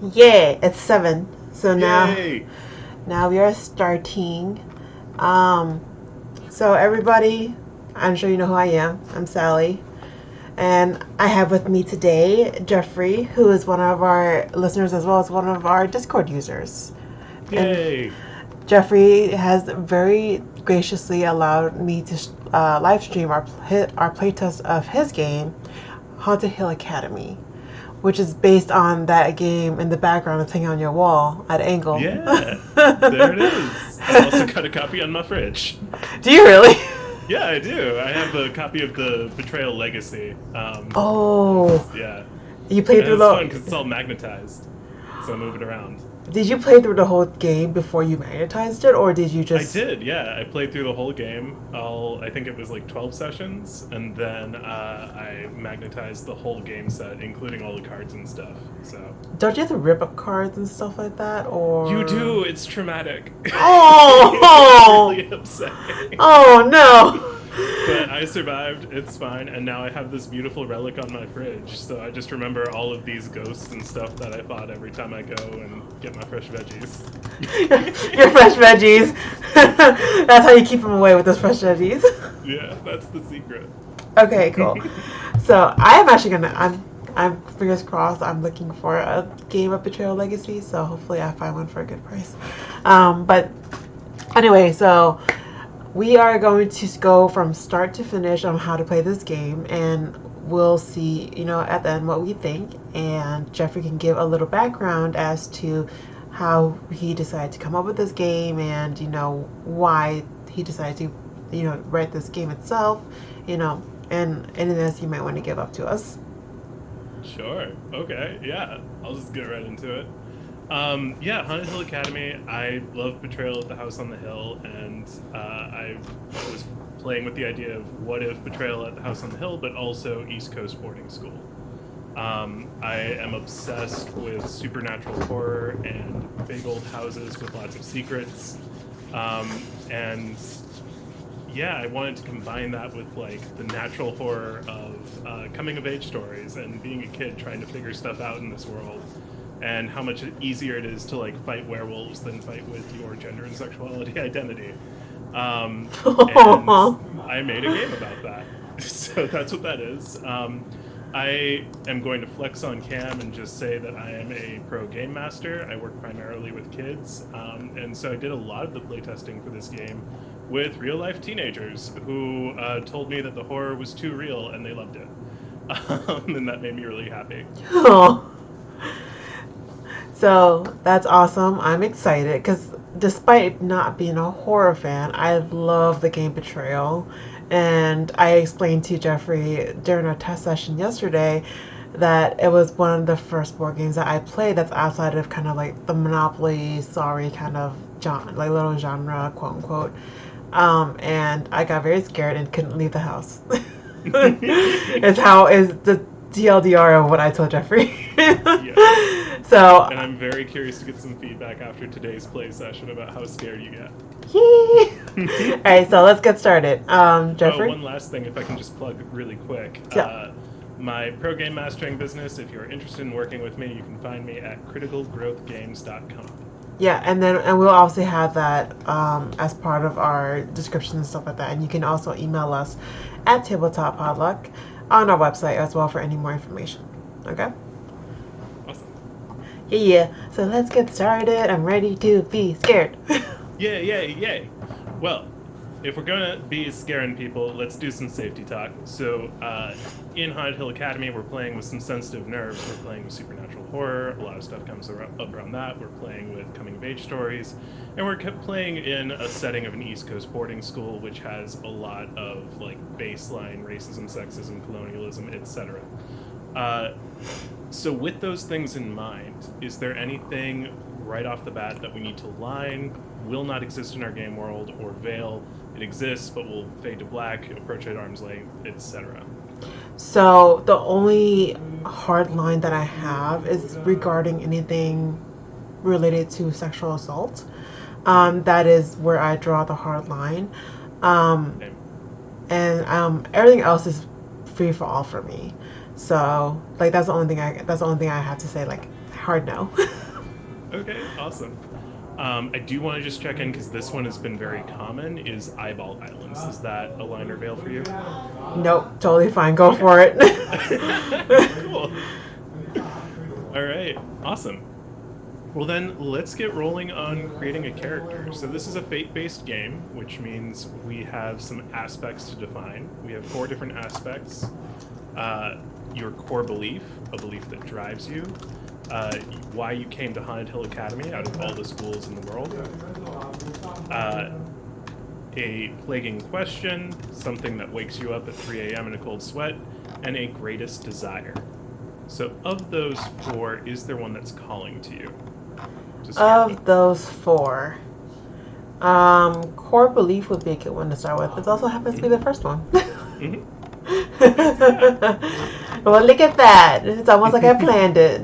Yeah, it's 7. So Yay! now we are starting. Um, so everybody, I'm sure you know who I am. I'm Sally. And I have with me today Jeffrey, who is one of our listeners as well as one of our Discord users. And Yay! Jeffrey has very graciously allowed me to live stream our playtest of his game, Haunted Hill Academy, which is based on that game in the background that's hanging on your wall at an angle. Yeah! There it is. I've also got a copy on my fridge. Do you really? Yeah, I do. I have a copy of the Betrayal Legacy. Oh, Yeah. you played And through it's fun the. because it's all magnetized. So I move it around. Did you play through the whole game before you magnetized it, or did you I just? did, yeah. I played through the whole game. I think it was like 12 sessions, and then I magnetized the whole game set, including all the cards and stuff. So Don't you have to rip up cards and stuff like that, you or? do. It's traumatic. It's Oh, really upsetting. oh no. But I survived. It's fine, and now I have this beautiful relic on my fridge. So I just remember all of these ghosts and stuff that I fought every time I go and get my fresh veggies. Your fresh veggies. That's how you keep them away with those fresh veggies. Yeah, that's the secret. Okay, cool. So I am actually gonna. I'm fingers crossed. I'm looking for a game of Betrayal Legacy. So hopefully I find one for a good price. But anyway, so we are going to go from start to finish on how to play this game, and we'll see, at the end what we think. And Jeffrey can give a little background as to how he decided to come up with this game, and why he decided to, write this game itself, and anything else you might want to give up to us. Sure. Okay. Yeah. I'll just get right into it. Yeah, Haunted Hill Academy. I love Betrayal at the House on the Hill, and I was playing with the idea of what if Betrayal at the House on the Hill, but also East Coast boarding school. I am obsessed with supernatural horror and big old houses with lots of secrets. And yeah, I wanted to combine that with like the natural horror of coming of age stories and being a kid trying to figure stuff out in this world, and how much easier it is to like fight werewolves than fight with your gender and sexuality identity. And I made a game about that, so that's what that is. I am going to flex on Cam and just say that I am a pro game master. I work primarily with kids, and so I did a lot of the playtesting for this game with real life teenagers who told me that the horror was too real and they loved it. And that made me really happy. Oh. So that's awesome. I'm excited because despite not being a horror fan, I love the game Betrayal. And I explained to Jeffrey during our test session yesterday that it was one of the first board games that I played that's outside of kind of like the Monopoly, sorry, kind of like little genre, quote unquote. And I got very scared and couldn't leave the house. Is how is the TLDR of what I told Jeffrey. Yes. So, And I'm very curious to get some feedback after today's play session about how scared you get. all right, so let's get started. Oh, Jeffrey? one last thing, if I can just plug really quick. Yeah. My pro game mastering business, if you're interested in working with me, you can find me at criticalgrowthgames.com. Yeah, and we'll obviously have that as part of our description and stuff like that. And you can also email us at Tabletop Potluck on our website as well for any more information. Okay? Awesome. Yeah. So let's get started. I'm ready to be scared. Yay, yay, yay. Well, if we're going to be scaring people, let's do some safety talk. So, in Haunted Hill Academy, we're playing with some sensitive nerves. We're playing with supernatural horror. A lot of stuff comes up around that. We're playing with coming of age stories. And we're playing in a setting of an East Coast boarding school, which has a lot of like baseline racism, sexism, colonialism, etc. So, with those things in mind, is there anything right off the bat that we need to line, will not exist in our game world, or veil? It exists, but will fade to black, approach at arm's length, etc. So the only hard line that I have is regarding anything related to sexual assault. Mm-hmm. That is where I draw the hard line. Um, Okay. and everything else is free for all for me. So like that's the only thing I have to say. Like Hard no. Okay, awesome. I do want to just check in because this one has been very common. Is Eyeball Islands? Is that a line or veil for you? Nope, totally fine. Go Okay. for it. Cool. All right, awesome. Well, then let's get rolling on creating a character. So, this is a fate based game, which means we have some aspects to define. We have 4 different aspects: your core belief, a belief that drives you, why you came to Haunted Hill Academy out of all the schools in the world, a plaguing question, something that wakes you up at 3 a.m. in a cold sweat, and a greatest desire. So, of those 4, is there one that's calling to you? Of those 4, core belief would be a good one to start with. It also happens to be the first one. Mm-hmm. Well, look at that. It's almost like I planned it.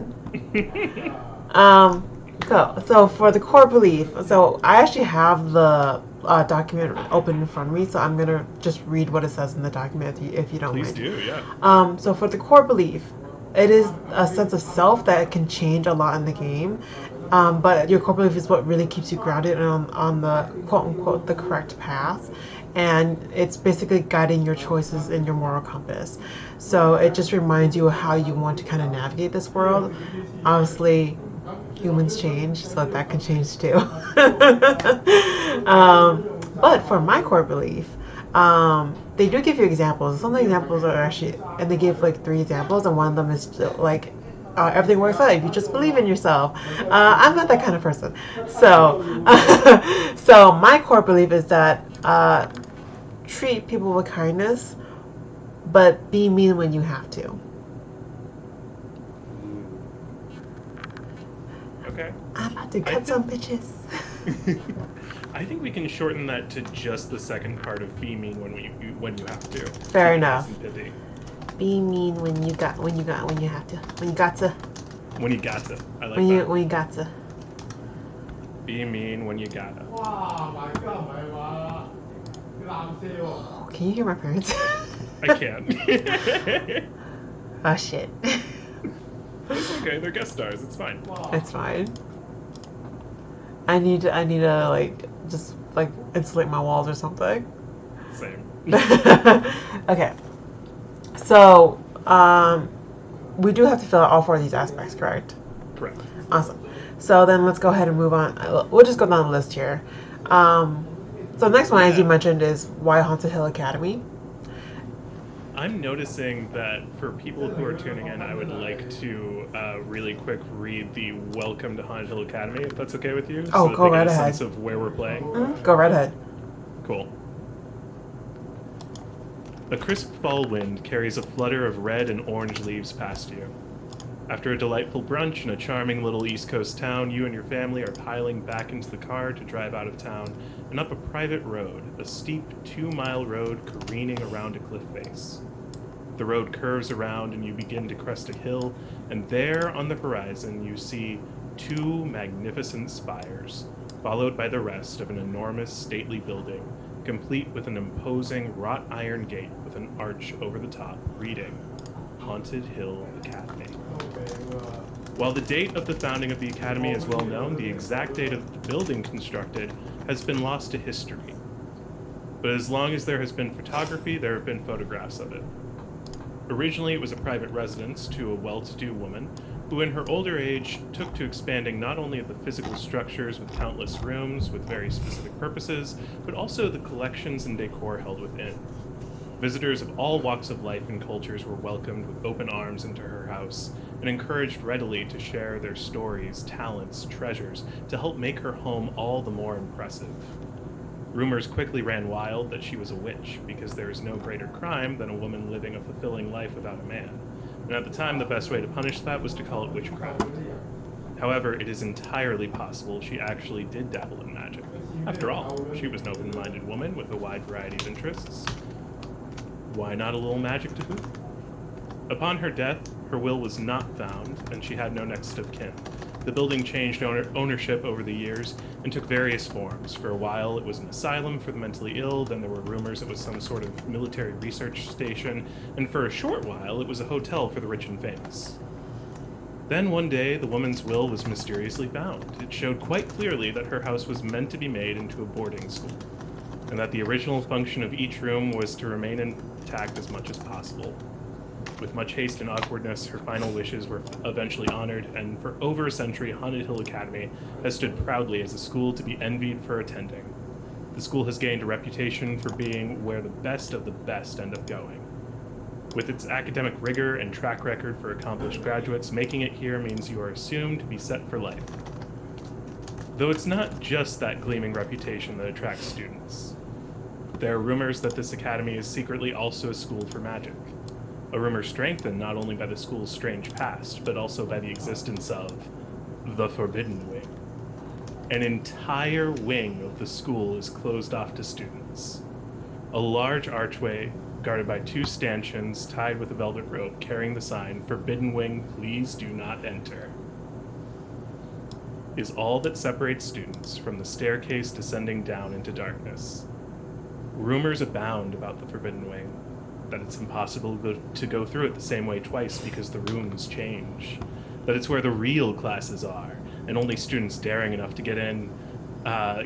So for the core belief, so I actually have the document open in front of me, so I'm gonna just read what it says in the document if you don't Please mind. do, yeah. So for the core belief, it is a sense of self that can change a lot in the game. But your core belief is what really keeps you grounded on the quote unquote the correct path. And it's basically guiding your choices in your moral compass. So it just reminds you of how you want to kind of navigate this world. Obviously, humans change, so that can change too. But for my core belief, they do give you examples. Some of the examples are actually, and they give like 3 examples, and one of them is still, like, everything works out if you just believe in yourself. I'm not that kind of person. So, so my core belief is that treat people with kindness, but be mean when you have to. Okay. I'm about to cut some bitches. I think we can shorten that to just the second part of be mean when you have to. Fair enough. Nice and pithy. Be mean when you have to. When you got to. When you got to. I like that. When you got to. Be mean when you gotta. Can you hear my parents? I can. Oh shit. It's okay. They're guest stars. It's fine. It's fine. I need to like just like insulate my walls or something. Same. Okay. So, we do have to fill out all 4 of these aspects, correct? Correct. Awesome. So then let's go ahead and move on. We'll just go down the list here. So the next one, as you mentioned, is why Haunted Hill Academy. I'm noticing that for people who are tuning in, I would like to really quick read the Welcome to Haunted Hill Academy, if that's okay with you. Oh, so go that they right get a ahead. sense of where we're playing. Mm-hmm. Go right ahead. Cool. A crisp fall wind carries a flutter of red and orange leaves past you. After a delightful brunch in a charming little East Coast town, you and your family are piling back into the car to drive out of town and up a private road, a steep 2-mile road careening around a cliff face. The road curves around and you begin to crest a hill, and there on the horizon you see 2 magnificent spires, followed by the rest of an enormous stately building, complete with an imposing wrought iron gate with an arch over the top, reading, Haunted Hill Academy. While the date of the founding of the Academy is well known, the exact date of the building constructed has been lost to history. But as long as there has been photography, there have been photographs of it. Originally, it was a private residence to a well-to-do woman who, in her older age, took to expanding not only the physical structures with countless rooms with very specific purposes, but also the collections and decor held within. Visitors of all walks of life and cultures were welcomed with open arms into her house and encouraged readily to share their stories, talents, treasures to help make her home all the more impressive. Rumors quickly ran wild that she was a witch, because there is no greater crime than a woman living a fulfilling life without a man. And at the time, the best way to punish that was to call it witchcraft. However, it is entirely possible she actually did dabble in magic. After all, she was an open-minded woman with a wide variety of interests. Why not a little magic to boot? Upon her death, her will was not found, and she had no next of kin. The building changed ownership over the years and took various forms. For a while, it was an asylum for the mentally ill, then there were rumors it was some sort of military research station, and for a short while, it was a hotel for the rich and famous. Then one day, the woman's will was mysteriously found. It showed quite clearly that her house was meant to be made into a boarding school, and that the original function of each room was to remain intact as much as possible. With much haste and awkwardness, her final wishes were eventually honored, and for over a century, Haunted Hill Academy has stood proudly as a school to be envied for attending. The school has gained a reputation for being where the best of the best end up going. With its academic rigor and track record for accomplished graduates, making it here means you are assumed to be set for life. Though it's not just that gleaming reputation that attracts students. There are rumors that this academy is secretly also a school for magic. A rumor strengthened not only by the school's strange past, but also by the existence of the Forbidden Wing. An entire wing of the school is closed off to students. A large archway guarded by 2 stanchions tied with a velvet rope carrying the sign, "Forbidden Wing, please do not enter," is all that separates students from the staircase descending down into darkness. Rumors abound about the Forbidden Wing, that it's impossible to go through it the same way twice because the rooms change, that it's where the real classes are, and only students daring enough to get in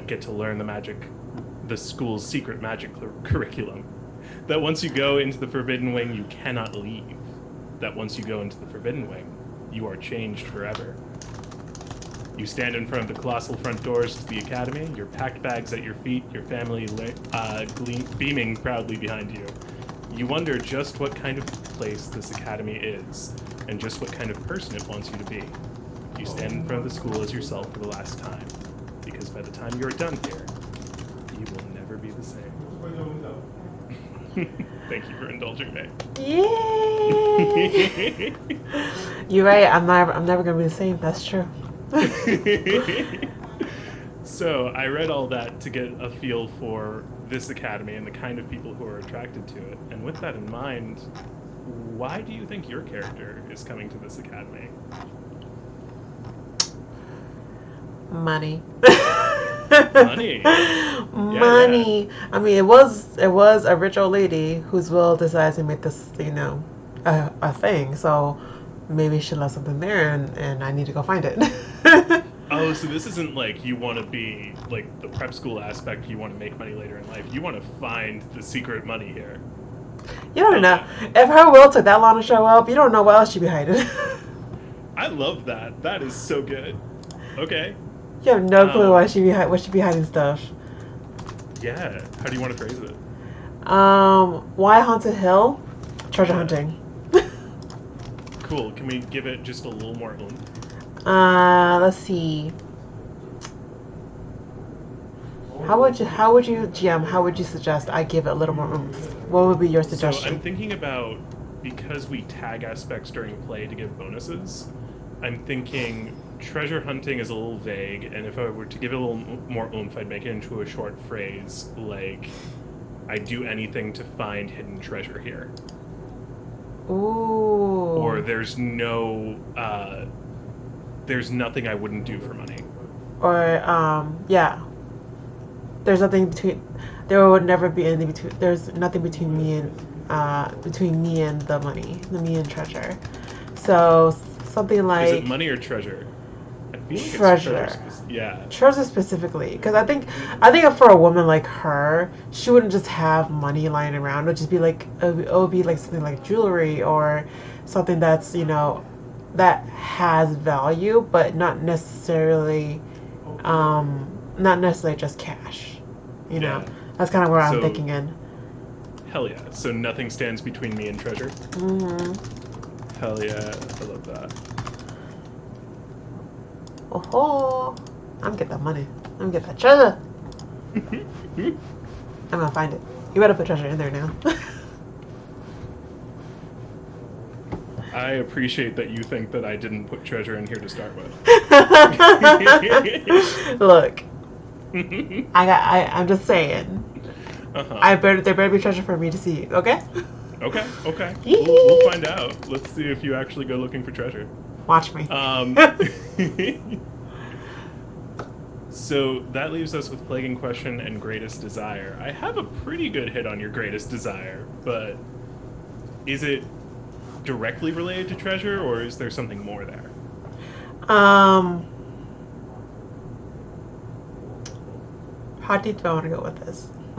get to learn the school's secret magic curriculum. That once you go into the Forbidden Wing, you cannot leave. That once you go into the Forbidden Wing, you are changed forever. You stand in front of the colossal front doors to the academy, your packed bags at your feet, your family beaming proudly behind you. You wonder just what kind of place this academy is, and just what kind of person it wants you to be. You stand in front of the school as yourself for the last time, because by the time you're done here, you will never be the same. Thank you for indulging me. Yay! You're right. I'm never gonna be the same. That's true. So I read all that to get a feel for this academy and the kind of people who are attracted to it. And with that in mind, why do you think your character is coming to this academy? Money. Money. Money. Yeah. I mean, it was a rich old lady whose will decides to make this, a thing. So maybe she left something there, and I need to go find it. Oh, so this isn't like you want to be like the prep school aspect. You want to make money later in life. You want to find the secret money here. You don't know. If her will took that long to show up, you don't know what else she'd be hiding. I love that. That is so good. Okay. You have no clue why she'd be hiding stuff. Yeah. How do you want to phrase it? Why Haunted Hill? Treasure hunting. Cool. Can we give it just a little more oomph? Let's see. How would you, GM? How would you suggest I give it a little more oomph? What would be your suggestion? So I'm thinking about, because we tag aspects during play to give bonuses, I'm thinking treasure hunting is a little vague, and if I were to give it a little more oomph, I'd make it into a short phrase like, "I do anything to find hidden treasure here." Ooh. Or there's nothing I wouldn't do for money. Or yeah. There would never be any between. There's nothing between me and the money, me and treasure. So something like. Is it money or treasure? I feel like treasure. It's treasure. Yeah. Treasure specifically, because I think for a woman like her, she wouldn't just have money lying around. It would just be like it would be like something like jewelry or something that's that has value, but not necessarily just cash. Yeah. That's kind of where I'm thinking in. Hell yeah! So nothing stands between me and treasure. Mm-hmm. Hell yeah! I love that. Oh, I'm gonna get that money. I'm gonna get that treasure. I'm gonna find it. You better put treasure in there now. I appreciate that you think that I didn't put treasure in here to start with. Look, I'm just saying. Uh-huh. There better be treasure for me to see. Okay. Okay. We'll find out. Let's see if you actually go looking for treasure. Watch me. So that leaves us with Plaguing Question and Greatest Desire. I have a pretty good hit on your Greatest Desire, but is it directly related to treasure, or is there something more there? How deep do I want to go with this? It's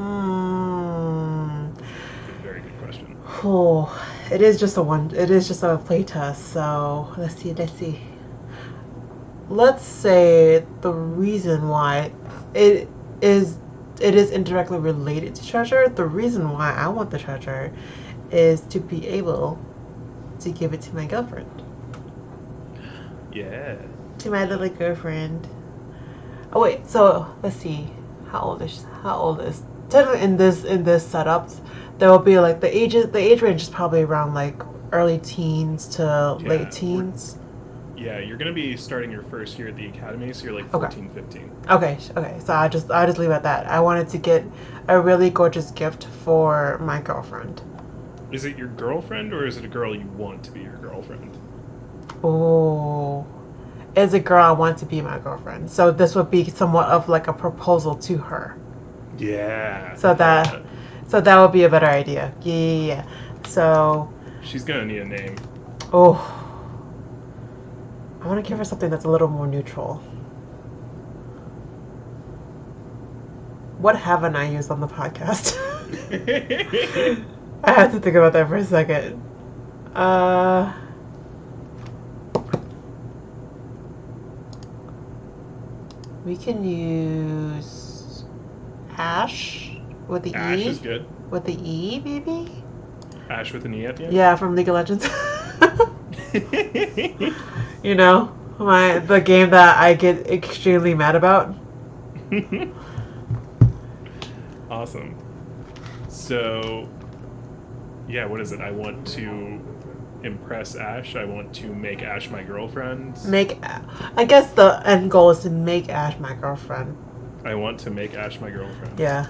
a very good question. Oh, it is just a one. It is just a play test. So let's see. Let's see. Let's say the reason why it is it is indirectly related to treasure. The reason why I want the treasure is to be able to give it to my girlfriend. Yeah. To my little girlfriend. Oh wait, so let's see. How old is technically in this setup, there will be like the age range is probably around like early teens to late teens. Yeah, you're gonna be starting your first year at the academy, so you're like 14, 15. Okay. So I just leave it at that. I wanted to get a really gorgeous gift for my girlfriend. Is it your girlfriend or is it a girl you want to be your girlfriend? Oh, as a girl, I want to be my girlfriend. So this would be somewhat of like a proposal to her. Yeah. So that would be a better idea. Yeah. So. She's gonna need a name. Oh. I want to give her something that's a little more neutral. What haven't I used on the podcast? I had to think about that for a second. We can use Ash with the Ash E. Ash is good. With the E, maybe? Ash with an E at the end? Yeah, from League of Legends. You know, the game that I get extremely mad about. Awesome. So, yeah, what is it? I want to impress Ash. I want to make Ash my girlfriend. I guess the end goal is to make Ash my girlfriend. I want to make Ash my girlfriend. Yeah.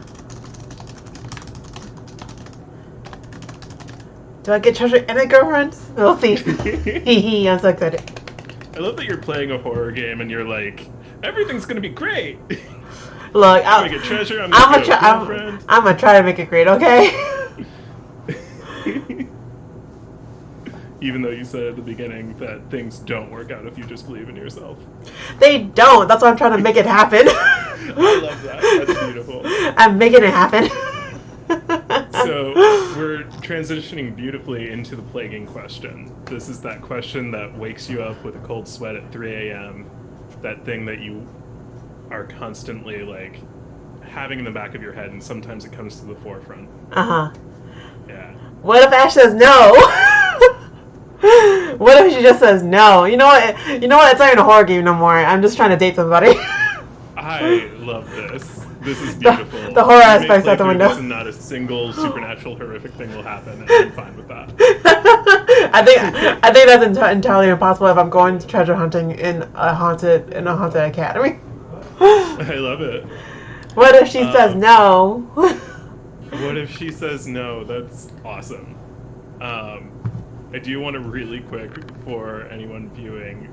Do I get treasure and a girlfriend? We'll see. I'm so excited. I love that you're playing a horror game and you're like, everything's gonna be great. Look, I'm gonna get treasure. I'm gonna get a girlfriend. I'm gonna try to make it great, okay? Even though you said at the beginning that things don't work out if you just believe in yourself. They don't. That's why I'm trying to make it happen. I love that. That's beautiful. I'm making it happen. So we're transitioning beautifully into the plaguing question. This is that question that wakes you up with a cold sweat at 3 a.m. That thing that you are constantly like having in the back of your head, and sometimes it comes to the forefront. Uh-huh. Yeah. What if Ash says no? What if she just says no? You know what? It's not even a horror game no more. I'm just trying to date somebody. I love this. This is beautiful. The horror aspect's out the window. And not a single supernatural horrific thing will happen, and I'm fine with that. I think that's entirely impossible if I'm going to treasure hunting in a haunted academy. I love it. What if she says no? What if she says no? That's awesome. I do want to really quick, for anyone viewing,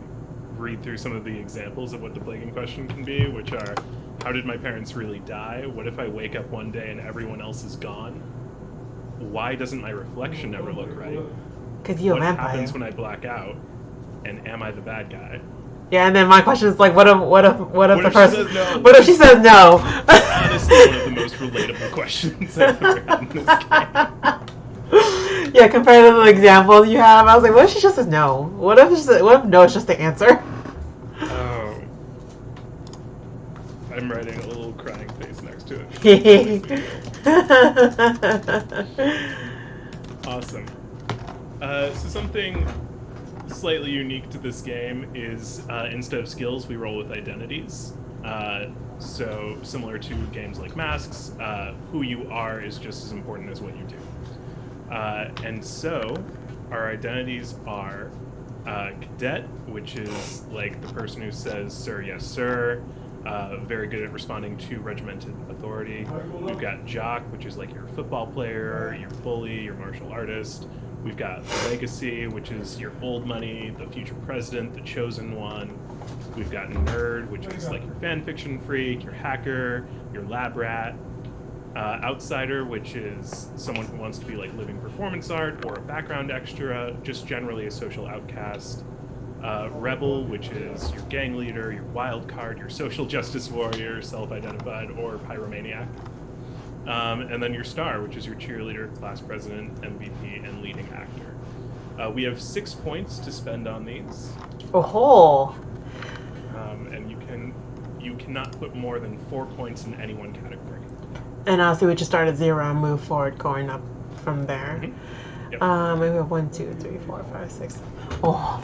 read through some of the examples of what the plaguing question can be, which are, how did my parents really die? What if I wake up one day and everyone else is gone? Why doesn't my reflection ever look right? Because you're a vampire. What happens when I black out? And am I the bad guy? Yeah, and then my question is like, what if the person? No? What if she says no? Honestly, one of the most relatable questions I've ever had in this game. Yeah, compared to the examples you have, I was like, what if she just says no? What if no is just the answer? Oh. I'm writing a little crying face next to it. Awesome. So something slightly unique to this game is instead of skills, we roll with identities. So similar to games like Masks, who you are is just as important as what you do. And so our identities are Cadet, which is like the person who says, sir, yes, sir. Very good at responding to regimented authority. We've got Jock, which is like your football player, your bully, your martial artist. We've got Legacy, which is your old money, the future president, the chosen one. We've got Nerd, which is like your fan fiction freak, your hacker, your lab rat. Outsider, which is someone who wants to be like living performance art or a background extra, just generally a social outcast. Rebel, which is your gang leader, your wild card, your social justice warrior, self-identified, or pyromaniac. And then your star, which is your cheerleader, class president, MVP, and leading actor. We have 6 points to spend on these. Oh. And you cannot put more than 4 points in any one category. And so we just start at 0 and move forward, going up from there. Mm-hmm. Yep. We have 1, 2, 3, 4, 5, 6. Oh.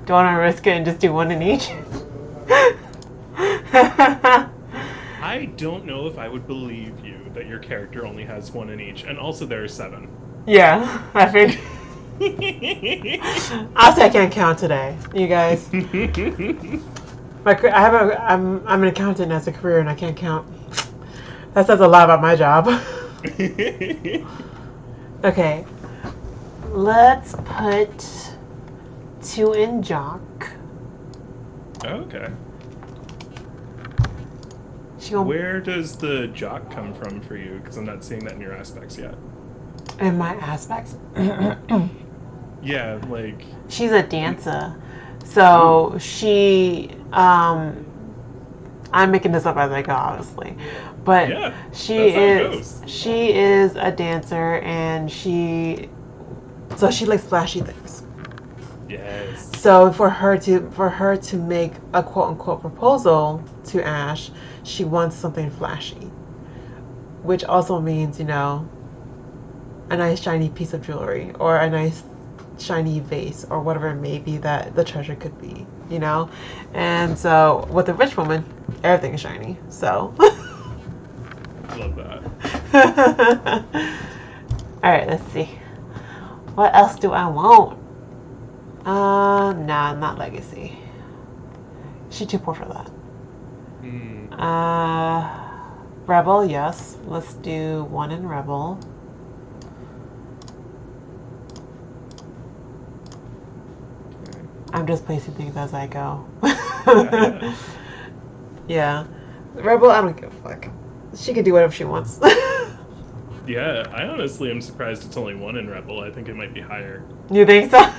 Don't want to risk it and just do one in each. I don't know if I would believe you that your character only has 1 in each, and also there are 7. Yeah, I figured. I'll say I can't count today, you guys. I'm an accountant as a career, and I can't count. That says a lot about my job. Okay, let's put 2 in Jock. Okay. Where does the Jock come from for you? Because I'm not seeing that in your aspects yet. In my aspects? Yeah, like... She's a dancer. So she... I'm making this up as I go, obviously. But yeah, she is a dancer, and she likes flashy things. Yes. So for her to make a quote unquote proposal to Ash, she wants something flashy, which also means, you know, a nice shiny piece of jewelry or a nice shiny vase or whatever it may be that the treasure could be, you know. And so with a rich woman, everything is shiny. So love that. All right, let's see. What else do I want? Nah, not legacy. She's too poor for that. Rebel, yes. Let's do 1 in Rebel. I'm just placing things as I go. Yeah. Rebel, I don't give a fuck. She can do whatever she wants. Yeah, I honestly am surprised it's only 1 in Rebel. I think it might be higher. You think so?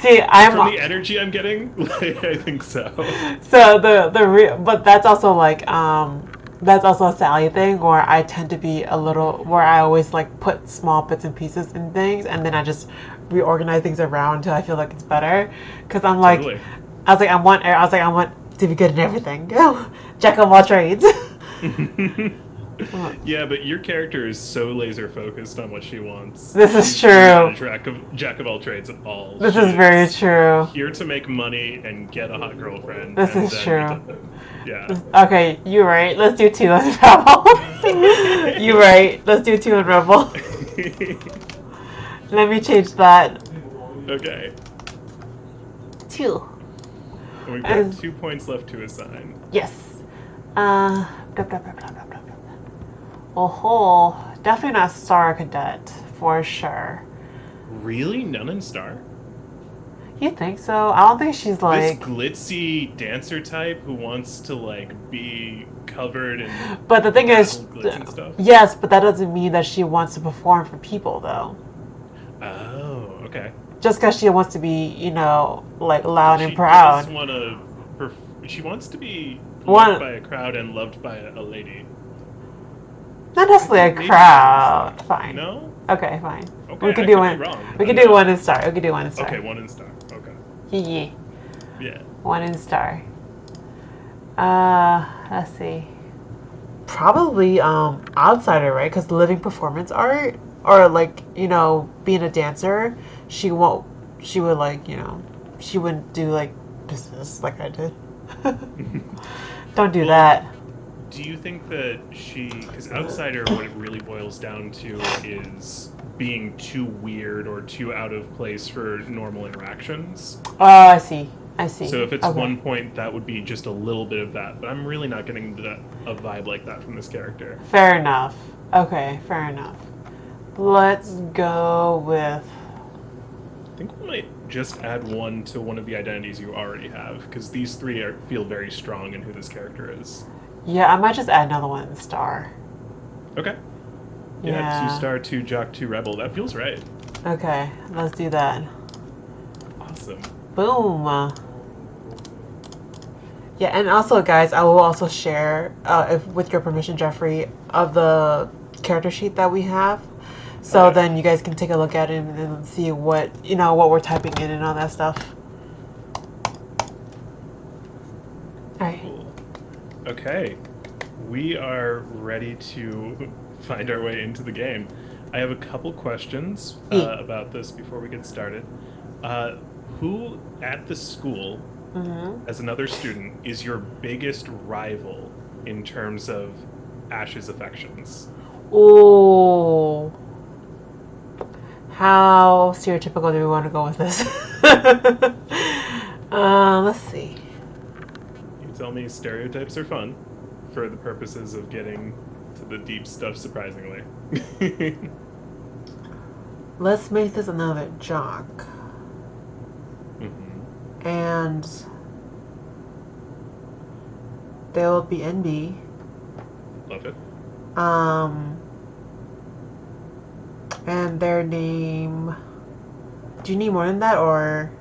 See, from the energy I'm getting, I think so. So but that's also like that's also a Sally thing where I tend to be a little where I always like put small bits and pieces in things, and then I just reorganize things around until I feel like it's better. Because I'm like, totally. I want to be good in everything. Jack of all trades. Yeah, but your character is so laser focused on what she wants. This is true. She's not a jack of all trades at all. This is very true. Here to make money and get a hot girlfriend. This is true. Yeah. Okay, you're right. Let's do 2 in Rebel. You're right. Let's do 2 in Rebel. Let me change that. Okay. 2. And we've got 2 points left to assign. Yes. Oh, definitely not Star Cadet for sure. Really? None in Star? You think so? I don't think she's like this glitzy dancer type who wants to like be covered in. But the thing is, glitz and stuff? Yes, but that doesn't mean that she wants to perform for people, though. Oh, okay. Just because she wants to be, you know, like loud and proud. She wants to be loved by a crowd and loved by a lady. Not necessarily a crowd. Fine. No? Okay, fine. Okay, we can do 1. We can do 1 in Star. We can do 1 in Star. Okay, 1 in Star. Okay. Yeah. 1 in Star. Let's see. Probably outsider, right? Because living performance art, or like, you know, being a dancer, she would like, you know, she wouldn't do like business like I did. Don't do that. Do you think that because outsider, what it really boils down to is being too weird or too out of place for normal interactions? Oh, I see. So if it's 1 point, that would be just a little bit of that. But I'm really not getting a vibe like that from this character. Fair enough. Okay, fair enough. Let's go with... I think we might just add 1 to one of the identities you already have, because these 3 feel very strong in who this character is. Yeah, I might just add another 1 in Star. Okay. Yeah, 2 Star, 2 Jock, 2 Rebel. That feels right. Okay, let's do that. Awesome. Boom. Yeah, and also, guys, I will also share, if with your permission, Jeffrey, of the character sheet that we have. So then you guys can take a look at it and see what what we're typing in and all that stuff. All right. Cool. Okay, we are ready to find our way into the game. I have a couple questions about this before we get started. Who at the school, as another student, is your biggest rival in terms of Ash's affections? Ooh. How stereotypical do we want to go with this? Let's see. You tell me. Stereotypes are fun for the purposes of getting to the deep stuff, surprisingly. Let's make this another jock. And they will be NB. Love it. And their name. Do you need more than that, or?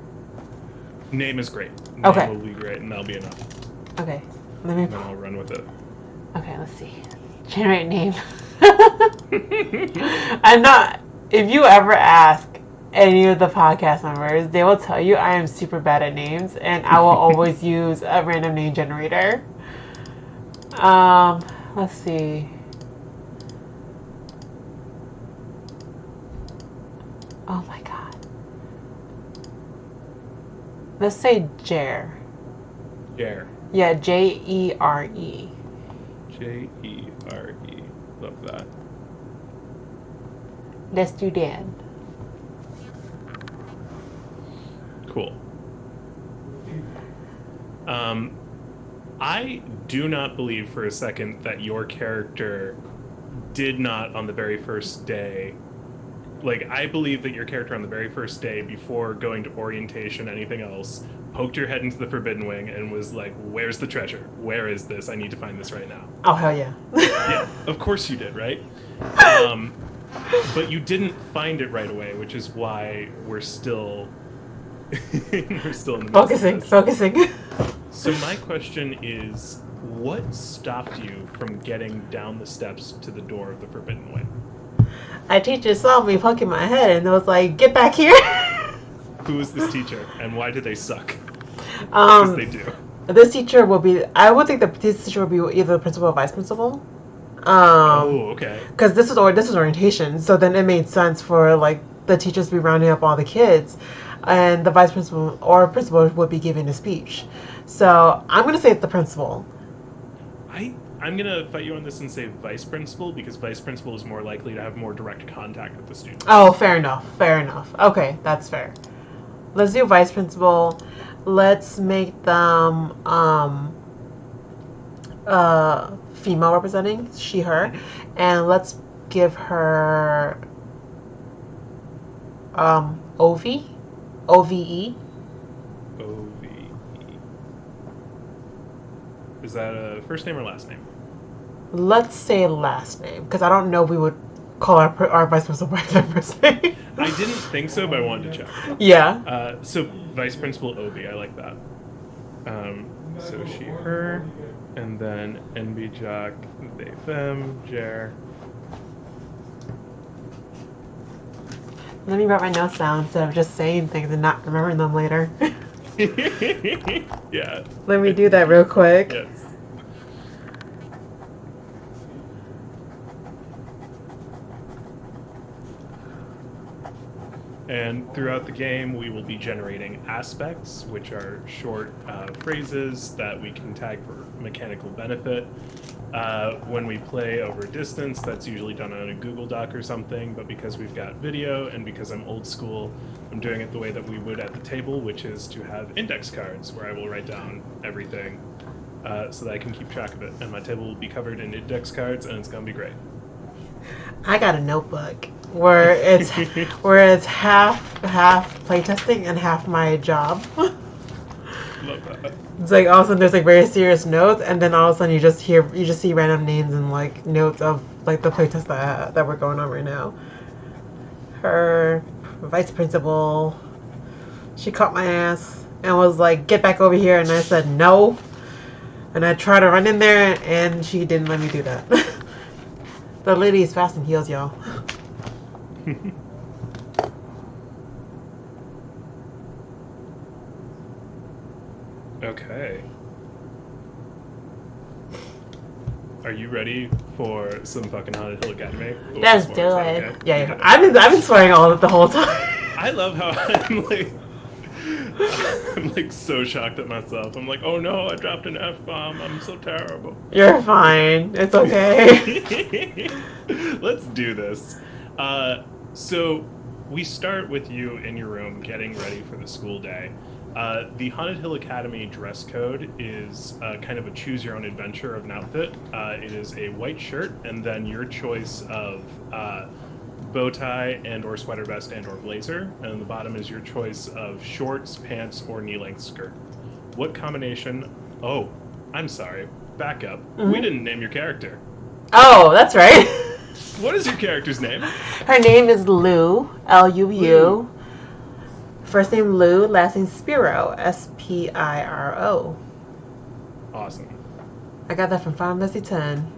Name is great. Name Okay. will be great, and that'll be enough. Okay. Let me. And then I'll run with it. Okay, let's see. Generate name. I'm not. If you ever ask any of the podcast members, they will tell you I am super bad at names, and I will always use a random name generator. Let's see. Oh my god. Let's say Jer. Jere. Yeah, Jere. Jere. Love that. Let's do that. Cool. I do not believe for a second that your character did not on the very first day. Like, I believe that your character on the very first day, before going to orientation, anything else, poked your head into the Forbidden Wing and was like, where's the treasure? Where is this? I need to find this right now. Oh, hell yeah. Yeah, of course you did, right? But you didn't find it right away, which is why we're still we're still in the midst of this. Focusing. So my question is, what stopped you from getting down the steps to the door of the Forbidden Wing? My teacher saw me poking my head and was like, get back here. Who is this teacher, and why do they suck? Because they do. This teacher will be, I would think that this teacher will be either the principal or vice principal. Oh, okay. Because this is orientation, so then it made sense for like the teachers to be rounding up all the kids, and the vice principal or principal would be giving a speech. So I'm going to say it's the principal. I'm going to fight you on this and say vice principal, because vice principal is more likely to have more direct contact with the students. Oh, fair enough. Okay, that's fair. Let's do vice principal. Let's make them female representing, she, her, and let's give her OV, OVE. OVE. Is that a first name or last name? Let's say last name, because I don't know if we would call our vice principal by their first name. I didn't think so, but I wanted to check. Yeah. So vice principal Obi, I like that. So she, her, and then NB jock, they, them, Jer. Let me write my notes down instead of just saying things and not remembering them later. Yeah. Let me do that real quick. Yes. And throughout the game, we will be generating aspects, which are short phrases that we can tag for mechanical benefit. When we play over distance, that's usually done on a Google Doc or something, but because we've got video and because I'm old school, I'm doing it the way that we would at the table, which is to have index cards where I will write down everything so that I can keep track of it. And my table will be covered in index cards, and it's going to be great. I got a notebook where it's half playtesting and half my job. Love that. It's like all of a sudden there's like very serious notes, and then all of a sudden you just see random names and like notes of like the playtest that we're going on right now. Her vice principal, she caught my ass. and was like, "Get back over here," and I said no. And I tried to run in there, and she didn't let me do that. The lady is fast in heels, y'all. Okay. Are you ready for some fucking Haunted Hill Academy? Let's do it. Okay? Yeah, I've been swearing all of it the whole time. I love how I'm like so shocked at myself. I'm like, oh no, I dropped an F-bomb. I'm so terrible. You're fine. It's okay. Let's do this. So we start with you in your room getting ready for the school day. The Haunted Hill Academy dress code is kind of a choose-your-own-adventure of an outfit. It is a white shirt and then your choice of bow tie and or sweater vest and or blazer. And the bottom is your choice of shorts, pants, or knee-length skirt. What combination... Oh, I'm sorry. Back up. Mm-hmm. We didn't name your character. Oh, that's right. What is your character's name? Her name is Lou, L-U-U. First name Lou, last name Spiro, S-P-I-R-O. Awesome. I got that from Final Fantasy 10.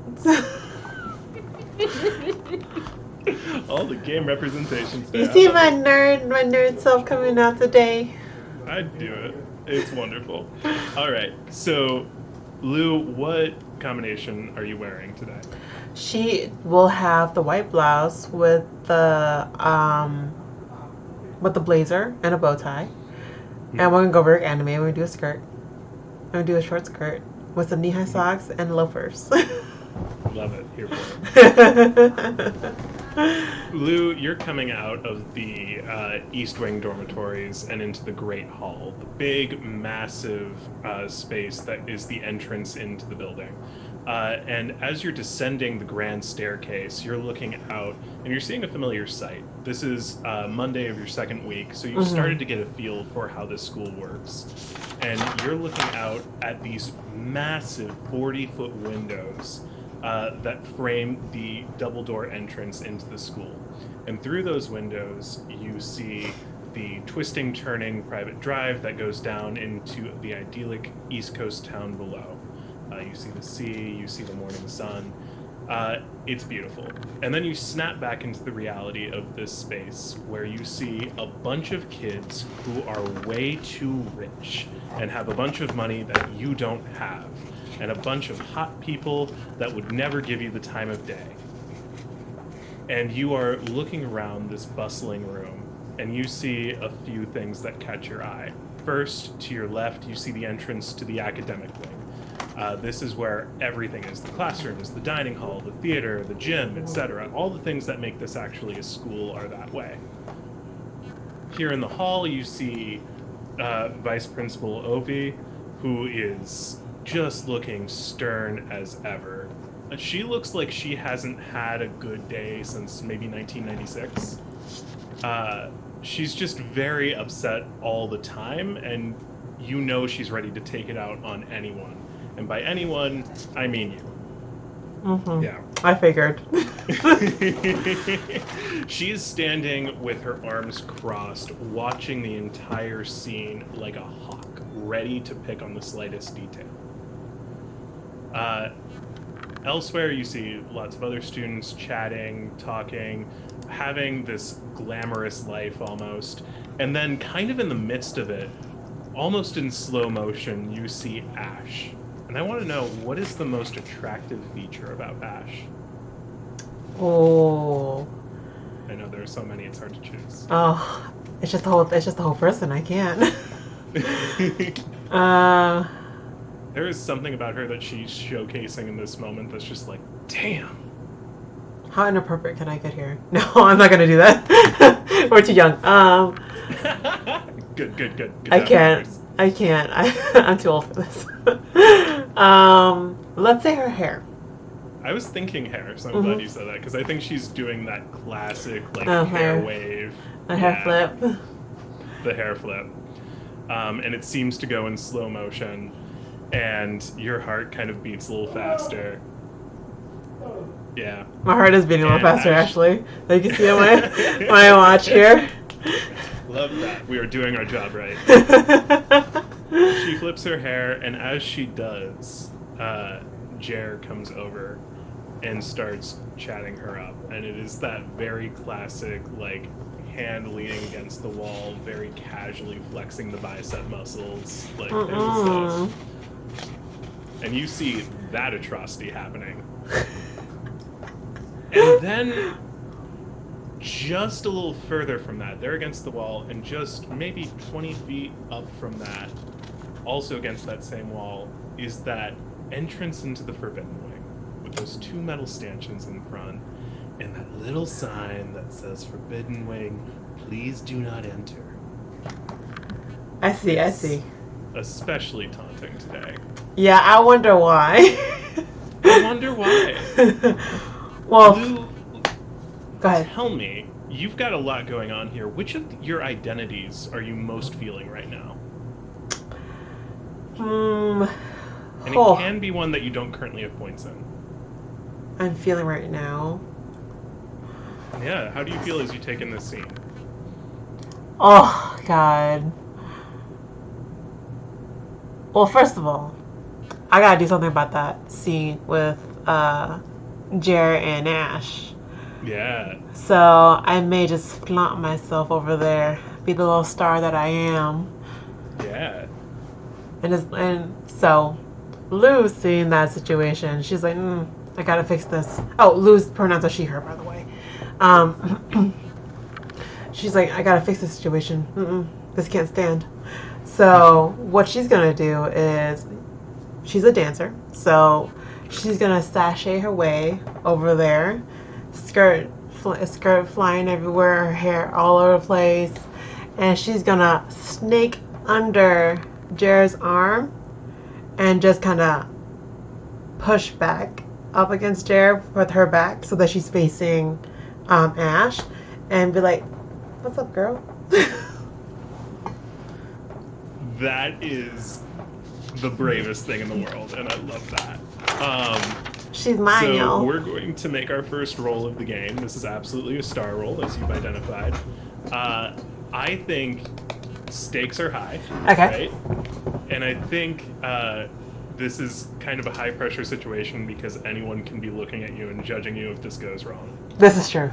All the game representations. You see my nerd self coming out today? I do it. It's wonderful. All right. So, Lou, what combination are you wearing today? She will have the white blouse with the blazer and a bow tie. Mm-hmm. And we're gonna go very anime. We're gonna do a skirt. We're gonna do a short skirt with some knee-high socks and loafers. Love it. Here for it. Lou, you're coming out of the East Wing dormitories and into the Great Hall, the big, massive space that is the entrance into the building. And as you're descending the grand staircase, you're looking out and you're seeing a familiar sight. This is Monday of your second week, so you've started to get a feel for how this school works. And you're looking out at these massive 40-foot windows that frame the double door entrance into the school. And through those windows, you see the twisting, turning private drive that goes down into the idyllic East Coast town below. You see the sea, you see the morning sun. It's beautiful. And then you snap back into the reality of this space where you see a bunch of kids who are way too rich and have a bunch of money that you don't have, and a bunch of hot people that would never give you the time of day. And you are looking around this bustling room, and you see a few things that catch your eye. First, to your left, you see the entrance to the academic wing. This is where everything is. The classrooms, the dining hall, the theater, the gym, etc. All the things that make this actually a school are that way. Here in the hall, you see Vice Principal Ovi, who is just looking stern as ever. She looks like she hasn't had a good day since maybe 1996. She's just very upset all the time, and you know she's ready to take it out on anyone. And by anyone, I mean you. Mm-hmm. Yeah. I figured. She is standing with her arms crossed, watching the entire scene like a hawk, ready to pick on the slightest detail. Elsewhere, you see lots of other students chatting, talking, having this glamorous life almost. And then kind of in the midst of it, almost in slow motion, you see Ash. And I want to know, what is the most attractive feature about Ash? Oh. I know there are so many, it's hard to choose. Oh, it's just the whole person. I can't. There is something about her that she's showcasing in this moment that's just like, damn. How inappropriate can I get here? No, I'm not gonna do that. We're too young. Good. I can't. I'm too old for this. Let's say her hair. I was thinking hair, so I'm glad you said that, because I think she's doing that classic hair wave. The hair flip. The hair flip. And it seems to go in slow motion, and your heart kind of beats a little faster. Yeah. My heart is beating a little faster, actually. You can see it when I watch here. love that. We are doing our job right. She flips her hair, and as she does, Jer comes over and starts chatting her up. And it is that very classic, like, hand leaning against the wall, very casually flexing the bicep muscles. Like, and you see that atrocity happening. And then, just a little further from that, they're against the wall, and just maybe 20 feet up from that, also against that same wall, is that entrance into the Forbidden Wing, with those two metal stanchions in front, and that little sign that says Forbidden Wing, please do not enter. I see. Especially taunting today. Yeah, I wonder why. I wonder why. Well, Lou, go ahead. Tell me, you've got a lot going on here. Which of your identities are you most feeling right now? And it can be one that you don't currently have points in. I'm feeling right now. Yeah, how do you feel as you take in this scene? Oh, God. Well, first of all, I gotta do something about that scene with Jer and Ash. Yeah. So I may just flaunt myself over there, be the little star that I am. Yeah. And so Lou seeing that situation, she's like, I gotta fix this. Oh, Lou's pronouns are she, her, by the way. She's like, I gotta fix this situation. This can't stand. So what she's gonna do is, she's a dancer, so she's gonna sashay her way over there, skirt flying everywhere, her hair all over the place, and she's gonna snake under Jer's arm and just kind of push back up against Jer with her back so that she's facing Ash, and be like, "What's up, girl?" That is the bravest thing in the world, and I love that. She's mine, so y'all. We're going to make our first roll of the game. This is absolutely a star roll, as you've identified. I think stakes are high. Okay. Right? And I think this is kind of a high-pressure situation because anyone can be looking at you and judging you if this goes wrong. This is true.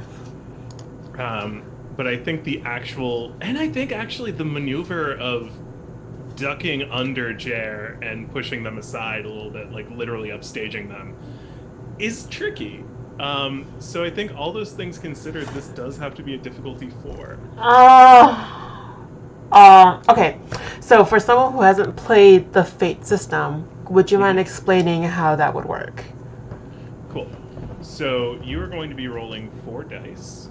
But I think actually the maneuver of ducking under Jer and pushing them aside a little bit, like literally upstaging them, is tricky. So I think all those things considered, this does have to be a difficulty 4. Okay. So for someone who hasn't played the Fate system, would you mind explaining how that would work? Cool. So you are going to be rolling 4 dice.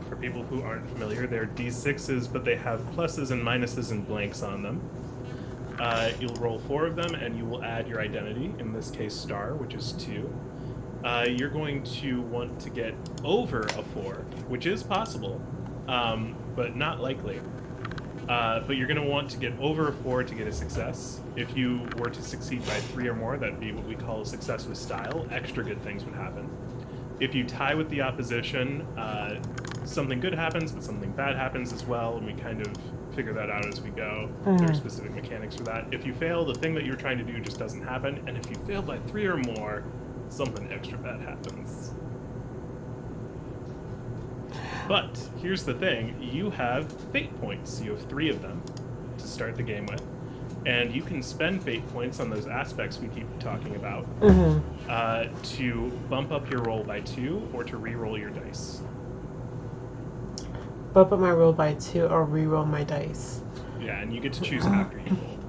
For people who aren't familiar, they're D6s, but they have pluses and minuses and blanks on them. You'll roll 4 of them, and you will add your identity, in this case star, which is 2. You're going to want to get over a 4, which is possible, but not likely. But you're going to want to get over a 4 to get a success. If you were to succeed by 3 or more, that'd be what we call a success with style. Extra good things would happen. If you tie with the opposition, something good happens, but something bad happens as well, and we kind of figure that out as we go. There are specific mechanics for that. If you fail, the thing that you're trying to do just doesn't happen, and if you fail by 3 or more, something extra bad happens. But here's the thing, you have fate points. You have 3 of them to start the game with. And you can spend fate points on those aspects we keep talking about to bump up your roll by 2 or to re-roll your dice. Bump up my roll by 2 or re-roll my dice. Yeah, and you get to choose after you roll.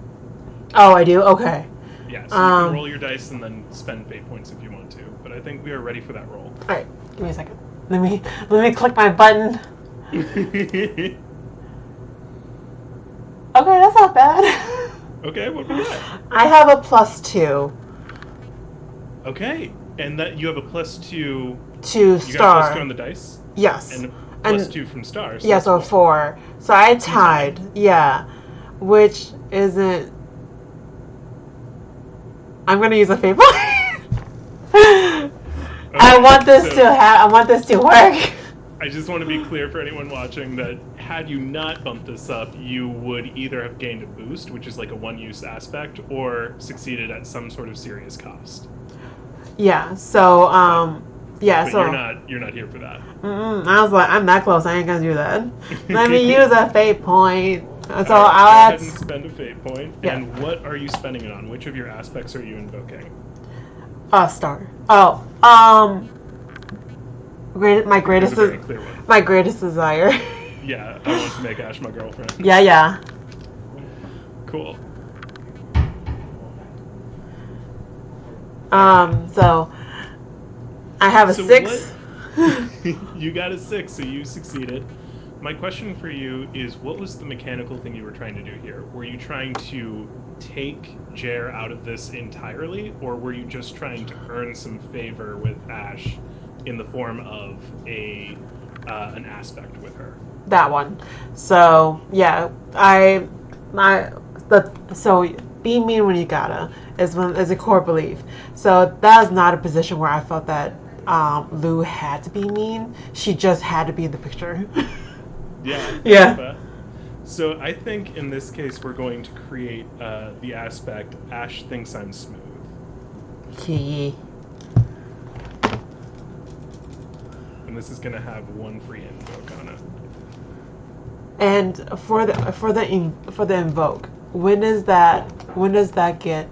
Oh, I do? Okay. Yeah, so you can roll your dice and then spend fate points if you want to. But I think we are ready for that roll. Alright, give me a second. Let me click my button. Okay, that's not bad. Okay, what we got? I have a +2. Okay, and that you have a +2. To You star. got +2 on the dice? Yes. And a +2 from stars. So yeah, so 4. So I tied. tied. Yeah. Which isn't... I'm going to use a fate point. I want this to work. I just want to be clear for anyone watching that had you not bumped this up, you would either have gained a boost, which is like a one-use aspect, or succeeded at some sort of serious cost. Yeah. So yeah. But So you're not here for that. I was like, I'm that close. I ain't gonna do that. Let me use a fate point. So All right, I'll go add. ahead and spend a fate point. Yeah. And what are you spending it on? Which of your aspects are you invoking? Star. My greatest There's a very clear one. my greatest desire. Yeah, I want to make Ash my girlfriend. Yeah. Cool. So I have a So 6. You got a 6, so you succeeded. My question for you is, what was the mechanical thing you were trying to do here? Were you trying to take Jer out of this entirely, or were you just trying to earn some favor with Ash in the form of an aspect with her? That one. So yeah, so be mean when you gotta is a core belief. So that is not a position where I felt that Lou had to be mean. She just had to be in the picture. Yeah. Yeah. So I think in this case we're going to create the aspect Ash thinks I'm smooth. Okay. And this is going to have one free invoke on it. And for the invoke, when does that get?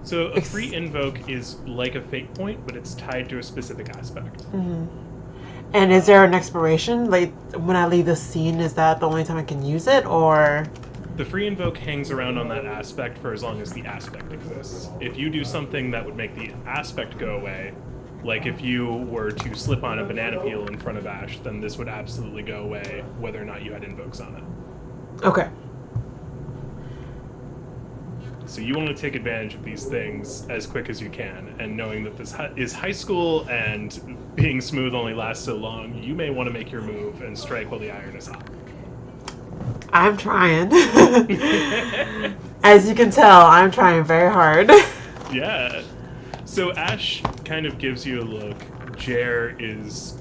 So a free invoke is like a fate point, but it's tied to a specific aspect. Mm-hmm. And is there an expiration? Like when I leave the scene, is that the only time I can use it, or? The free invoke hangs around on that aspect for as long as the aspect exists. If you do something that would make the aspect go away, like if you were to slip on a banana peel in front of Ash, then this would absolutely go away whether or not you had invokes on it. Okay. So you want to take advantage of these things as quick as you can, and knowing that this is high school and being smooth only lasts so long, you may want to make your move and strike while the iron is hot. I'm trying. As you can tell, I'm trying very hard. Yeah. So Ash kind of gives you a look. Jer is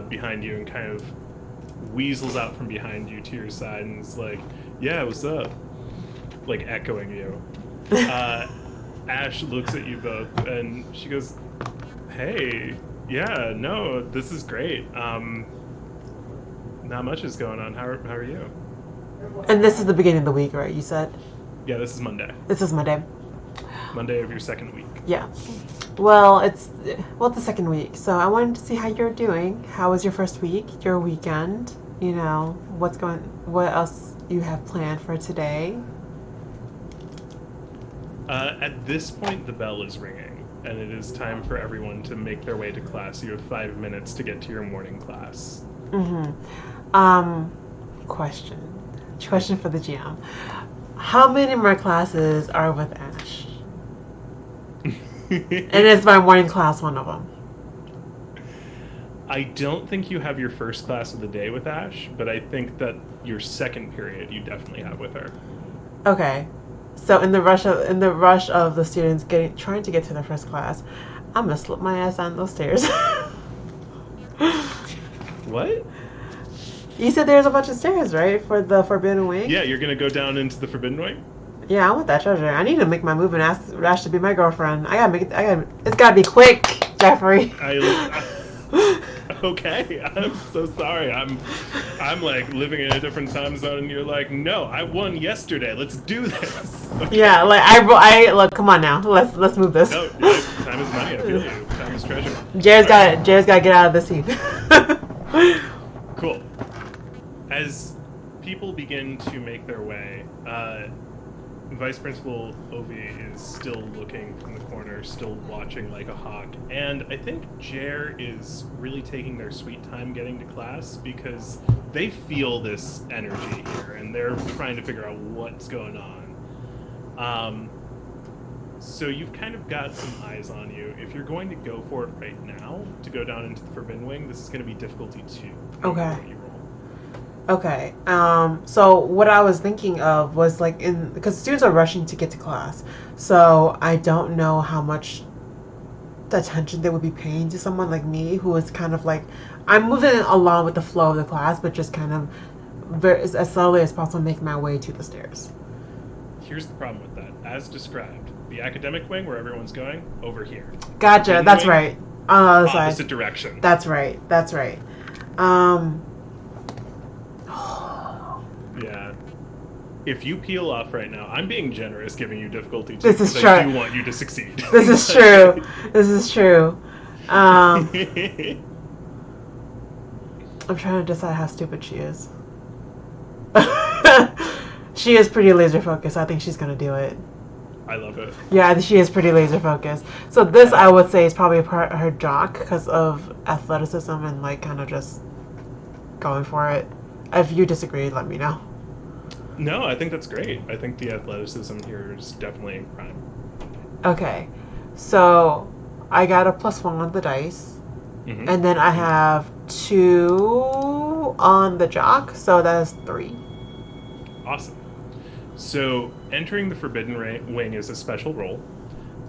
behind you and kind of weasels out from behind you to your side and is like, yeah, what's up? Like echoing you. Ash looks at you both and she goes, hey, yeah, no, this is great. Not much is going on. How are you? And this is the beginning of the week, right? You said? Yeah, this is Monday. This is Monday. Monday of your second week. Yeah. Well, it's the second week, so I wanted to see how you're doing. How was your first week? Your weekend? You know, what else you have planned for today? At this point, the bell is ringing, and it is time for everyone to make their way to class. You have 5 minutes to get to your morning class. Question for the GM. How many more classes are with Ash? And is my morning class one of them? I don't think you have your first class of the day with Ash, but I think that your second period you definitely have with her. Okay. So in the rush of the students trying to get to their first class, I'm gonna slip my ass down those stairs. What? You said there's a bunch of stairs, right, for the Forbidden Wing? Yeah, you're gonna go down into the Forbidden Wing? Yeah, I want that treasure. I need to make my move and ask Ash to be my girlfriend. It's gotta be quick, Jeffrey. Okay, I'm so sorry. I'm like living in a different time zone, and you're like, no, I won yesterday. Let's do this. Okay. Yeah, like I look. Come on now, let's move this. No, time is money. I feel you. Time is treasure. Jared's got to get out of the scene. Cool. As people begin to make their way, Vice Principal Ovi is still looking from the corner, still watching like a hawk, and I think Jer is really taking their sweet time getting to class because they feel this energy here, and they're trying to figure out what's going on. So you've kind of got some eyes on you. If you're going to go for it right now, to go down into the Forbidden Wing, this is going to be difficulty 2. Okay. Okay. So what I was thinking of was because students are rushing to get to class, so I don't know how much the attention they would be paying to someone like me, who is kind of like, I'm moving along with the flow of the class, but just kind of as slowly as possible making my way to the stairs. Here's the problem with that. As described, the academic wing where everyone's going, over here. Gotcha. That's right. On the other side. Opposite direction. That's right. Yeah. If you peel off right now, I'm being generous giving you difficulty too. This is true. I do want you to succeed. This is true. I'm trying to decide how stupid she is. She is pretty laser focused. I think she's gonna do it. I love it. Yeah, she is pretty laser focused. So this, I would say, is probably her jock because of athleticism and like kind of just going for it. If you disagree, let me know. No, I think that's great. I think the athleticism here is definitely prime. Okay, so I got a +1 on the dice, and then I have 2 on the jock, so that's 3. Awesome. So entering the Forbidden Wing is a special roll.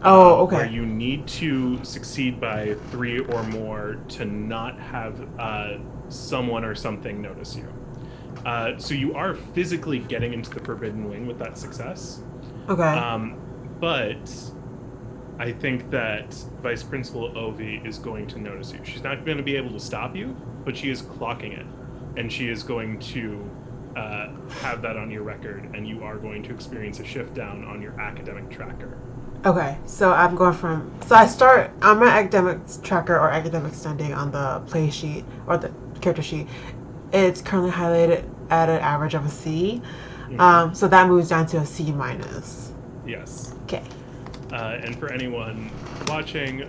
Oh, okay. Where you need to succeed by 3 or more to not have someone or something notice you. So you are physically getting into the Forbidden Wing with that success. Okay. But I think that Vice Principal Ovi is going to notice you. She's not going to be able to stop you, but she is clocking it. And she is going to have that on your record, and you are going to experience a shift down on your academic tracker. Okay, so I'm going from... So I start on my academic tracker or academic standing on the play sheet or the character sheet. It's currently highlighted at an average of a C. So that moves down to a C minus. Yes. Okay. And for anyone watching,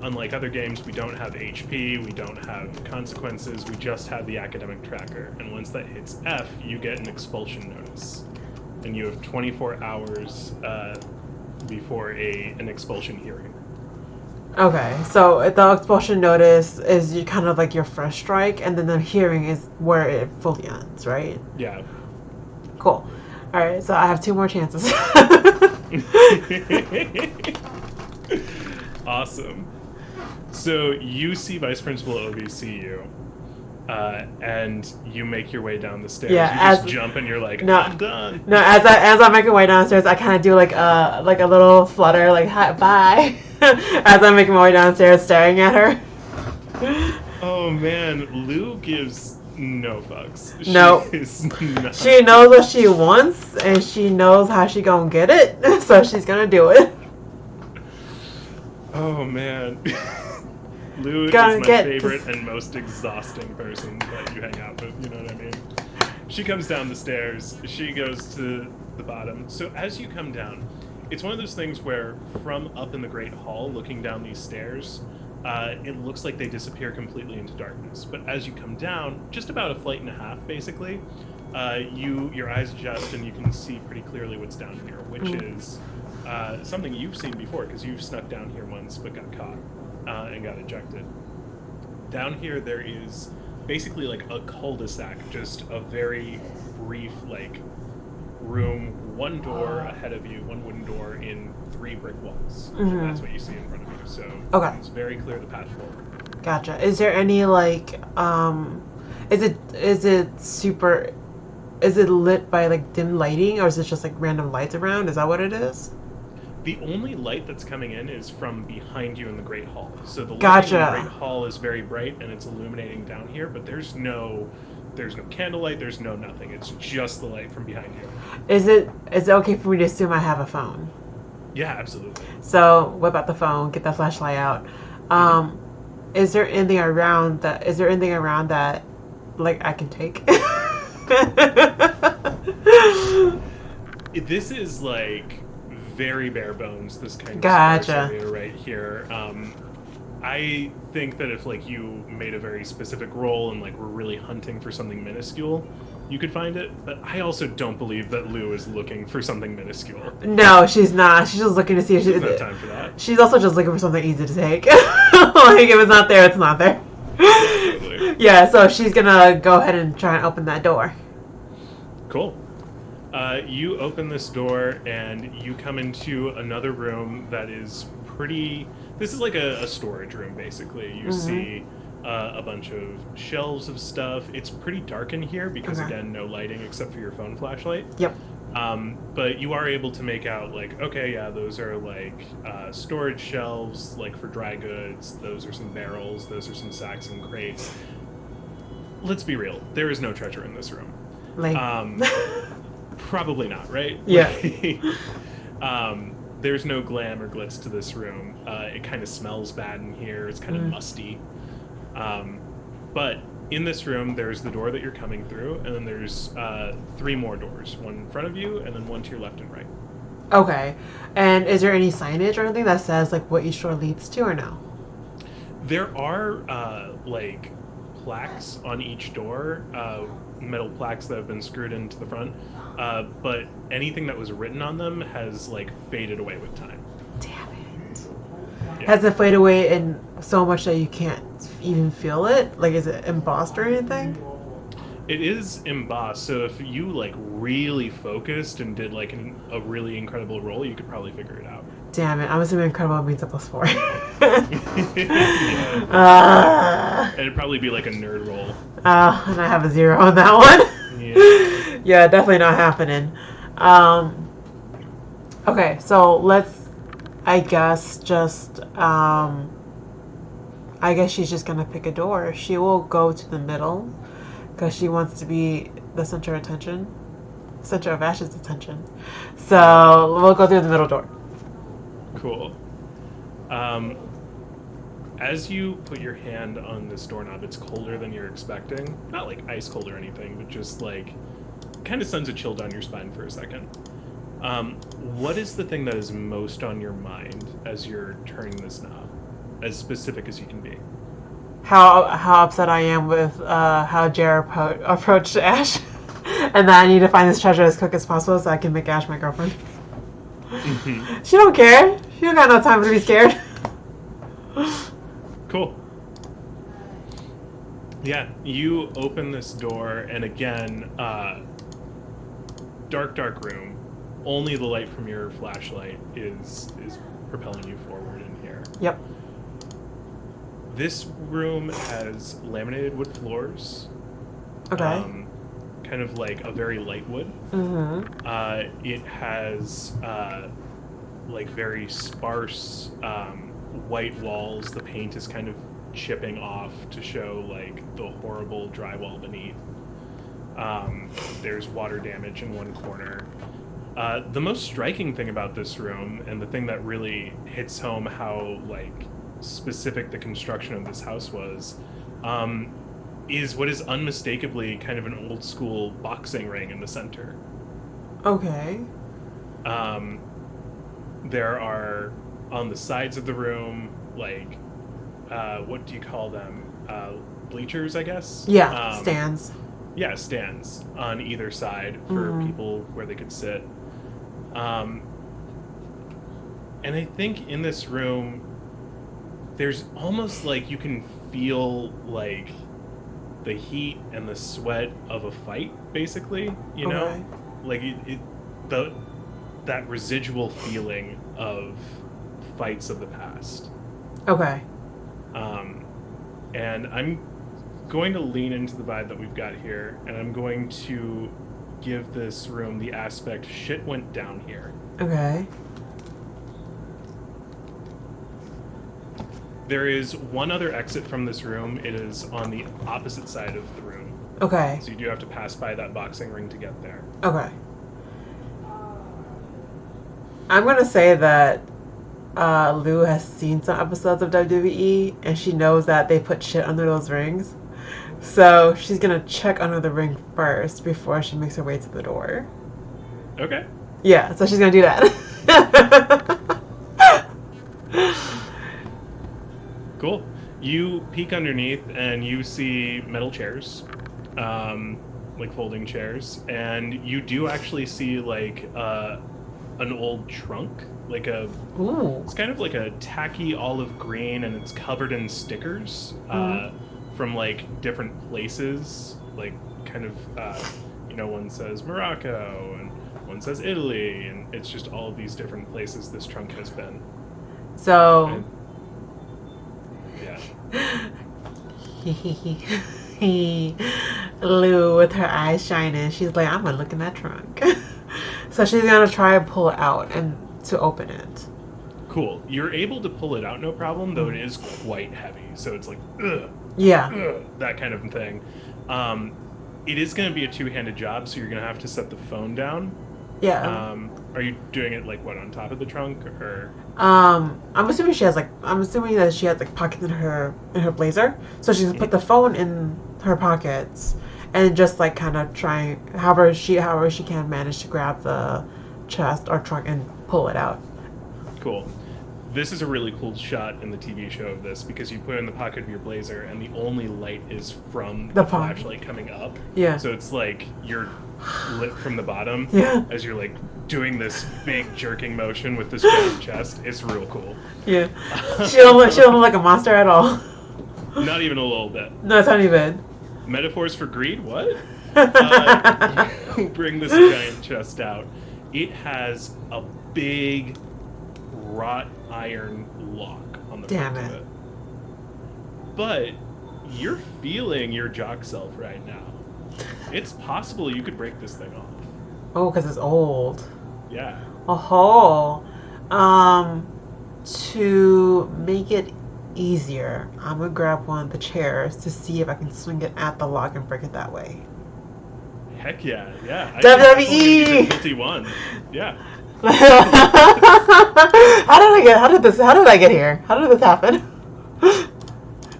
unlike other games, we don't have HP, we don't have consequences, we just have the academic tracker. And once that hits F, you get an expulsion notice. And you have 24 hours before an expulsion hearing. Okay, so the expulsion notice is you kind of like your first strike, and then the hearing is where it fully ends, right? Yeah. Cool. All right, so I have 2 more chances. Awesome. So you see Vice Principal Ovi see you, and you make your way down the stairs. Yeah, you just jump and you're like, no, I'm done. No, as I make my way downstairs, I kind of do like a little flutter, like hi, bye, as I'm making my way downstairs, staring at her. Oh man, Lou gives no fucks. No, she knows what she wants, and she knows how she gonna get it, so she's gonna do it. Oh man. Lou is my favorite and most exhausting person that you hang out with, you know what I mean? She comes down the stairs, she goes to the bottom. So as you come down, it's one of those things where from up in the Great Hall, looking down these stairs, it looks like they disappear completely into darkness. But as you come down, just about a flight and a half, basically, your eyes adjust and you can see pretty clearly what's down here, which is something you've seen before, because you've snuck down here once but got caught and got ejected. Down here there is basically like a cul-de-sac, just a very brief like room, one door ahead of you, one wooden door in 3 brick walls. And that's what you see in front of you. So it's very clear the path forward. Gotcha. Is there any like is it lit by like dim lighting, or is it just like random lights around? Is that what it is? The only light that's coming in is from behind you in the Great Hall. So the light in the Great Hall is very bright and it's illuminating down here, but there's no candlelight, there's no nothing. It's just the light from behind you. Is it okay for me to assume I have a phone? Yeah, absolutely. So whip out the phone, get that flashlight out. Is there anything around that like I can take? This is like very bare bones, this kind of area right here. I think that if like you made a very specific roll and like were really hunting for something minuscule, you could find it. But I also don't believe that Lou is looking for something minuscule. No, she's not. She's just looking to see if she's no time for that. She's also just looking for something easy to take. Like if it's not there, it's not there. Yeah, totally. Yeah, so she's gonna go ahead and try and open that door. Cool. You open this door and you come into another room that is pretty... This is like a storage room, basically. You see a bunch of shelves of stuff. It's pretty dark in here because, again, no lighting except for your phone flashlight. Yep. But you are able to make out, like, okay, yeah, those are, like, storage shelves, like, for dry goods. Those are some barrels. Those are some sacks and crates. Let's be real. There is no treasure in this room. Like... Probably not, right? Yeah. There's no glam or glitz to this room. It kind of smells bad in here. It's kind of musty. But in this room, there's the door that you're coming through, and then there's 3 more doors. One in front of you, and then one to your left and right. Okay. And is there any signage or anything that says, like, what each door leads to, or no? There are, like, plaques on each door, metal plaques that have been screwed into the front. But anything that was written on them has, like, faded away with time. Damn it. Yeah. Has it faded away in so much that you can't even feel it? Like, is it embossed or anything? It is embossed, so if you, like, really focused and did, like, a really incredible roll, you could probably figure it out. Damn it, I'm assuming incredible means a +4. Yeah. It'd probably be like a nerd roll. And I have a 0 on that one. Yeah. Yeah, definitely not happening. Okay, so let's, I guess, just, I guess she's just gonna pick a door. She will go to the middle, because she wants to be the center of attention. Center of Ash's attention. So, we'll go through the middle door. Cool. As you put your hand on this doorknob, it's colder than you're expecting. Not like ice cold or anything, but just like kind of sends a chill down your spine for a second. What is the thing that is most on your mind as you're turning this knob? As specific as you can be. How upset I am with how Jared approached Ash. And that I need to find this treasure as quick as possible so I can make Ash my girlfriend. She don't care. She don't got no time to be scared. Cool. Yeah, you open this door, and again, dark room. Only the light from your flashlight is propelling you forward in here. Yep. This room has laminated wood floors. Okay. Kind of like a very light wood. It has like very sparse white walls. The paint is kind of chipping off to show like the horrible drywall beneath. There's water damage in one corner. The most striking thing about this room, and the thing that really hits home how like specific the construction of this house was, is what is unmistakably kind of an old school boxing ring in the center. Okay. There are on the sides of the room, like, what do you call them? Bleachers, I guess? Yeah, stands. Yeah, stands on either side for people where they could sit. And I think in this room, there's almost like you can feel like the heat and the sweat of a fight, basically, you know? Like that residual feeling of fights of the past. Okay. And I'm going to lean into the vibe that we've got here, and I'm going to give this room the aspect shit went down here. Okay. There is one other exit from this room. It is on the opposite side of the room. Okay. So you do have to pass by that boxing ring to get there. Okay. I'm going to say that Lou has seen some episodes of WWE, and she knows that they put shit under those rings. So she's going to check under the ring first before she makes her way to the door. Okay. Yeah, so she's going to do that. Cool. You peek underneath and you see metal chairs, like folding chairs, and you do actually see like an old trunk, like a. Ooh. It's kind of like a tacky olive green, and it's covered in stickers from like different places, like kind of one says Morocco and one says Italy, and it's just all of these different places this trunk has been. So, yeah. Lou with her eyes shining, she's like, I'm gonna look in that trunk. So she's gonna try and pull it out and to open it. Cool. You're able to pull it out, no problem, though it is quite heavy. So it's like, ugh, Yeah. ugh, that kind of thing. It is going to be a two-handed job, so you're going to have to set the phone down. Yeah. Are you doing it like what, on top of the trunk, or? I'm assuming that she has like pockets in her blazer, so she's put the phone in her pockets and just like kind of trying however she can manage to grab the chest or trunk and pull it out. Cool. This is a really cool shot in the TV show of this because you put it in the pocket of your blazer and the only light is from the flashlight coming up. Yeah. So it's like you're lit from the bottom. Yeah. As you're like doing this big jerking motion with this giant chest. It's real cool. Yeah. She don't look like a monster at all. Not even a little bit. No, it's not even. Metaphors for greed? What? You bring this giant chest out. It has a big wrought iron lock on the front of it. But you're feeling your jock self right now. It's possible you could break this thing off. Oh, because it's old. Yeah. Oh, to make it easier, I'm gonna grab one of the chairs to see if I can swing it at the lock and break it that way. Heck yeah, yeah. WWE. Guilty one. Yeah. How did I get here? How did this happen?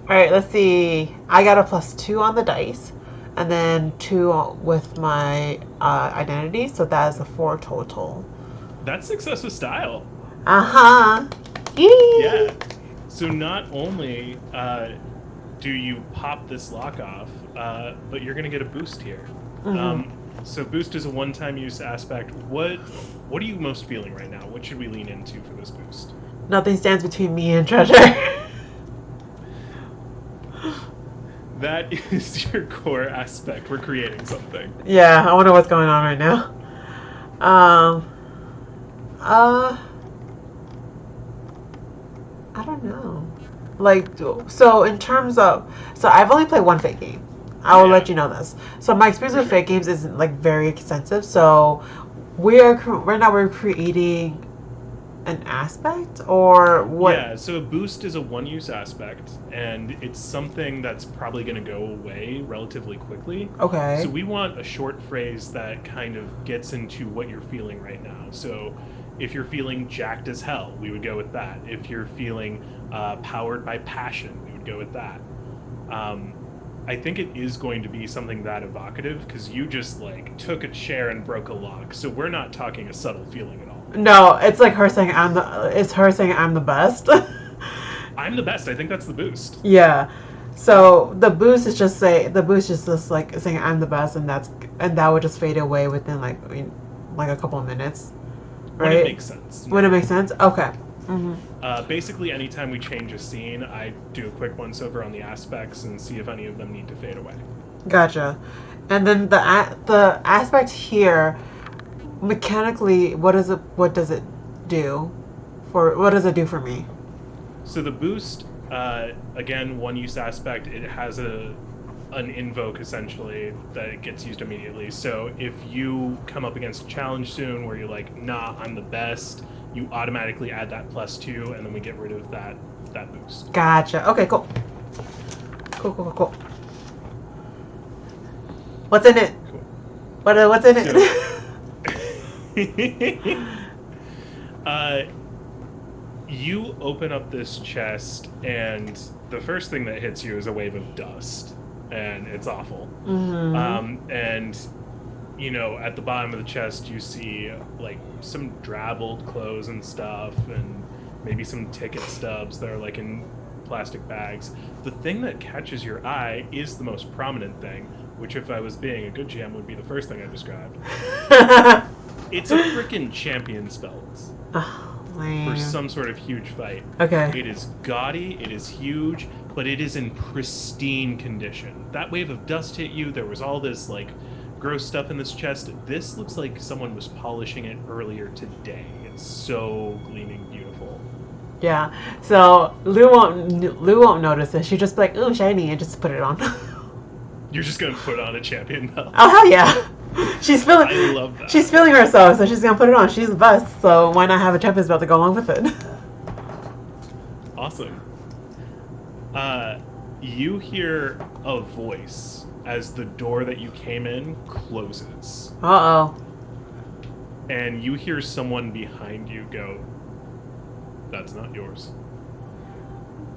Alright, let's see. I got a +2 on the dice, and then 2 with my identity, so that is a 4 total. That's success with style. Uh-huh. Yeah. So not only do you pop this lock off, but you're going to get a boost here. Mm-hmm. So boost is a one-time use aspect. What are you most feeling right now? What should we lean into for this boost? Nothing stands between me and treasure. That is your core aspect. We're creating something. Yeah, I wonder what's going on right now. I don't know. Like, so in terms of, so I've only played one fake game. I will let you know this. So my experience with fake games isn't like very extensive. So right now we're creating an aspect or what? Yeah, so a boost is a one-use aspect, and it's something that's probably going to go away relatively quickly. Okay. So we want a short phrase that kind of gets into what you're feeling right now. So if you're feeling jacked as hell, we would go with that. If you're feeling powered by passion, we would go with that. I think it is going to be something that evocative because you just like took a chair and broke a lock. So we're not talking a subtle feeling at all. No, it's like her saying I'm the best. I'm the best. I think that's the boost. Yeah. So the boost is just like saying I'm the best, and that would just fade away within like a couple of minutes. Right? When it makes sense. When it makes sense? Okay. Mm-hmm. Basically, anytime we change a scene, I do a quick once-over on the aspects and see if any of them need to fade away. Gotcha. And then the aspect here, mechanically, what does it do for me? So the boost, again, one-use aspect, it has an invoke, essentially, that it gets used immediately. So if you come up against a challenge soon where you're like, nah, I'm the best, you automatically add that +2, and then we get rid of that boost. Gotcha. Okay, cool. Cool. What's in it? Cool. What's in it? You open up this chest, and the first thing that hits you is a wave of dust, and it's awful. Mm-hmm. And at the bottom of the chest, you see like some drabbled clothes and stuff, and maybe some ticket stubs that are like in plastic bags. The thing that catches your eye is the most prominent thing, which, if I was being a good GM, would be the first thing I described. It's a freaking champion's belt. Oh, man. For some sort of huge fight. Okay. It is gaudy, it is huge, but it is in pristine condition. That wave of dust hit you, there was all this like gross stuff in this chest. This looks like someone was polishing it earlier today. It's so gleaming beautiful. Yeah. So Lou won't notice it. She'll just be like, "Ooh, shiny," and just put it on. You're just gonna put on a champion belt. Oh hell yeah! I love that. She's feeling herself, so she's gonna put it on. She's the best, so why not have a champion's belt to go along with it? Awesome. You hear a voice as the door that you came in closes. Uh-oh. And you hear someone behind you go, "That's not yours."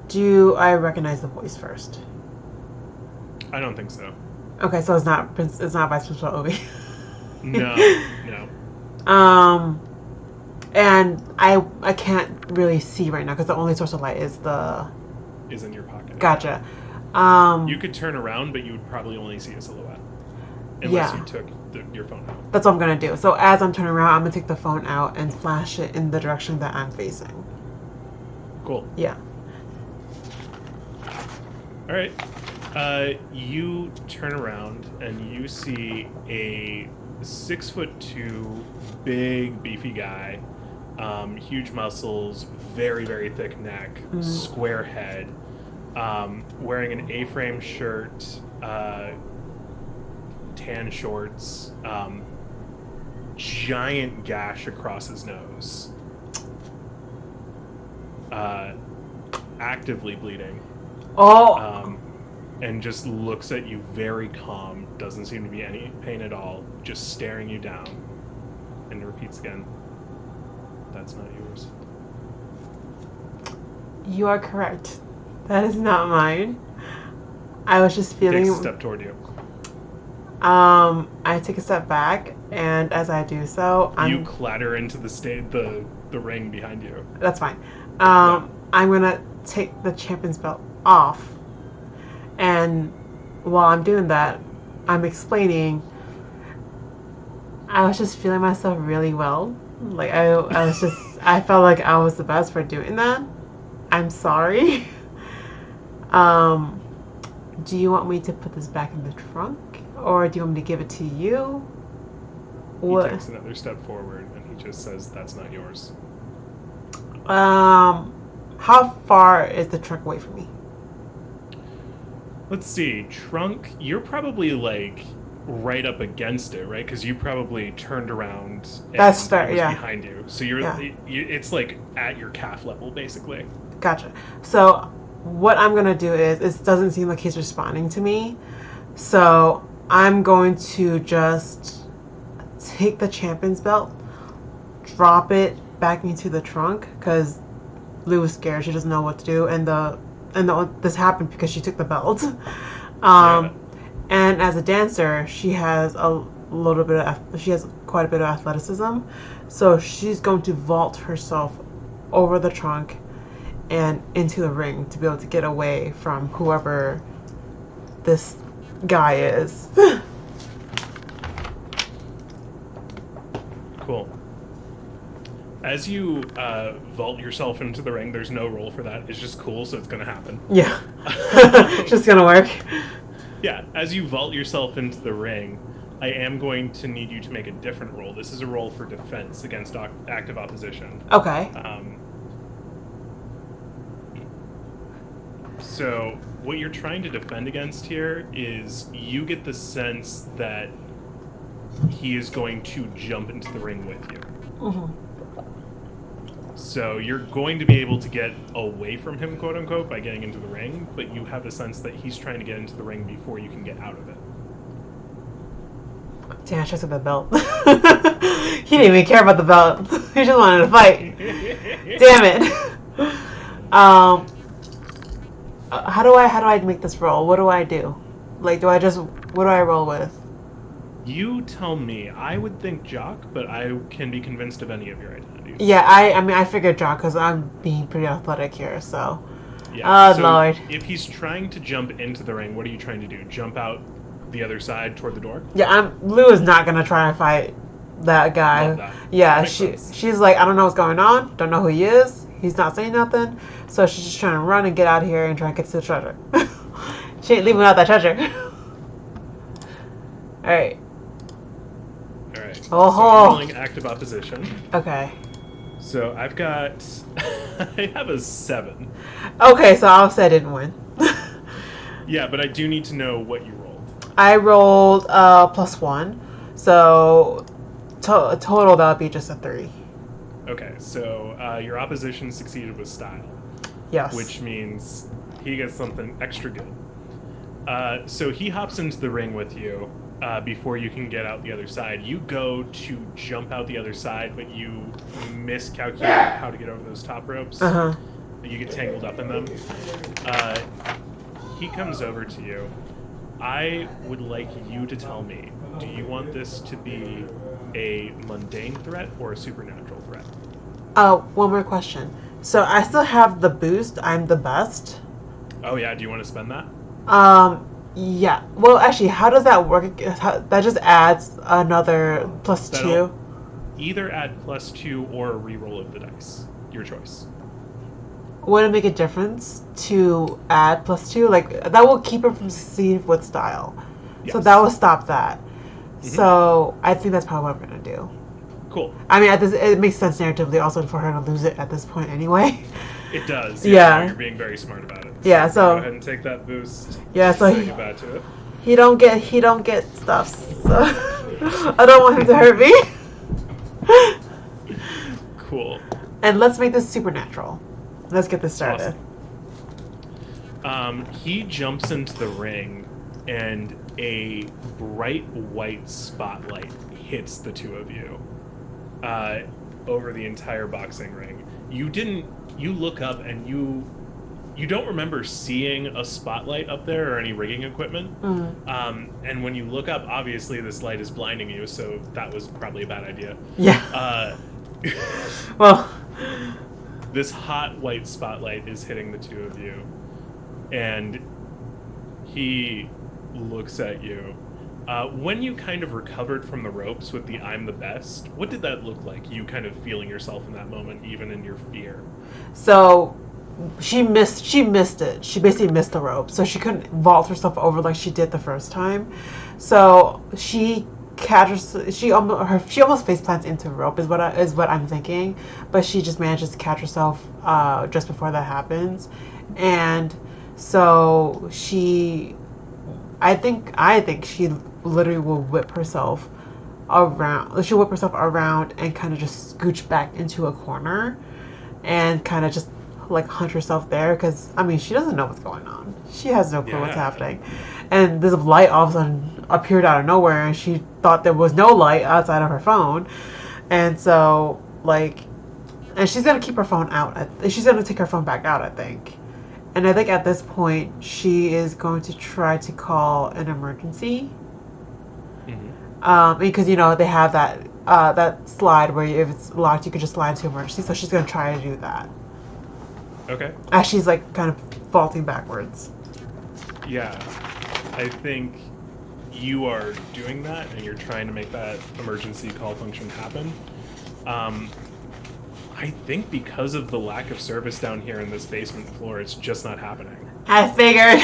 Do I recognize the voice first? I don't think so. Okay, so it's not Vice Principal Obi. No. And I can't really see right now because the only source of light is in your pocket. Gotcha. You could turn around, but you would probably only see a silhouette. Unless you took your phone out. That's what I'm gonna do. So as I'm turning around, I'm gonna take the phone out and flash it in the direction that I'm facing. Cool. Yeah. All right. You turn around and you see a 6'2", big, beefy guy, huge muscles, very, very thick neck, square head, wearing an A-frame shirt, tan shorts, giant gash across his nose, actively bleeding. Oh. And just looks at you very calm, doesn't seem to be any pain at all, just staring you down. And repeats again, "That's not yours." You are correct. That is not mine. I was just feeling... Takes a step toward you. I take a step back, and as I do so, You clatter into the ring behind you. That's fine. I'm gonna take the champion's belt off, and while I'm doing that, I'm explaining. I was just feeling myself really well. Like I felt like I was the best for doing that. I'm sorry. Do you want me to put this back in the trunk, or do you want me to give it to you? He takes another step forward and he just says, "That's not yours." How far is the trunk away from me? Let's see. Trunk, you're probably like right up against it, right? Because you probably turned around and That's fair, it was yeah. behind you. So it's like at your calf level, basically. Gotcha. So what I'm gonna do is, it doesn't seem like he's responding to me, so I'm going to just take the champion's belt, drop it back into the trunk, because Lou is scared. She doesn't know what to do, and this happened because she took the belt. And as a dancer, she has quite a bit of athleticism, so she's going to vault herself over the trunk and into the ring to be able to get away from whoever this guy is. Cool. As you vault yourself into the ring, there's no roll for that. It's just cool, so it's going to happen. Yeah. It's just going to work. Yeah, as you vault yourself into the ring, I am going to need you to make a different roll. This is a roll for defense against active opposition. Okay. So what you're trying to defend against here is you get the sense that he is going to jump into the ring with you. Mm-hmm. So you're going to be able to get away from him, quote unquote, by getting into the ring, but you have the sense that he's trying to get into the ring before you can get out of it. Damn, I should have the belt. He didn't even care about the belt. He just wanted to fight. Damn it. How do I make this roll? What do I do? Like, what do I roll with? You tell me. I would think Jock, but I can be convinced of any of your identities. Yeah, I mean, I figured Jock because I'm being pretty athletic here, so. Yeah. Oh, Lord. If he's trying to jump into the ring, what are you trying to do? Jump out the other side toward the door? Yeah, Lou is not gonna try and fight that guy. Love that. Yeah, That makes sense. she's like, I don't know what's going on. Don't know who he is. He's not saying nothing. So she's just trying to run and get out of here and try and get to the treasure. She ain't leaving without that treasure. Alright. Alright. Oh. So I'm rolling active opposition. Okay. So I've got, I have a 7. Okay, so I'll say I didn't win. Yeah, but I do need to know what you rolled. I rolled +1, so total that would be just a 3. Okay, so your opposition succeeded with style, Yes. which means he gets something extra good. So he hops into the ring with you before you can get out the other side. You go to jump out the other side, but you miscalculate how to get over those top ropes. Uh-huh. You get tangled up in them. He comes over to you. I would like you to tell me, do you want this to be a mundane threat or a supernatural threat? One more question. So I still have the boost. I'm the best. Oh yeah, do you want to spend that? Yeah. Well, actually, how does that work? That just adds another +2. That'll either add +2 or a reroll of the dice. Your choice. Would it make a difference to add +2? Like, that will keep it from succeeding with style. Yes. So that will stop that. Mm-hmm. So I think that's probably what I'm going to do. Cool. I mean, it makes sense narratively also for her to lose it at this point anyway. It does. Yeah. You're being very smart about it. Yeah, so go ahead and take that boost. Yeah, so say goodbye to it. He don't get stuff. So I don't want him to hurt me. Cool. And let's make this supernatural. Let's get this started. Awesome. He jumps into the ring, and a bright white spotlight hits the two of you over the entire boxing ring. You look up, and you don't remember seeing a spotlight up there or any rigging equipment. And when you look up, obviously this light is blinding you, so that was probably a bad idea. Yeah. Well, this hot white spotlight is hitting the two of you, and he looks at you. When you kind of recovered from the ropes with the "I'm the best," what did that look like? You kind of feeling yourself in that moment, even in your fear. So she missed it. She basically missed the rope, so she couldn't vault herself over like she did the first time. So she almost face plants into the rope is what I'm thinking, but she just manages to catch herself just before that happens, and so I think she literally will whip herself around. She'll whip herself around and kind of just scooch back into a corner, and kind of just like hunt herself there, because I mean she doesn't know what's going on. She has no clue what's happening, and this light all of a sudden appeared out of nowhere, and she thought there was no light outside of her phone, and so and she's gonna keep her phone out. She's gonna take her phone back out, I think. And I think at this point she is going to try to call an emergency. Because they have that slide where if it's locked you can just slide into emergency, so she's going to try to do that. Okay. As she's kind of vaulting backwards. Yeah, I think you are doing that, and you're trying to make that emergency call function happen. I think because of the lack of service down here in this basement floor, it's just not happening. I figured.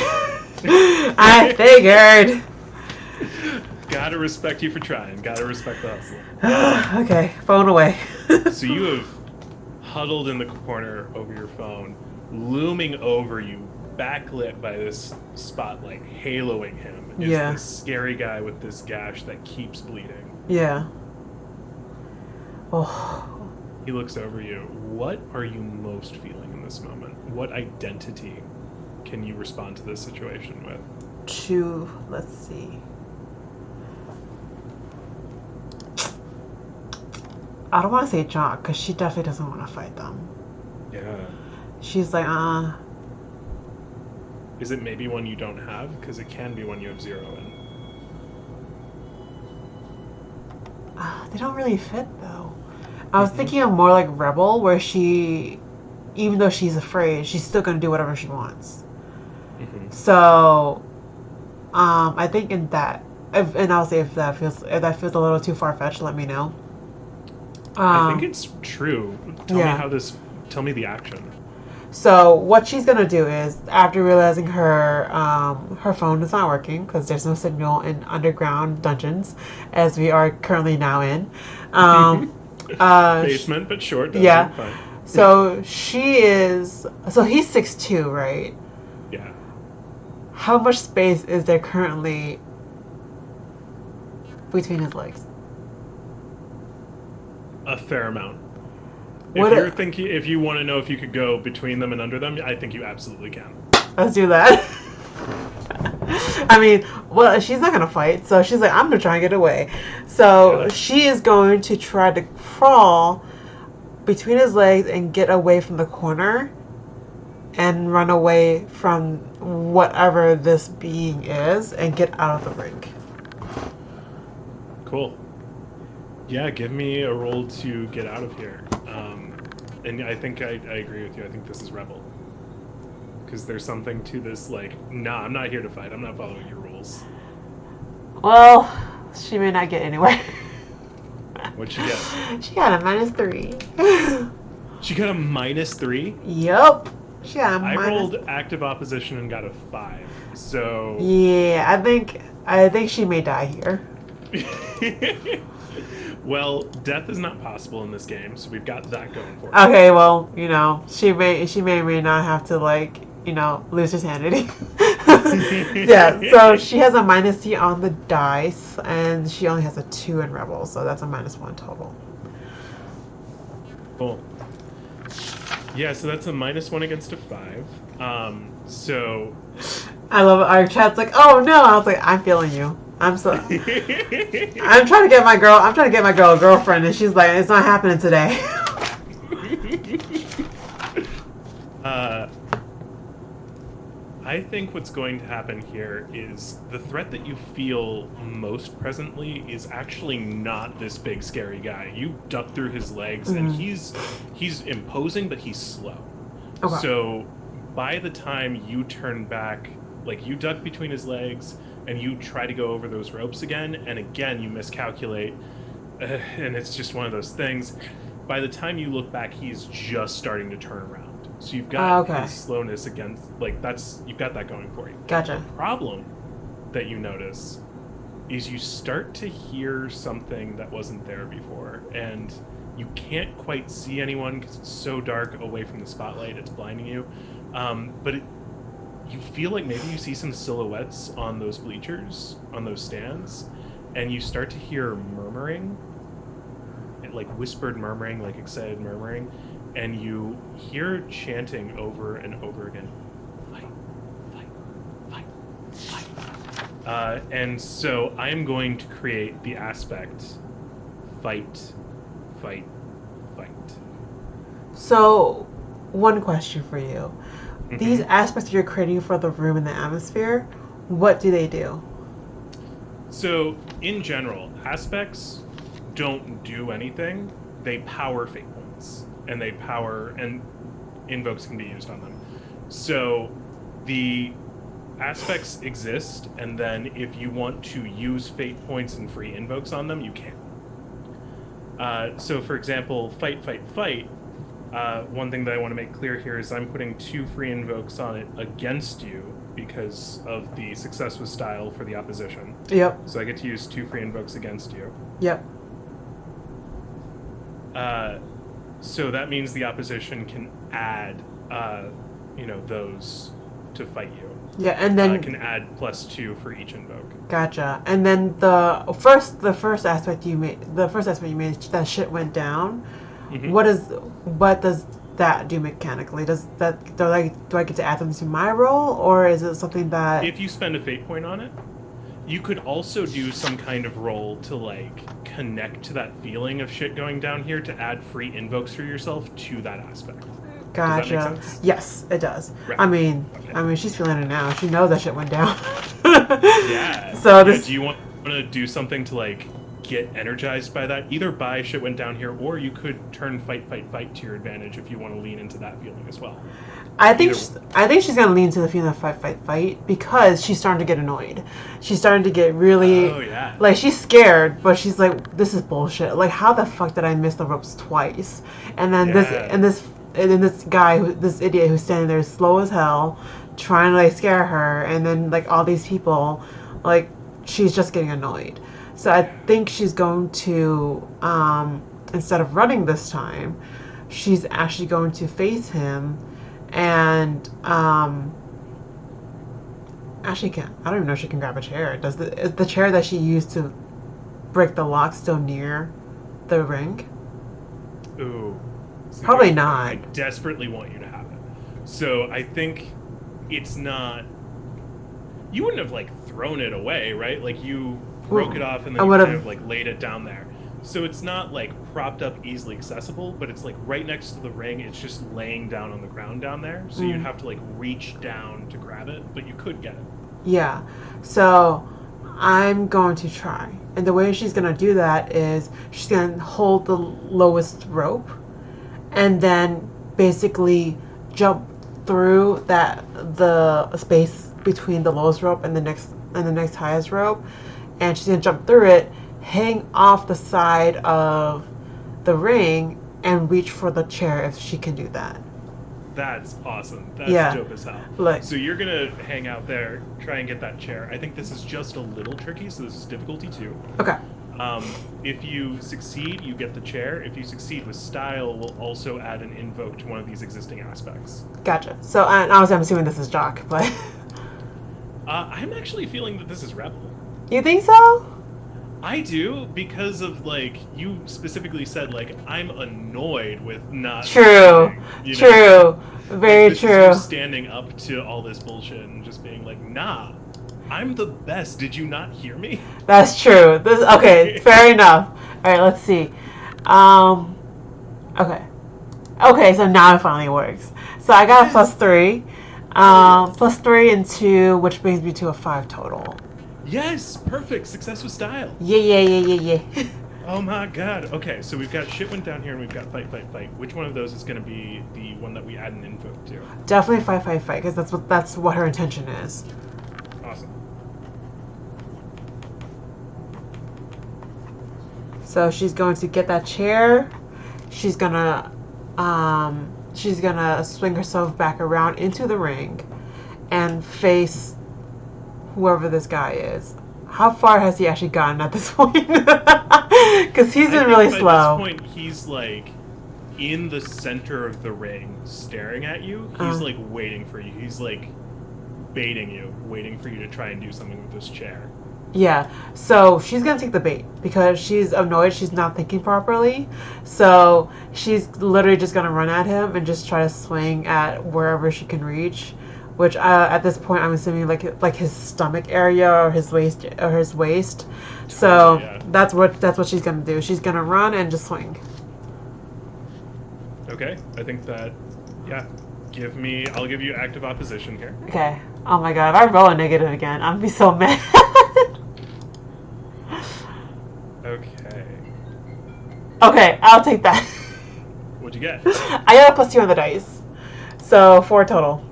Gotta respect you for trying. Gotta respect the hustle. Okay, phone away. So you have huddled in the corner over your phone, looming over you, backlit by this spotlight, haloing him, is this scary guy with this gash that keeps bleeding. Yeah. Oh. He looks over you. What are you most feeling in this moment? What identity can you respond to this situation with? Let's see. I don't want to say Jock, because she definitely doesn't want to fight them. Yeah. She's like, Is it maybe one you don't have? Because it can be one you have 0 in. They don't really fit, though. I was thinking of more like Rebel, where she, even though she's afraid, she's still going to do whatever she wants. So, I think in that, and I'll say if that feels a little too far-fetched, let me know. I think it's true. Tell me the action. So what she's gonna do is, after realizing her phone is not working because there's no signal in underground dungeons, as we are currently now in, Basement, but short. Dungeon, yeah. fine. So he's 6'2", right? Yeah. How much space is there currently between his legs? A fair amount. What? If you want to know if you could go between them and under them, I think you absolutely can. Let's do that. I mean, well, she's not gonna fight, so she's like, I'm gonna try and get away. So she is going to try to crawl between his legs and get away from the corner and run away from whatever this being is and get out of the ring. Cool. Yeah, give me a roll to get out of here. And I think I agree with you. I think this is Rebel. Because there's something to this, like, nah, I'm not here to fight. I'm not following your rules. Well, she may not get anywhere. What'd she get? She got a -3. She got a -3? Yup. She got a I rolled active opposition and got a 5. So yeah, I think she may die here. Well, death is not possible in this game, so we've got that going for her. Okay, well, you know, she may not have to, like, you know, lose her sanity. Yeah, so she has a -C on the dice, and she only has a 2 in Rebel, so that's a -1 total. Cool. Yeah, so that's a -1 against a 5. So I love it. Our chat's like, oh no. I was like, I'm feeling you. I'm trying to get my girl a girlfriend, and she's like, it's not happening today. I think what's going to happen here is the threat that you feel most presently is actually not this big scary guy. You duck through his legs, and he's imposing, but he's slow. Okay. So by the time you turn back, like, you duck between his legs and you try to go over those ropes again, and again you miscalculate, and it's just one of those things. By the time you look back, he's just starting to turn around. So you've got his slowness against, like, you've got that going for you. Gotcha. The problem that you notice is you start to hear something that wasn't there before, and you can't quite see anyone because it's so dark away from the spotlight, it's blinding you. But you feel like maybe you see some silhouettes on those bleachers, on those stands, and you start to hear murmuring, like whispered murmuring, like excited murmuring, and you hear chanting over and over again, fight, fight, fight, fight. And so I am going to create the aspect fight, fight, fight. So, one question for you. These aspects you're creating for the room and the atmosphere, what do they do? So, in general, aspects don't do anything. They power fate points, and invokes can be used on them. So, the aspects exist, and then if you want to use fate points and free invokes on them, you can. So, for example, fight, fight, fight. One thing that I want to make clear here is I'm putting 2 free invokes on it against you because of the success with style for the opposition. Yep. So I get to use 2 free invokes against you. Yep. So that means the opposition can add, those to fight you. Yeah, and then can add +2 for each invoke. Gotcha. And then the first aspect you made, that shit went down. Mm-hmm. What does that do mechanically? Do I get to add them to my roll, or is it something that if you spend a fate point on it, you could also do some kind of roll to, like, connect to that feeling of shit going down here to add free invokes for yourself to that aspect. Gotcha. Does that make sense? Yes, it does. Right. I mean, she's feeling it now. She knows that shit went down. Yeah. So do you want to do something to, like, get energized by that? Either by shit went down here, or you could turn fight, fight, fight to your advantage if you want to lean into that feeling as well. I think she's gonna lean to the feeling of fight, fight, fight because she's starting to get annoyed. She's starting to get really like, she's scared, but she's like, this is bullshit. Like, how the fuck did I miss the ropes twice? And then this idiot who's standing there slow as hell, trying to, like, scare her, and then, like, all these people, like, she's just getting annoyed. So I think she's going to instead of running this time, she's actually going to face him and actually can I don't even know if she can grab a chair. Is the chair that she used to break the lock still near the ring? Ooh. So Probably here's the thing. not. I desperately want you to have it. So I think it's not. You wouldn't have like thrown it away, right? Like you broke it off and I then you would've- kind of like laid it down there. So it's not like propped up, easily accessible, but it's like right next to the ring. It's just laying down on the ground down there. So you'd have to like reach down to grab it, but you could get it. Yeah. So I'm going to try. And the way she's going to do that is she's going to hold the lowest rope and then basically jump through the space between the lowest rope and the next highest rope, and she's going to jump through it, hang off the side of the ring and reach for the chair if she can do that. That's awesome. That's dope as hell. So you're gonna hang out there, try and get that chair. I think this is just a little tricky, so this is difficulty 2. Okay. If you succeed, you get the chair. If you succeed with style, we'll also add an invoke to one of these existing aspects. Gotcha. So, and obviously I'm assuming this is Jock, but... I'm actually feeling that this is Rebel. You think so? I do, because of, like, you specifically said, like, I'm annoyed with not... True. You know? True. Very like, true. Is you standing up to all this bullshit and just being like, nah, I'm the best. Did you not hear me? That's true. Okay, fair enough. All right, let's see. Okay, so now it finally works. So I got a +3. +3 and 2, which brings me to a 5 total. Yes, perfect. Success with style. Yeah. Oh my god. Okay, so we've got shit went down here and we've got fight. Which one of those is going to be the one that we add an invoke to? Definitely fight, because that's what her intention is. Awesome. So she's going to get that chair. She's gonna swing herself back around into the ring and face whoever this guy is. How far has he actually gotten at this point? Because he's been really slow. At this point, he's like in the center of the ring, staring at you. He's like waiting for you. He's like baiting you, waiting for you to try and do something with this chair. Yeah, so she's gonna take the bait because she's annoyed. She's not thinking properly. So she's literally just gonna run at him and just try to swing at wherever she can reach. Which at this point I'm assuming like his stomach area or his waist So yeah. that's what she's gonna do. She's gonna run and just swing. Okay, I think that I'll give you active opposition here. Okay. Oh my god, if I roll a negative again, I'm gonna be so mad. Okay, I'll take that. What'd you get? I got a +2 on the dice. So 4 total.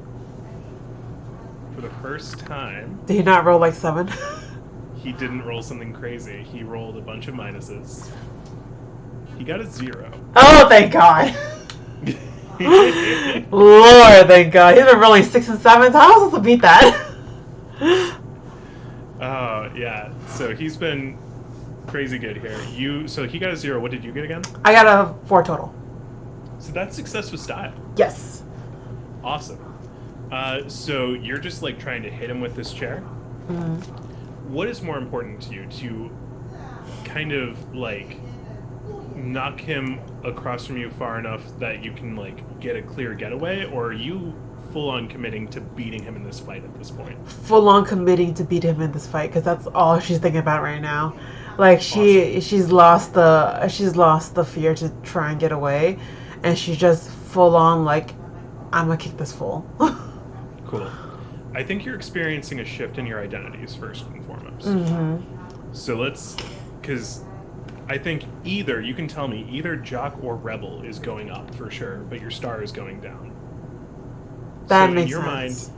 For the first time... Did he not roll like 7? He didn't roll something crazy. He rolled a bunch of minuses. He got a 0. Oh, thank God. Lord, thank God. He's been rolling 6 and 7s. How am I supposed to beat that? Oh, yeah. So he's been crazy good here. So he got a 0. What did you get again? I got a 4 total. So that's success with style. Yes. Awesome. So you're just like trying to hit him with this chair. Mm-hmm. What is more important to you? To kind of like knock him across from you far enough that you can like get a clear getaway, or are you full on committing to beating him in this fight at this point? Full on committing to beat him in this fight because that's all she's thinking about right now. Like she's lost the fear to try and get away, and she's just full on like, I'm gonna kick this fool. Cool. I think you're experiencing a shift in your identities first and foremost. Mm-hmm. So because I think you can tell me either Jock or Rebel is going up for sure, but your star is going down. That so makes in your sense.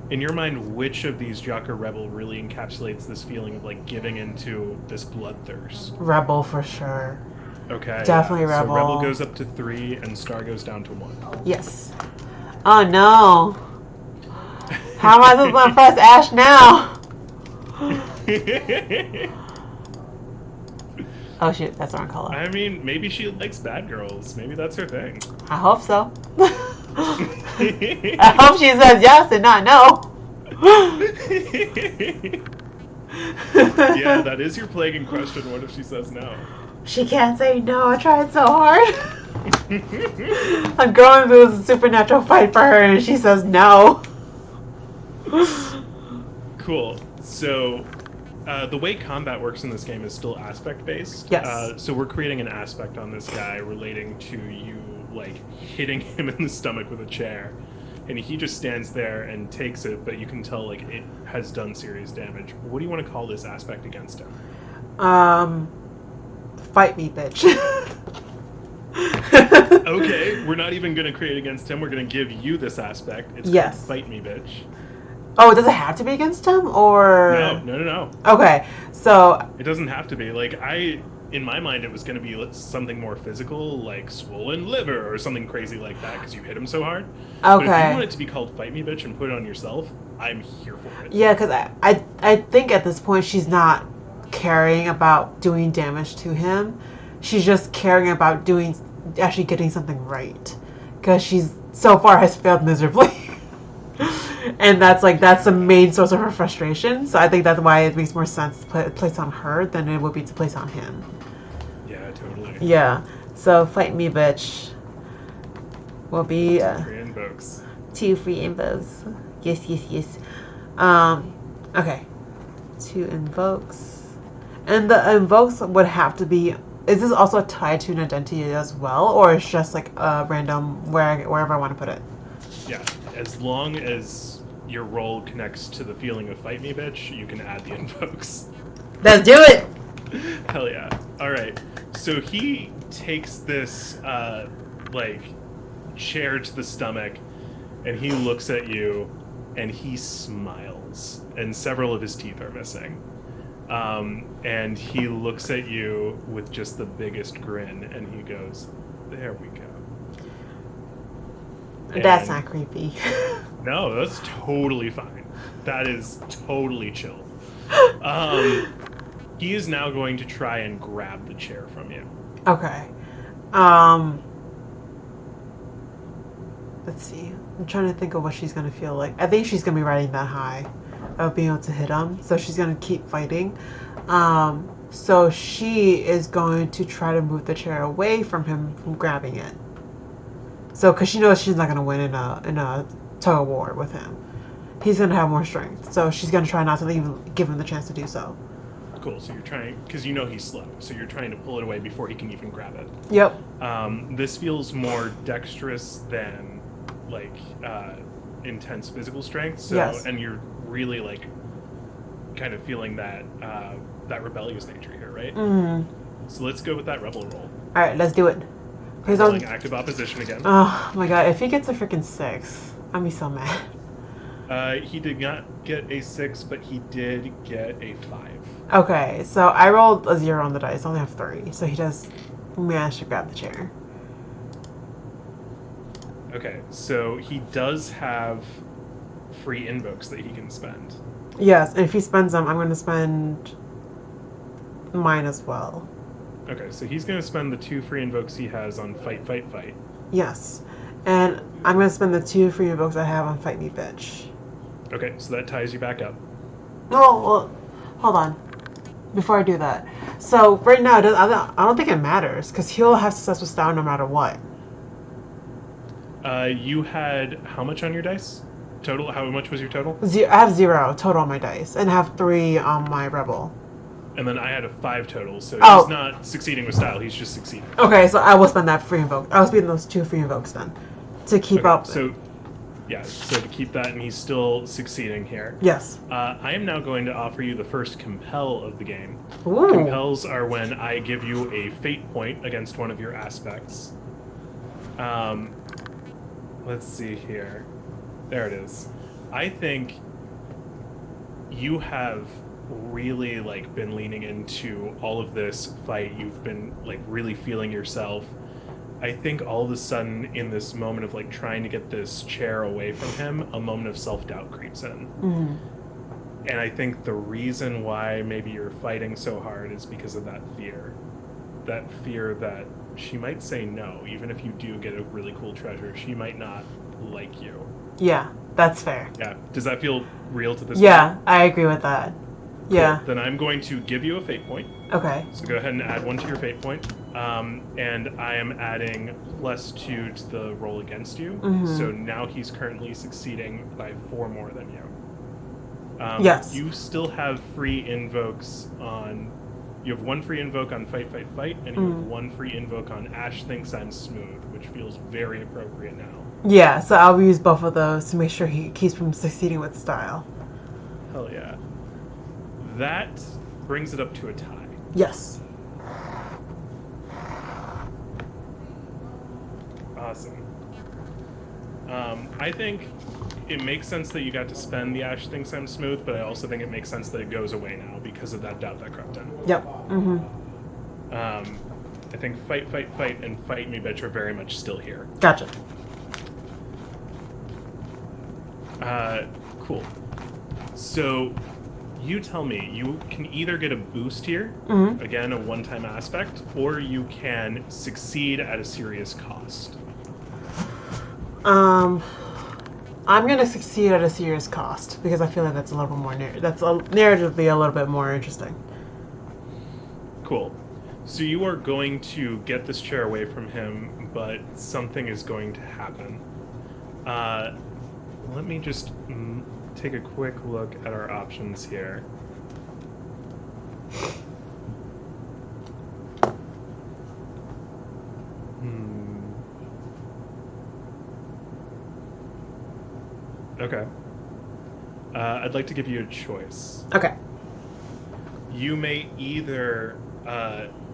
In your mind, which of these Jock or Rebel really encapsulates this feeling of like giving into this bloodthirst? Rebel for sure. Okay. Definitely Rebel. So Rebel goes up to 3 and Star goes down to 1. Yes. Oh no. How am I supposed to press Ash now? Oh shoot, that's the wrong color. I mean, maybe she likes bad girls. Maybe that's her thing. I hope so. I hope she says yes and not no. Yeah, that is your plaguing question. What if she says no? She can't say no. I tried so hard. I'm going through a supernatural fight for her, and she says no. Cool. So, the way combat works in this game is still aspect-based. Yes. So we're creating an aspect on this guy relating to you, like, hitting him in the stomach with a chair. And he just stands there and takes it, but you can tell, like, it has done serious damage. What do you want to call this aspect against him? Fight me, bitch. Okay, we're not even going to create against him. We're going to give you this aspect. It's Yes. called Fight Me, Bitch. Oh, does it have to be against him, or No. Okay, so It doesn't have to be. Like, in my mind, it was going to be something more physical, like swollen liver or something crazy like that, because you hit him so hard. But if you okay, want it to be called Fight Me, Bitch, and put it on yourself, I'm here for it. yeah, because I think at this point she's not caring about doing damage to him. She's just caring about actually getting something right, because she's so far has failed miserably. And that's the main source of her frustration. So I think that's why it makes more sense to place on her than it would be to place on him. Yeah, totally. Yeah. So fight me, bitch. Will be Free invokes. 2 free invokes. Yes. Okay. 2 invokes, and the invokes would have to be. Is this also tied to an identity as well, or it's just like a random wherever I want to put it? Yeah, as long as your role connects to the feeling of Fight Me, Bitch, you can add the invokes. Let's do it. Hell yeah. Alright, so he takes this, chair to the stomach, and he looks at you, and he smiles, and several of his teeth are missing. And he looks at you with just the biggest grin, and he goes, "There we go." That's not creepy. No, that's totally fine. That is totally chill. He is now going to try and grab the chair from you. Okay. Let's see. I'm trying to think of what she's gonna feel like. I think she's gonna be riding that high of being able to hit him, so she's gonna keep fighting. So she is going to try to move the chair away from him from grabbing it. So, because she knows she's not gonna win in a tug of war with him. He's gonna have more strength, so she's gonna try not to even give him the chance to do so. Cool. So you're trying, because you know he's slow, so you're trying to pull it away before he can even grab it. Yep. This feels more dexterous than intense physical strength. So, yes. And you're really kind of feeling that rebellious nature here, right? Mm-hmm. So let's go with that rebel roll. All right, let's do it. He's rolling active opposition again. Oh my god! If he gets a freaking 6, I'd be so mad. He did not get a 6, but he did get a 5. Okay, so I rolled a 0 on the dice. I only have 3, so he does manage to grab the chair. Okay, so he does have free invokes that he can spend. Yes, and if he spends them, I'm going to spend mine as well. Okay, so he's going to spend the 2 free invokes he has on Fight. Yes, and I'm going to spend the 2 free invokes I have on Fight Me, Bitch. Okay, so that ties you back up. Oh, well, hold on. Before I do that. So, right now, I don't think it matters, because he'll have successful style no matter what. You had how much on your dice? Total? How much was your total? I have 0 total on my dice, and have 3 on my rebel. And then I had a 5 total, so he's not succeeding with style, he's just succeeding. Okay, so I will spend that free invoke. I will spend those 2 free invokes then. To keep up. So to keep that, and he's still succeeding here. Yes. I am now going to offer you the first compel of the game. Ooh. Compels are when I give you a fate point against one of your aspects. Let's see here. There it is. I think you have really been leaning into all of this fight. You've been really feeling yourself. I think all of a sudden in this moment of trying to get this chair away from him, a moment of self-doubt creeps in. Mm-hmm. And I think the reason why maybe you're fighting so hard is because of that fear. that fear that she might say no, even if you do get a really cool treasure. She might not like you. Yeah, that's fair. Yeah. Does that feel real to this Yeah, point? I agree with that. Cool. Yeah. Then I'm going to give you a fate point. Okay. So go ahead and add 1 to your fate point. And I am adding +2 to the roll against you. So now he's currently succeeding by 4 more than you. Yes. You still have free invokes on... You have 1 free invoke on Fight, Fight, Fight, and you have 1 free invoke on Ash Thinks I'm Smooth, which feels very appropriate now. Yeah, so I'll use both of those to make sure he keeps from succeeding with style. Hell yeah. That brings it up to a tie. Yes. Awesome. I think it makes sense that you got to spend the Ash Thinks I'm Smooth, but I also think it makes sense that it goes away now because of that doubt that crept in. Yep. I think Fight, Fight, Fight, and Fight Me Bitch are very much still here. Gotcha. Cool. So, you tell me, you can either get a boost here, again, a one-time aspect, or you can succeed at a serious cost. I'm gonna succeed at a serious cost because I feel like that's a little bit more narratively a little bit more interesting. Cool. So you are going to get this chair away from him, but something is going to happen. Let me just take a quick look at our options here. Okay. I'd like to give you a choice. Okay. You may either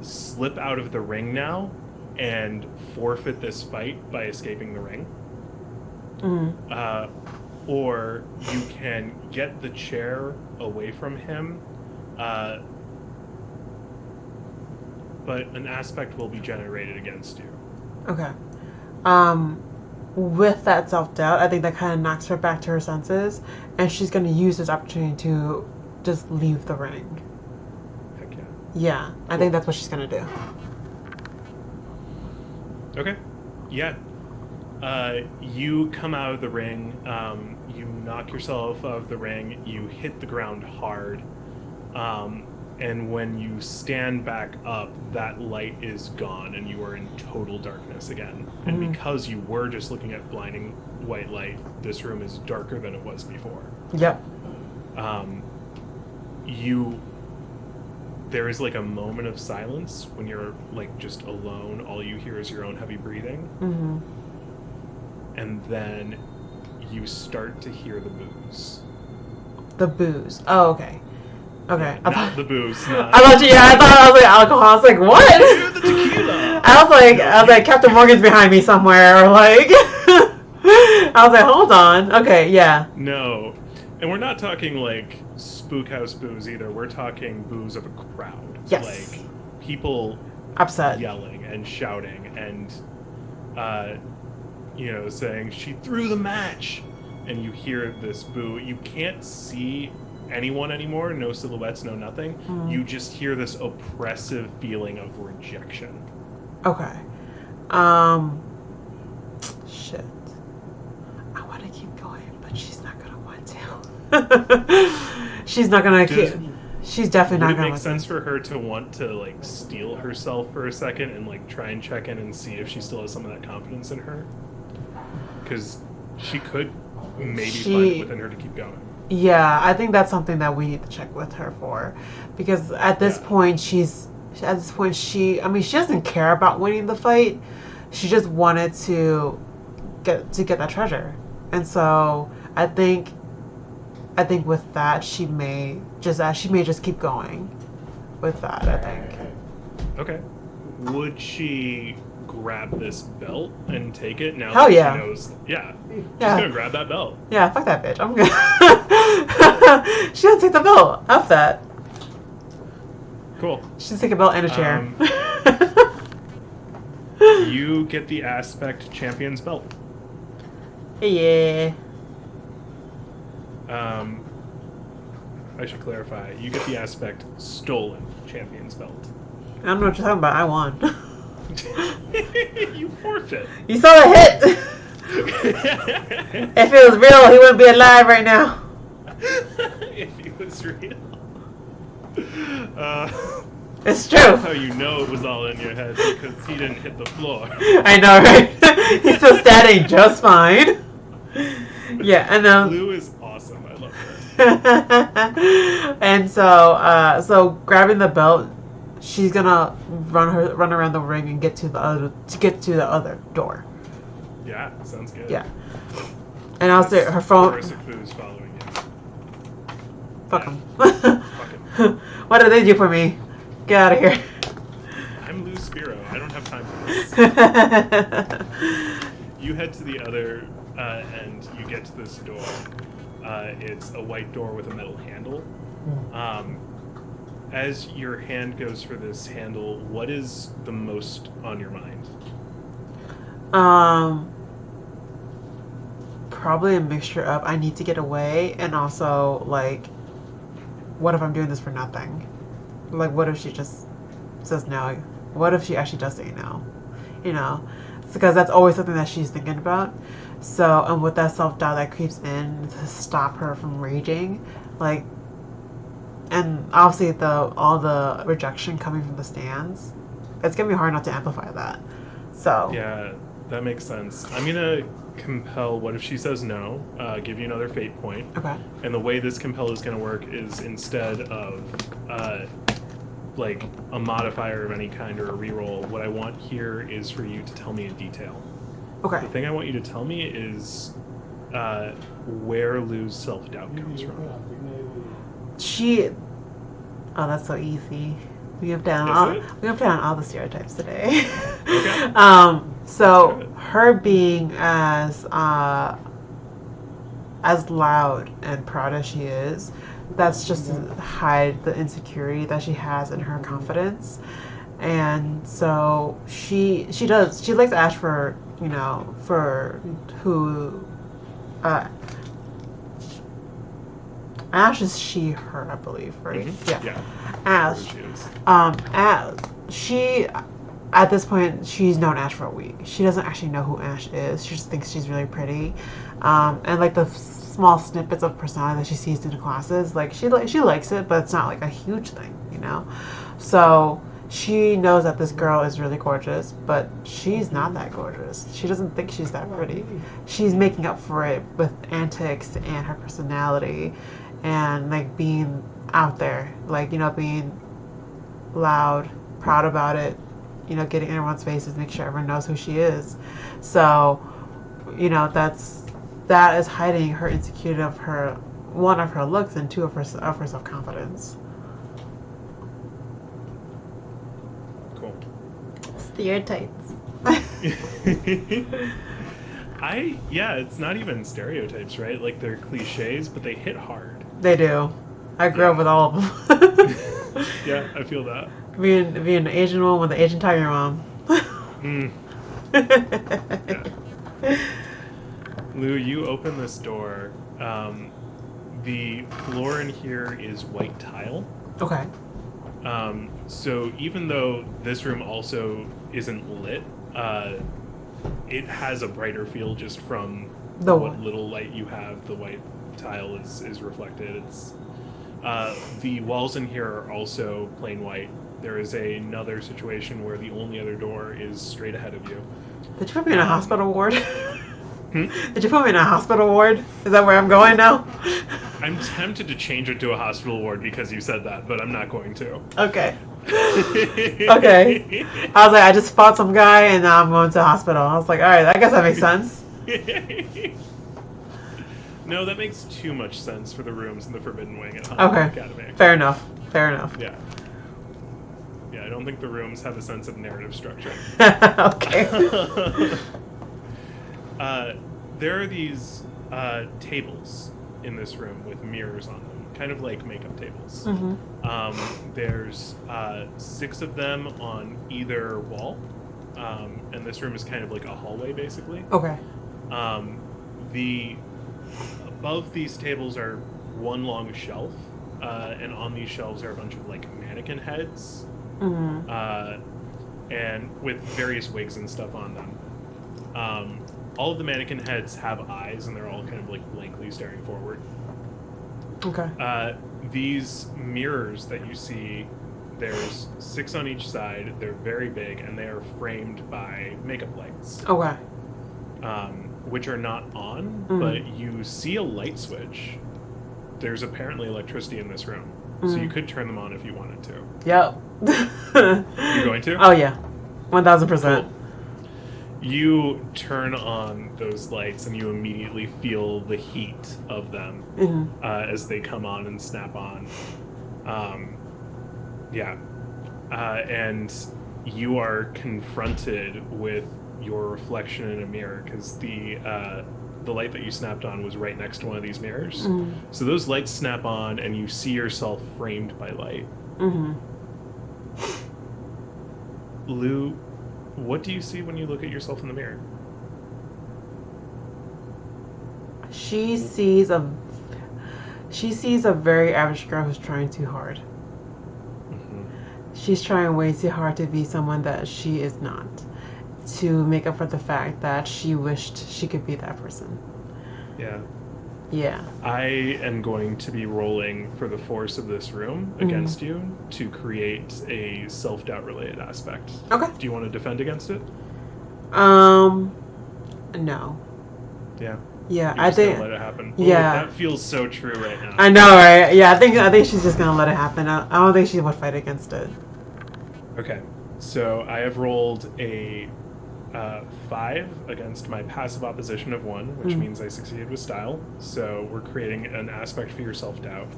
slip out of the ring now and forfeit this fight by escaping the ring. Or you can get the chair away from him, but an aspect will be generated against you. Okay. With that self-doubt, I think that kind of knocks her back to her senses, and she's going to use this opportunity to just leave the ring. Heck yeah. Yeah, cool. I think that's what she's going to do. Okay. Yeah. You come out of the ring, you knock yourself out of the ring, you hit the ground hard, and when you stand back up, that light is gone and you are in total darkness again. And because you were just looking at blinding white light, this room is darker than it was before. Yep. There is like a moment of silence when you're like just alone. All you hear is your own heavy breathing. And then you start to hear the booze. The booze. Oh, okay. Okay. Yeah, not the booze. Not... I thought I was like alcohol. I was like, what? Hear the tequila. I was like, Captain Morgan's behind me somewhere, or like. I was like, hold on. Okay, yeah. No, and we're not talking like spook house booze either. We're talking booze of a crowd. Yes. Like people upset, yelling and shouting and saying she threw the match, and you hear this boo. You can't see anyone anymore, no silhouettes, no nothing. You just hear this oppressive feeling of rejection. Okay. Shit. I want to keep going, but she's not gonna want to. She's not gonna she's definitely not gonna. Would it make sense for her to want to like steel herself for a second and like try and check in and see if she still has some of that confidence in her? Because she could maybe find it within her to keep going. Yeah, I think that's something that we need to check with her for, because at this point she doesn't care about winning the fight. She just wanted to get that treasure, and so I think with that she may just keep going with that. I think. Okay. Would she grab this belt and take it now? Hell that yeah. She knows. Yeah. She's gonna grab that belt. Yeah, fuck that bitch. I'm good. She's gonna take the belt. F that. Cool. She's gonna take a belt and a chair. You get the Aspect Champion's belt. Yeah. I should clarify. You get the Aspect Stolen Champion's belt. I don't know what you're talking about. I won. You forfeit. You saw the hit. If it was real, he wouldn't be alive right now. If it was real. It's true. That's how you know it was all in your head, because he didn't hit the floor. I know, right? He's still standing just fine. Yeah, and Blue is awesome. I love her. And so grabbing the belt, she's gonna run around the ring and get to the other door. Yeah, sounds good. Yeah. And I'll say her phone. Boo's following you. Fuck him. Fuck him. What did they do for me? Get out of here. I'm Lou Spiro. I don't have time for this. You head to the other end. You get to this door. It's a white door with a metal handle. As your hand goes for this handle, what is the most on your mind? Probably a mixture of I need to get away and also like, what if I'm doing this for nothing? Like, what if she just says no? What if she actually does say no? You know, because that's always something that she's thinking about. So, and with that self-doubt that creeps in to stop her from raging, like, and obviously all the rejection coming from the stands, it's gonna be hard not to amplify that. So yeah, that makes sense. I'm gonna compel. What if she says no? Give you another fate point. Okay. And the way this compel is gonna work is instead of like a modifier of any kind or a reroll, what I want here is for you to tell me a detail. Okay. The thing I want you to tell me is where Lou's self-doubt comes from. Oh, that's so easy. We have down all the stereotypes today. Okay. So her being as loud and proud as she is, that's just to hide the insecurity that she has in her confidence. And so she likes to ask for, for who Ash is she, her, I believe, right? Mm-hmm. Yeah. Ash. She at this point, she's known Ash for a week. She doesn't actually know who Ash is. She just thinks she's really pretty. And like the small snippets of personality that she sees in the classes, like she likes it, but it's not like a huge thing, So she knows that this girl is really gorgeous, but she's not that gorgeous. She doesn't think she's that pretty. She's making up for it with antics and her personality and like being out there, like, being loud, proud about it, getting in everyone's faces, make sure everyone knows who she is. So, that is hiding her insecurity of her, one, of her looks, and two, of her self-confidence. Cool. Stereotypes. It's not even stereotypes, right? Like, they're cliches, but they hit hard. They do. I grew up with all of them. Yeah, I feel that. Being an Asian woman with an Asian tiger mom. Yeah. Lou, you open this door. The floor in here is white tile. Okay. So even though this room also isn't lit, it has a brighter feel just from what little light you have. The white tile is reflected. It's the walls in here are also plain white. There is another situation where the only other door is straight ahead of you. Did you put me in a hospital ward? Did you put me in a hospital ward? Is that where I'm going now? I'm tempted to change it to a hospital ward because you said that, but I'm not going to. Okay. Okay. I was like, I just fought some guy and now I'm going to the hospital. I was like, all right, I guess that makes sense. No, that makes too much sense for the rooms in the Forbidden Wing at Untitled Academy. Fair enough. Yeah. Yeah, I don't think the rooms have a sense of narrative structure. Okay. There are these tables in this room with mirrors on them, kind of like makeup tables. Mm-hmm. There's 6 of them on either wall, and this room is kind of like a hallway, basically. Okay. Above these tables are one long shelf, and on these shelves are a bunch of like mannequin heads and with various wigs and stuff on them. All of the mannequin heads have eyes, and they're all kind of like blankly staring forward. Okay. These mirrors that you see, there's 6 on each side. They're very big, and they are framed by makeup lights. Okay. Which are not on, but you see a light switch. There's apparently electricity in this room, so you could turn them on if you wanted to. Yep. You're going to? Oh yeah, 1000%. Cool. You turn on those lights, and you immediately feel the heat of them as they come on and snap on. And you are confronted with your reflection in a mirror, because the light that you snapped on was right next to one of these mirrors. So those lights snap on, and you see yourself framed by light. Lou, what do you see when you look at yourself in the mirror? She sees a very average girl who's trying too hard. She's trying way too hard to be someone that she is not, to make up for the fact that she wished she could be that person. Yeah. I am going to be rolling for the force of this room against you to create a self-doubt related aspect. Okay. Do you want to defend against it? No. Yeah. Yeah, You're I just think. gonna let it happen. Yeah. That feels so true right now. I know, right? Yeah, I think she's just gonna let it happen. I don't think she would fight against it. Okay. So I have rolled a 5 against my passive opposition of 1, which means I succeeded with style. So we're creating an aspect for your self-doubt.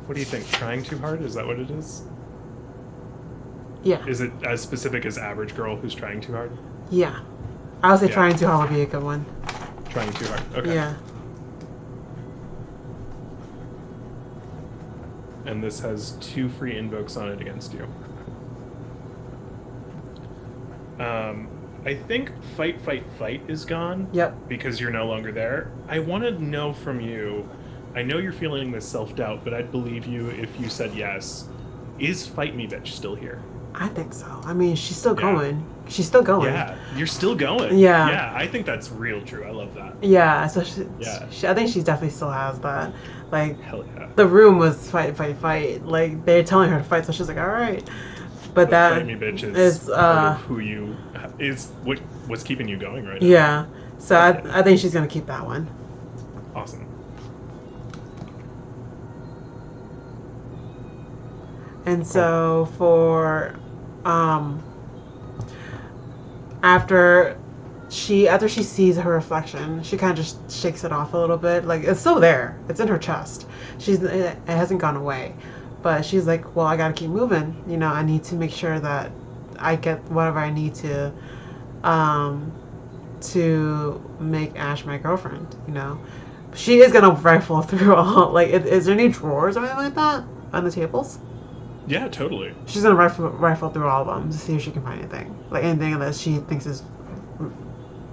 What do you think? Trying too hard? Is that what it is? Yeah. Is it as specific as average girl who's trying too hard? Yeah. I would say trying too hard would be a good one. Trying too hard. Okay. Yeah. And this has 2 free invokes on it against you. I think fight is gone. Yep. Because you're no longer there. I want to know from you, I know you're feeling this self-doubt, but I'd believe you if you said yes. Is Fight Me Bitch still here? I think so. I mean, she's still going. She's still going. Yeah, you're still going. Yeah. Yeah, I think that's real true. I love that. Yeah, so I think she definitely still has that. Like, hell yeah. The room was fight. Like, they're telling her to fight, so she's like, all right. But that Fight Me Bitch is part of who you is what's keeping you going right now. Yeah. So I think she's gonna keep that one. Awesome. And so for after she sees her reflection, she kind of just shakes it off a little bit. Like, it's still there. It's in her chest. It hasn't gone away. But she's like, well, I gotta keep moving. You know, I need to make sure that I get whatever I need to make Ash my girlfriend. You know, she is gonna rifle through all. Like, is there any drawers or anything like that on the tables? Yeah, totally. She's gonna rifle through all of them to see if she can find anything. Like, anything that she thinks is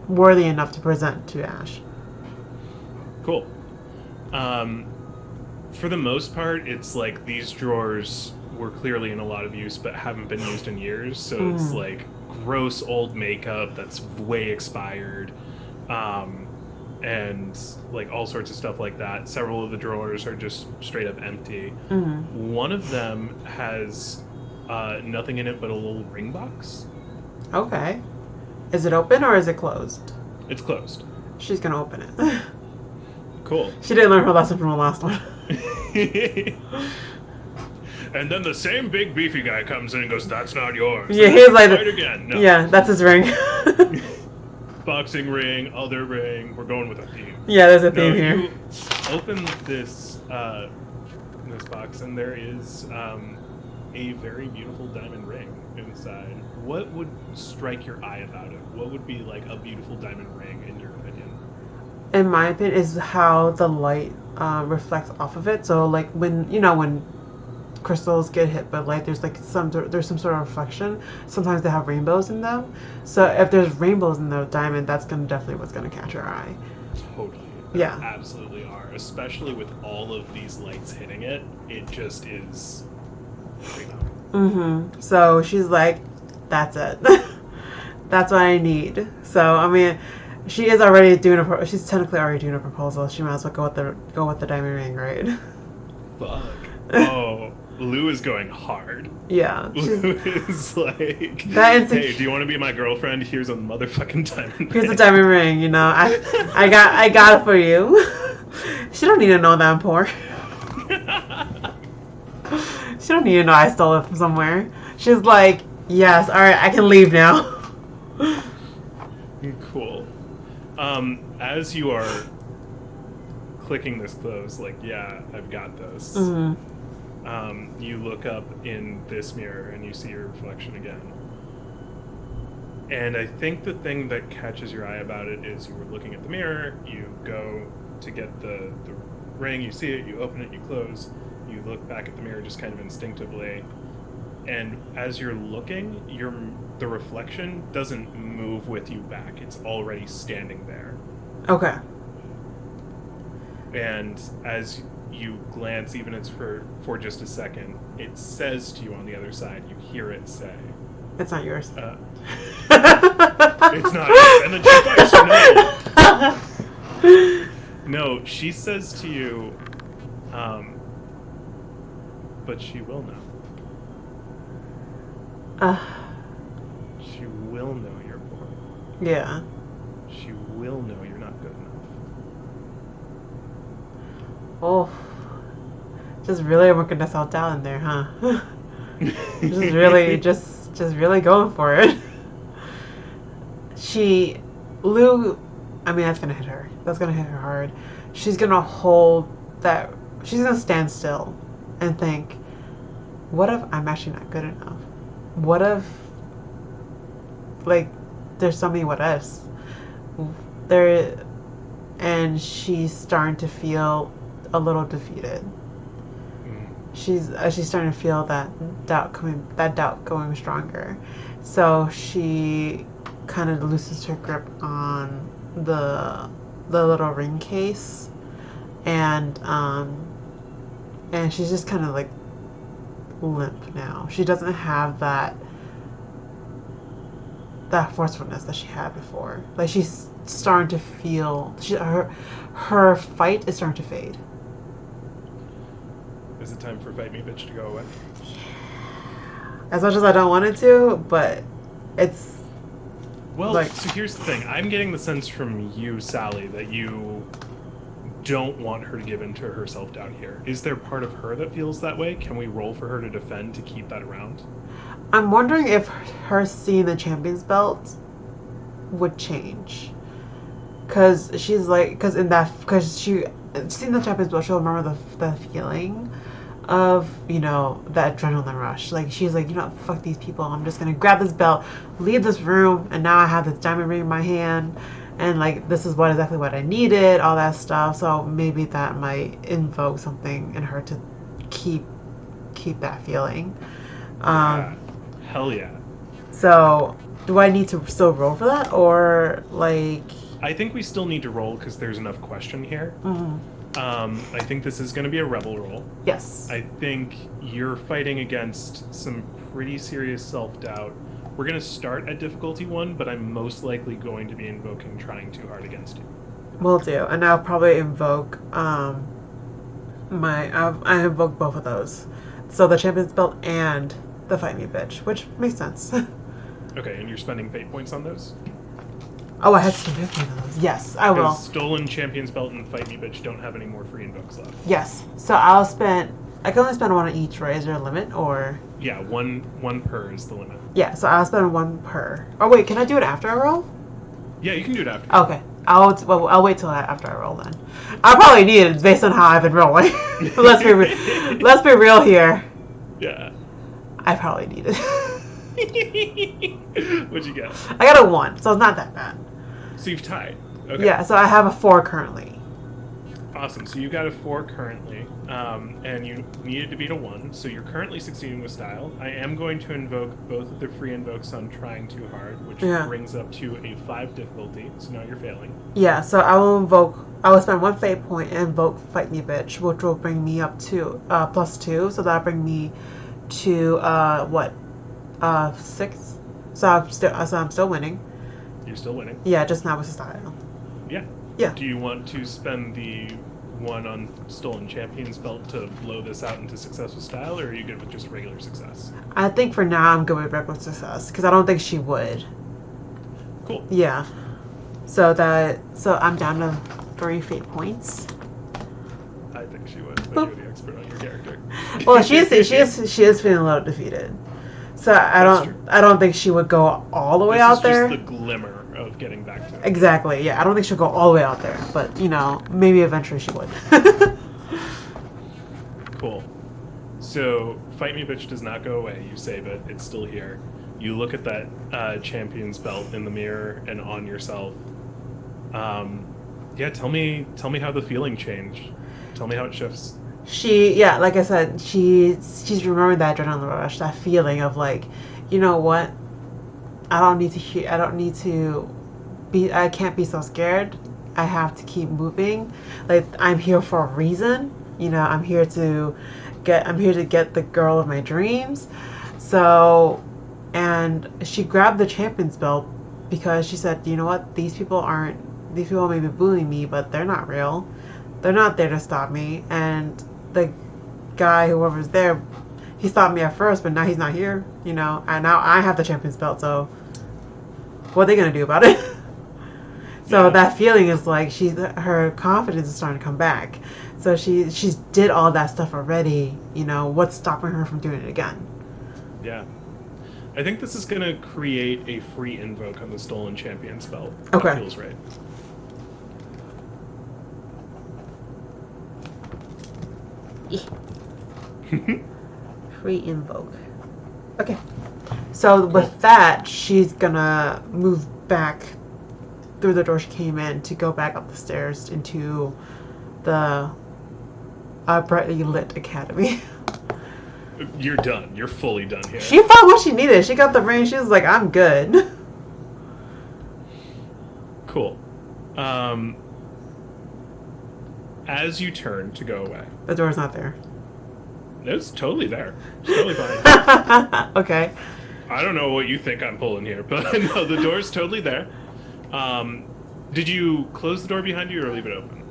worthy enough to present to Ash. Cool. For the most part, it's like these drawers were clearly in a lot of use but haven't been used in years, so it's like gross old makeup that's way expired, and like all sorts of stuff like that. Several of the drawers are just straight up empty. One of them has nothing in it but a little ring box. Okay. Is it open or is it closed? It's closed. She's gonna open it. Cool. She didn't learn her lesson from the last one. And then the same big beefy guy comes in and goes, "That's not yours." Yeah, he's like, "Fight again." No. Yeah, that's his ring. Boxing ring, other ring. We're going with a theme. Yeah, there's a theme here. You open this box, and there is a very beautiful diamond ring inside. What would strike your eye about it? What would be like a beautiful diamond ring in your opinion? In my opinion, is how the light reflects off of it. So, like, when crystals get hit by light, there's some sort of reflection. Sometimes they have rainbows in them. So if there's rainbows in the diamond, that's definitely what's gonna catch your eye. Totally. There Yeah. absolutely are. Especially with all of these lights hitting it. It just is. Mm-hmm. So she's like, that's it. That's what I need. So I mean, she is already doing she's technically already doing a proposal. She might as well go with the diamond ring, right? Fuck. Oh, Lou is going hard. Yeah. Lou is like, That hey, do you want to be my girlfriend? Here's a motherfucking diamond Here's a ring. diamond ring. You know, I got it for you. She don't need to know that I'm poor. She don't need to know I stole it from somewhere. She's like, yes, all right, I can leave now. Cool. As you are clicking this close, like, yeah, I've got this. Mm-hmm. You look up in this mirror and you see your reflection again. And I think the thing that catches your eye about it is you were looking at the mirror, you go to get the ring, you see it, you open it, you close, you look back at the mirror just kind of instinctively, and as you're looking, the reflection doesn't move with you back. It's already standing there. Okay. And as you glance, even if it's for just a second, it says to you on the other side, you hear it say, It's not yours. It's not yours. And then she fires, no. No, she says to you, but she will know. She will know you're poor. Yeah. She will know you're not good enough. Oh. Just really working this all down in there, huh? Just really, just really going for it. Lou, I mean, that's gonna hit her. That's gonna hit her hard. She's gonna hold that. She's gonna stand still and think, what if I'm actually not good enough? What if, like, there's so many what ifs. And she's starting to feel a little defeated. She's starting to feel that doubt going stronger. So she kind of loosens her grip on the little ring case, and she's just kind of like limp now. She doesn't have that forcefulness that she had before. Like, she's starting to feel her fight is starting to fade. Is it time for Fight Me Bitch to go away? As much as I don't want it to, but it's... Well, like, so here's the thing. I'm getting the sense from you, Sally, that you don't want her to give in to her self-doubt here. Is there part of her that feels that way? Can we roll for her to defend to keep that around? I'm wondering if her seeing the champion's belt would change. Because she's like... Because she... Seeing the champion's belt, she'll remember the feeling of, you know, that adrenaline rush. Like, she's like, you know, fuck these people. I'm just gonna grab this belt, leave this room, and now I have this diamond ring in my hand, and like, this is exactly what I needed, all that stuff. So maybe that might invoke something in her to keep that feeling. Yeah. Hell yeah. So do I need to still roll for that, or like... I think we still need to roll because there's enough question here. Mm-hmm. I think this is going to be a rebel roll. Yes. I think you're fighting against some pretty serious self-doubt. We're going to start at difficulty 1, but I'm most likely going to be invoking trying too hard against you. Will do. And I'll probably invoke I invoke both of those. So the champion's belt and the Fight Me Bitch, which makes sense. Okay, and you're spending fate points on those? Oh, I had to spend 15 of those. Yes, I will. Stolen Champion's Belt and Fight Me Bitch don't have any more free invokes left. Yes. So I can only spend one on each, right? Is there a limit, or? Yeah, one per is the limit. Yeah, so I'll spend one per. Oh wait, can I do it after I roll? Yeah, you can do it after. Okay. I'll wait till after I roll then. I'll probably need it based on how I've been rolling. let's be real here. Yeah. I probably need it. What'd you get? I got a 1, so it's not that bad. So you've tied. Okay. Yeah, so I have a 4 currently. Awesome. So you got a 4 currently, and you needed to beat a 1, so you're currently succeeding with style. I am going to invoke both of the free invokes on trying too hard, which brings up to a 5 difficulty, so now you're failing. Yeah, so I will invoke I will spend 1 fate point and invoke Fight Me Bitch, which will bring me up to +2, so that'll bring me to 6. So I'm still winning. You're still winning. Yeah, just not with style. Yeah. Yeah. Do you want to spend the one on Stolen Champion's belt to blow this out into success with style, or are you good with just regular success? I think for now I'm good with regular success because I don't think she would. Cool. Yeah. So I'm down to 3 fate points. I think she would, but you're the expert on your character. Well, she is feeling a little defeated. So I don't think she would go all the way out there. This is just the glimmer of getting back to it. Exactly. Yeah, I don't think she'll go all the way out there, but maybe eventually she would. Cool. So, Fight Me Bitch does not go away. You save it. It's still here. You look at that champion's belt in the mirror and on yourself. Yeah, tell me how the feeling changed. Tell me how it shifts. Like I said, she's remembering that adrenaline rush, that feeling of like, you know what? I can't be so scared. I have to keep moving. Like, I'm here for a reason. I'm here to get the girl of my dreams. So, and she grabbed the champion's belt because she said, you know what? These people may be bullying me, but they're not real. They're not there to stop me. And the guy, whoever's there, he stopped me at first, but now he's not here, and now I have the champion's belt, so what are they going to do about it? So that feeling is like her confidence is starting to come back. So she's did all that stuff already, what's stopping her from doing it again? Yeah. I think this is going to create a free invoke on the Stolen Champion's belt. Okay. That feels right. Free invoke. Okay. So with that, she's gonna move back through the door she came in to go back up the stairs into the brightly lit academy. You're done. You're fully done here. She found what she needed. She got the ring. She was like, I'm good. Cool. As you turn to go away. The door's not there. It's totally there. It's totally fine. Okay. I don't know what you think I'm pulling here, but no, the door's totally there. Did you close the door behind you or leave it open?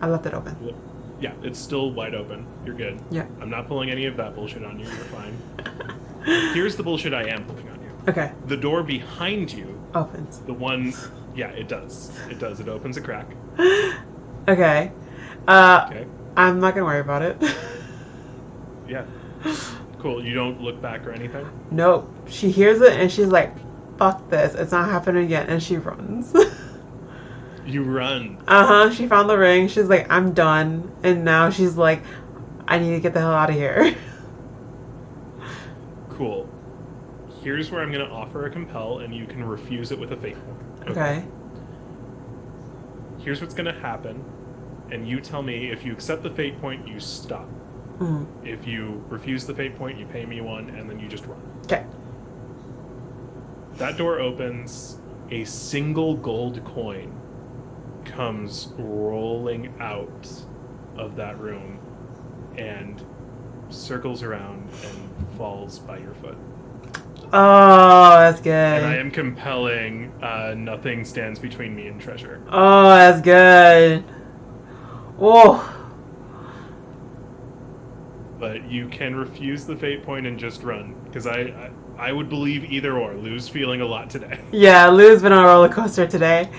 I left it open. Yeah, it's still wide open. You're good. Yeah. I'm not pulling any of that bullshit on you. You're fine. Here's the bullshit I am pulling on you. Okay. The door behind you Opens. The one... Yeah, it does. It does. It opens a crack. Okay. Okay. I'm not gonna worry about it. Yeah. Cool. You don't look back or anything? Nope. She hears it and she's like, fuck this. It's not happening again. And she runs. You run. She found the ring. She's like, I'm done. And now she's like, I need to get the hell out of here. Cool. Here's where I'm going to offer a compel, and you can refuse it with a fate point. Okay. Here's what's going to happen, and you tell me if you accept the fate point, you stop. Mm. If you refuse the fate point, you pay me one, and then you just run. Okay. That door opens. A single gold coin comes rolling out of that room and circles around and falls by your foot. Oh, that's good. And I am compelling nothing stands between me and treasure. Oh, that's good. Whoa. But you can refuse the fate point and just run. Because I would believe either or. Lou's feeling a lot today. Yeah, Lou's been on a roller coaster today.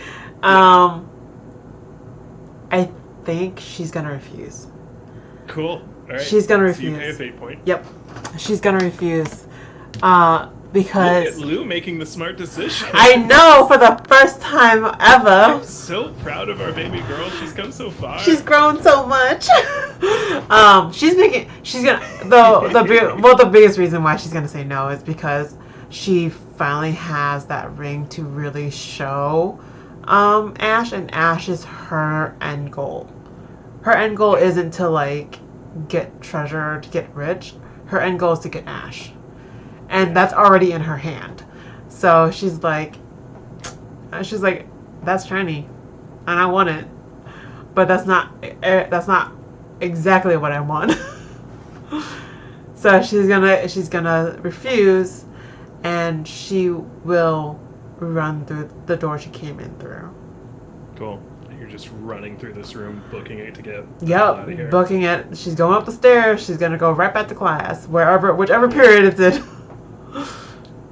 I think she's gonna refuse. Cool. All right. She's gonna refuse. So you pay a fate point. Yep. She's gonna refuse. Because... Look at Lou making the smart decision. I know, for the first time ever. I'm so proud of our baby girl. She's come so far. She's grown so much. The biggest reason why she's gonna say no is because she finally has that ring to really show Ash, and Ash is her end goal. Her end goal isn't to like get treasure, to get rich. Her end goal is to get Ash. And that's already in her hand. So she's like, that's shiny. And I want it. but that's not exactly what I want. So she's gonna refuse, and she will run through the door she came in through. Cool. You're just running through this room, booking it to get the hell out of here. Yep, booking it. She's going up the stairs. She's gonna go right back to class, whichever period it's in.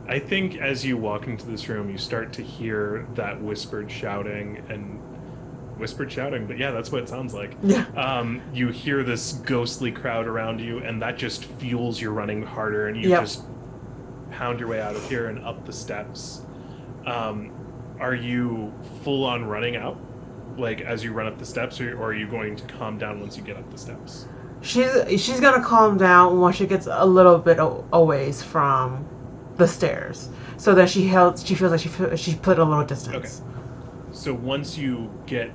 I think as you walk into this room, you start to hear that whispered shouting, but yeah, that's what it sounds like. Yeah. You hear this ghostly crowd around you, and that just fuels your running harder, and you just pound your way out of here and up the steps. Are you full on running out, like as you run up the steps, or are you going to calm down once you get up the steps? She's gonna calm down once she gets a little bit away from the stairs, so that she feels like she put a little distance. Okay. So once you get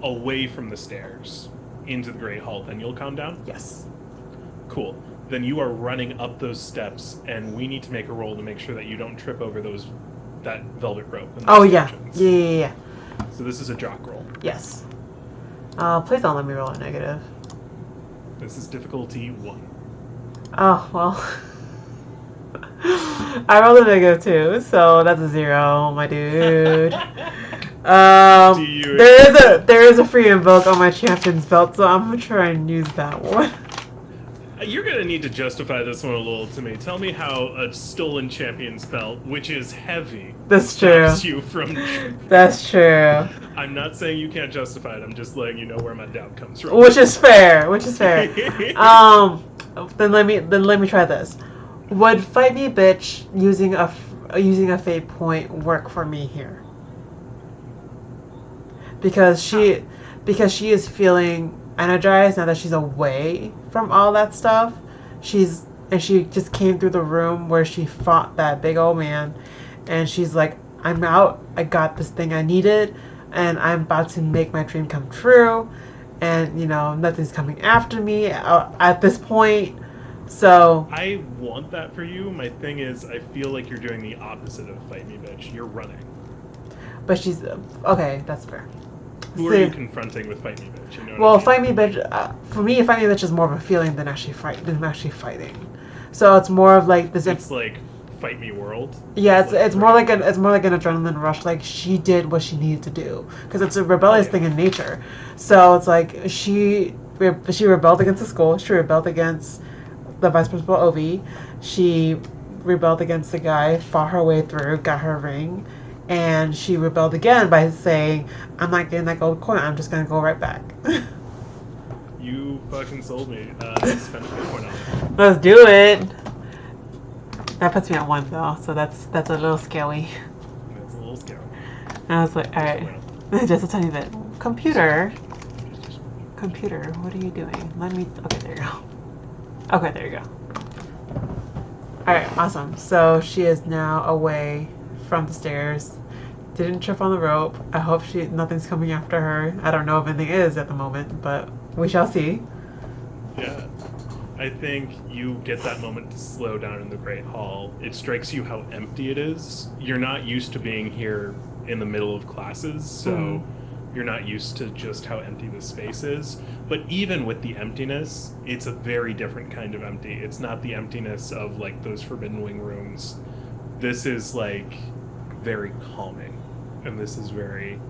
away from the stairs into the Great Hall, then you'll calm down? Yes. Cool. Then you are running up those steps, and we need to make a roll to make sure that you don't trip over that velvet rope. Oh, yeah. Yeah. So this is a jock roll. Yes. Please don't let me roll a negative. This is difficulty 1. Oh, well. I rolled a negative 2, so that's a 0, my dude. There is a free invoke on my champion's belt, so I'm gonna try and use that one. You're gonna need to justify this one a little to me. Tell me how a stolen champion's belt, which is heavy, stops you from. That's true. I'm not saying you can't justify it. I'm just letting you know where my doubt comes from. Which is fair. Then let me try this. Would Fight Me Bitch using a fate point work for me here? Because she is feeling energized now that she's away from all that stuff. She just came through the room where she fought that big old man, and she's like, I'm out. I got this thing I needed, and I'm about to make my dream come true. And nothing's coming after me at this point. So I want that for you. My thing is, I feel like you're doing the opposite of Fight Me Bitch. You're running. But she's okay. That's fair. Who are you confronting with Fight Me Bitch? Fight Me Bitch. For me, Fight Me Bitch is more of a feeling than actually fighting. So it's more of like this. It's like Fight Me World. Yeah, it's more like an adrenaline rush. Like she did what she needed to do because it's a rebellious thing in nature. So it's like she rebelled against the school. She rebelled against the vice principal Ovi. She rebelled against the guy, fought her way through, got her ring. And she rebelled again by saying, I'm not getting that gold coin, I'm just going to go right back. You fucking sold me. Let's spend a point on it. Let's do it. That puts me at 1 though, so that's a little scary. That's a little scary. And I was like, alright. Just a tiny bit. Computer, what are you doing? Okay, there you go. Okay, there you go. Alright, awesome. So she is now away from the stairs. Didn't trip on the rope. I hope nothing's coming after her. I don't know if anything is at the moment, but we shall see. Yeah. I think you get that moment to slow down in the Great Hall. It strikes you how empty it is. You're not used to being here in the middle of classes, so you're not used to just how empty the space is. But even with the emptiness, it's a very different kind of empty. It's not the emptiness of like those Forbidden Wing rooms. This is like very calming, and this is very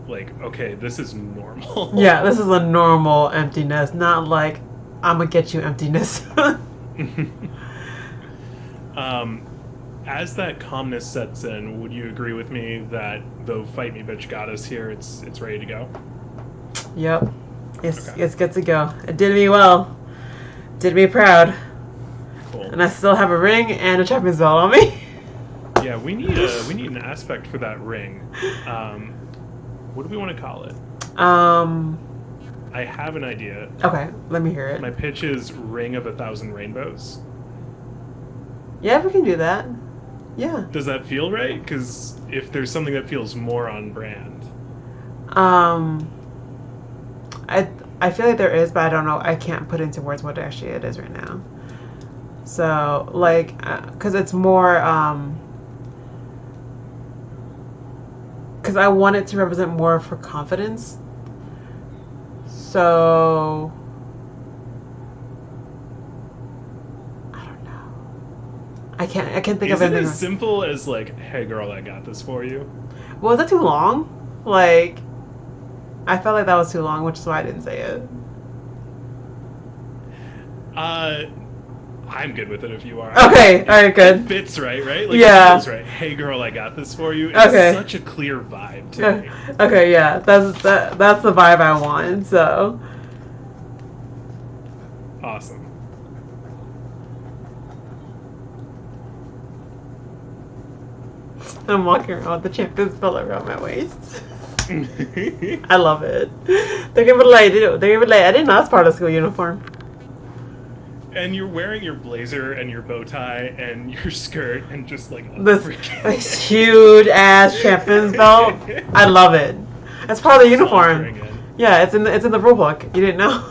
like, okay, this is normal. Yeah, this is a normal emptiness, not like I'm gonna get you emptiness. As that calmness sets in, would you agree with me that though Fight Me Bitch got us here, it's ready to go? Yep, it's good to go. It did me well, did me proud. Cool. And I still have a ring and a champion's belt on me. Yeah, we need an aspect for that ring. What do we want to call it? I have an idea. Okay, let me hear it. My pitch is Ring of 1,000 Rainbows. Yeah, we can do that. Yeah. Does that feel right? Because if there's something that feels more on brand. I feel like there is, but I don't know. I can't put into words what actually it is right now. So, like, because it's more, because I want it to represent more of her confidence. So I don't know. I can't think Is of it anything. as simple as like, "Hey, girl, I got this for you"? Well, is that too long? Like, I felt like that was too long, which is why I didn't say it. Uh, I'm good with it if you are. Okay, all right, It good. fits right? Like it Yeah. feels right. "Hey, girl, I got this for you." It's Okay. such a clear vibe to me. Okay, yeah, that's the vibe I want. So, Awesome. I'm walking around with the champion's belt around my waist. I love it. They're gonna be like, I didn't know that's part of school uniform. And you're wearing your blazer and your bow tie and your skirt and just like a This huge ass champion's belt. I love it. That's part of the uniform. Yeah, it's in the rule book. You didn't know.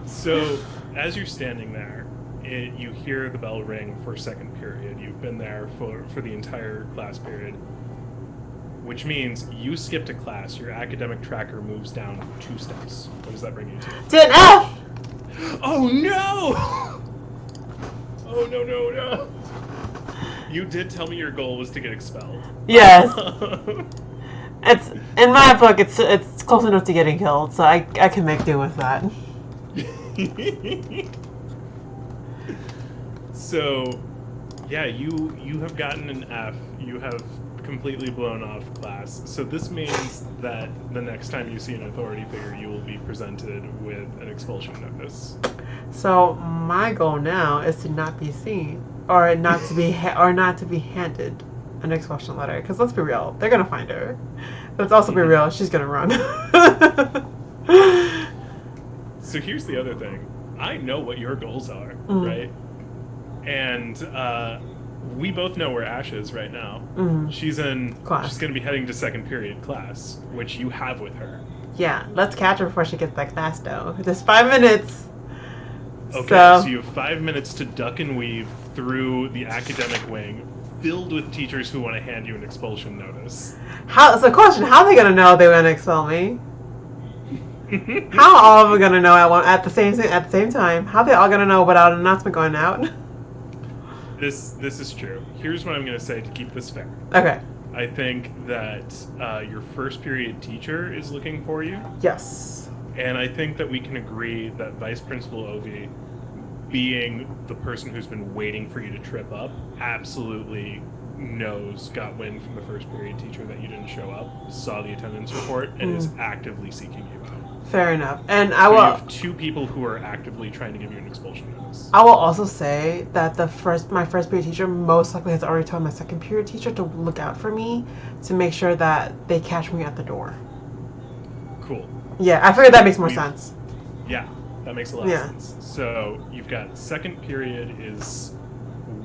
So as you're standing there, you hear the bell ring for second period. You've been there for the entire class period, which means you skipped a class. Your academic tracker moves down 2 steps. What does that bring you to? To an F. Oh no! Oh no! You did tell me your goal was to get expelled. Yes. It's in my book. It's close enough to getting killed, so I can make do with that. So, yeah, you have gotten an F. You have completely blown off class. So this means that the next time you see an authority figure, you will be presented with an expulsion notice. So my goal now is to not be seen, or not to be handed an expulsion letter. Because let's be real, they're gonna find her. Let's also be real, she's gonna run. So here's the other thing. I know what your goals are, right? And we both know where Ash is right now. She's in class. She's going to be heading to second period class, which you have with her. Yeah, let's catch her before she gets that class, though. There's 5 minutes. Okay, so you have 5 minutes to duck and weave through the academic wing, filled with teachers who want to hand you an expulsion notice. So question, how are they going to know they want to expel me? How are all of them going to know at the same time? How are they all going to know without an announcement going out? This is true. Here's what I'm going to say to keep this fair. Okay. I think that your first period teacher is looking for you. Yes. And I think that we can agree that Vice Principal Ovi, being the person who's been waiting for you to trip up, absolutely got wind from the first period teacher that you didn't show up, saw the attendance report, and is actively seeking you out. Fair enough. And so you have 2 people who are actively trying to give you an expulsion notice. I will also say that my first period teacher most likely has already told my second period teacher to look out for me to make sure that they catch me at the door. Cool. Yeah, I figured that makes more sense. Yeah, that makes a lot of sense. So you've got second period is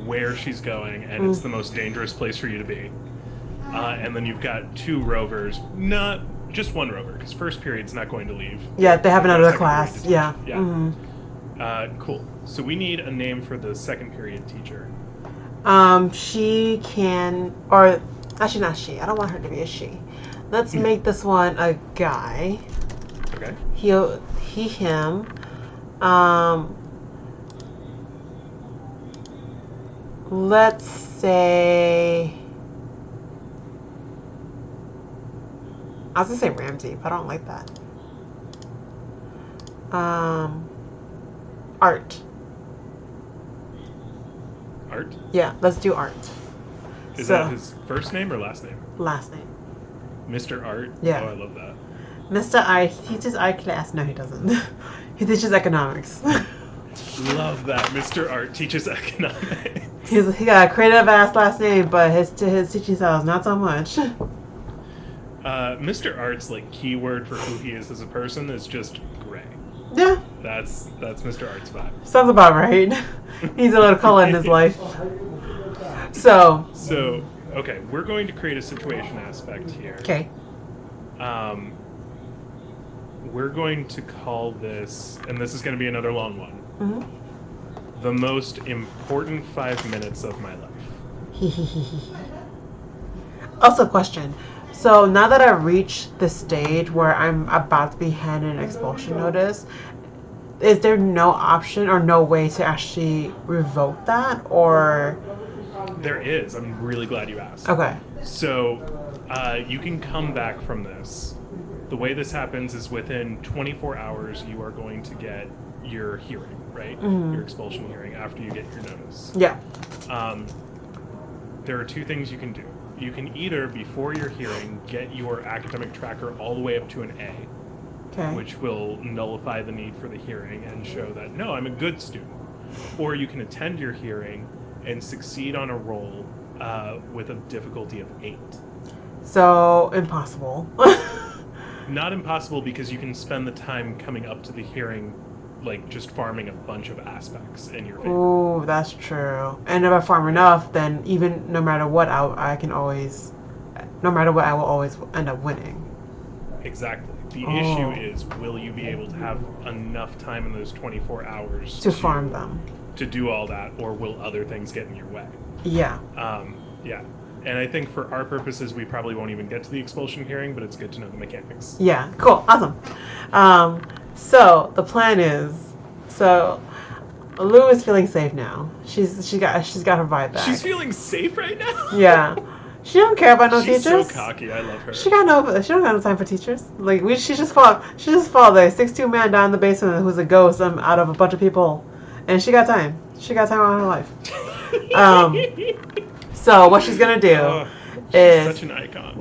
where she's going, and it's the most dangerous place for you to be. And then you've got 2 rovers, not just 1 rover, because first period's not going to leave. Yeah, they have another class. Yeah. Cool. So we need a name for the second period teacher. She can, or actually not she. I don't want her to be a she. Let's make this one a guy. Okay. He, him. Let's say. I was gonna say Ramsey, but I don't like that. Art. Art? Yeah, let's do Art. Is that his first name or last name? Last name. Mr. Art? Yeah. Oh, I love that. Mr. Art, he teaches art class. No, he doesn't. He teaches economics. Love that. Mr. Art teaches economics. He got a creative ass last name, but his teaching style is not so much. Mr. Art's like keyword for who he is as a person is just gray. Yeah. That's Mr. Art's vibe. Sounds about right. He's a little color in his life. So okay, we're going to create a situation aspect here. Okay. We're going to call this, and this is going to be another long one. The most important 5 minutes of my life. Also, question: So now that I've reached the stage where I'm about to be handed an expulsion notice, is there no option or no way to actually revoke that? Or There is. I'm really glad you asked. okay, So, you can come back from this. The way this happens is within 24 hours, you are going to get your hearing, right? Your expulsion hearing after you get your notice. yeah, There are two things you can do. You can either, before your hearing, get your academic tracker all the way up to an A, okay, which will nullify the need for the hearing and show that, no, I'm a good student. Or you can attend your hearing and succeed on a roll with a difficulty of 8. so impossible. Not impossible, because you can spend the time coming up to the hearing like just farming a bunch of aspects in your favor. Ooh, that's true. And if I farm enough, then even no matter what, I can always, no matter what, I will always end up winning. Exactly. The issue is, will you be able to have enough time in those 24 hours To farm them. to do all that, or will other things get in your way? Yeah. Yeah. And I think for our purposes, we probably won't even get to the expulsion hearing, but it's good to know the mechanics. Yeah. Cool. Awesome. So the plan is, so Lou is feeling safe now. She's got her vibe back. She's feeling safe right now? Yeah. She don't care about no She's teachers. so cocky. I love her. She don't got no time for teachers. Like she just fought the 6'2" man down in the basement who's a ghost out of a bunch of people, and she got time. She got time on her life. So what she's gonna do is such an icon.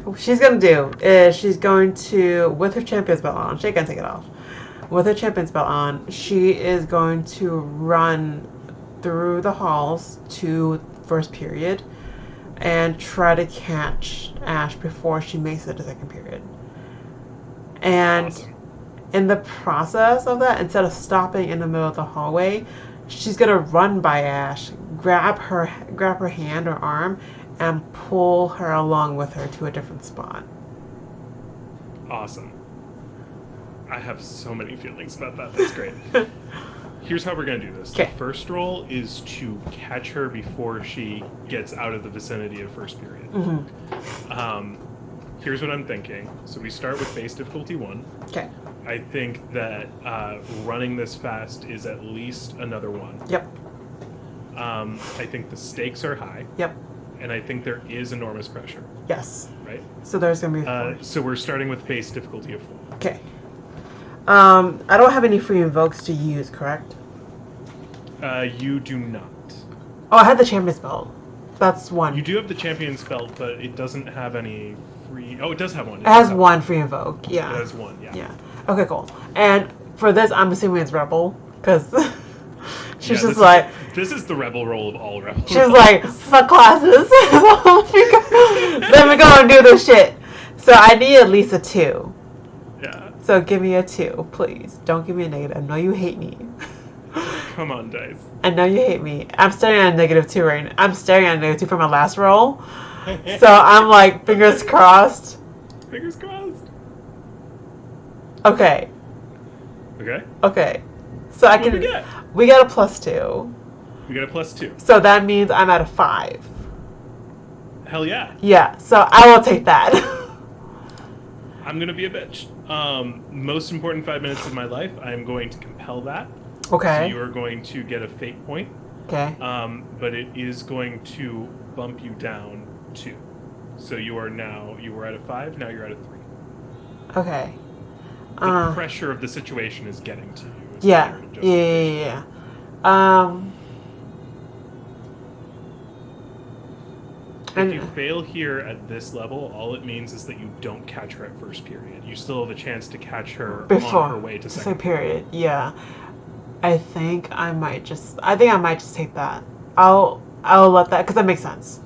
what she's gonna do is she's going to, with her champion's belt on, she can't take it off. With her champion's belt on, she is going to run through the halls to first period and try to catch Ash before she makes it to second period. And Awesome. in the process of that, instead of stopping in the middle of the hallway, she's gonna run by Ash, grab her hand or arm, and pull her along with her to a different spot. Awesome. I have so many feelings about that. That's great. Here's how we're going to do this. Okay. The first roll is to catch her before she gets out of the vicinity of first period. Here's what I'm thinking. So we start with base difficulty 1. Okay. I think that running this fast is at least another 1. Yep. I think the stakes are high. Yep. And I think there is enormous pressure. Yes. Right? So there's gonna be 4. So we're starting with base difficulty of 4. Okay. I don't have any free invokes to use, correct? You do not. Oh, I had the champion's belt. That's 1. You do have the champion's belt, but it doesn't have any free... Oh, it does have one. It has 1 free invoke. Yeah. It has 1, yeah. Yeah. Okay, cool. And for this, I'm assuming it's Rebel, because she's just like... This is the rebel role of all rebels. She's like, fuck classes. Let me go and do this shit. So I need at least a 2. Yeah. So give me a 2, please. Don't give me a negative. I know you hate me. Come on, dice. I know you hate me. I'm staring at a -2 right now. I'm staring at a -2 for my last roll. So I'm like, fingers crossed. Fingers crossed. Okay. Okay. So I What can... we get? We got a +2. We got a +2. So that means I'm at a 5. Hell yeah. Yeah, so I will take that. I'm going to be a bitch. Most important 5 minutes of my life, I am going to compel that. Okay. So you are going to get a fate point. Okay. But it is going to bump you down 2. So you were at a 5, now you're at a 3. Okay. The pressure of the situation is getting to you. Yeah. If you fail here at this level, all it means is that you don't catch her at first period. You still have a chance to catch her on her way to second period. Yeah. I think I might just take that. I'll let that, because that makes sense.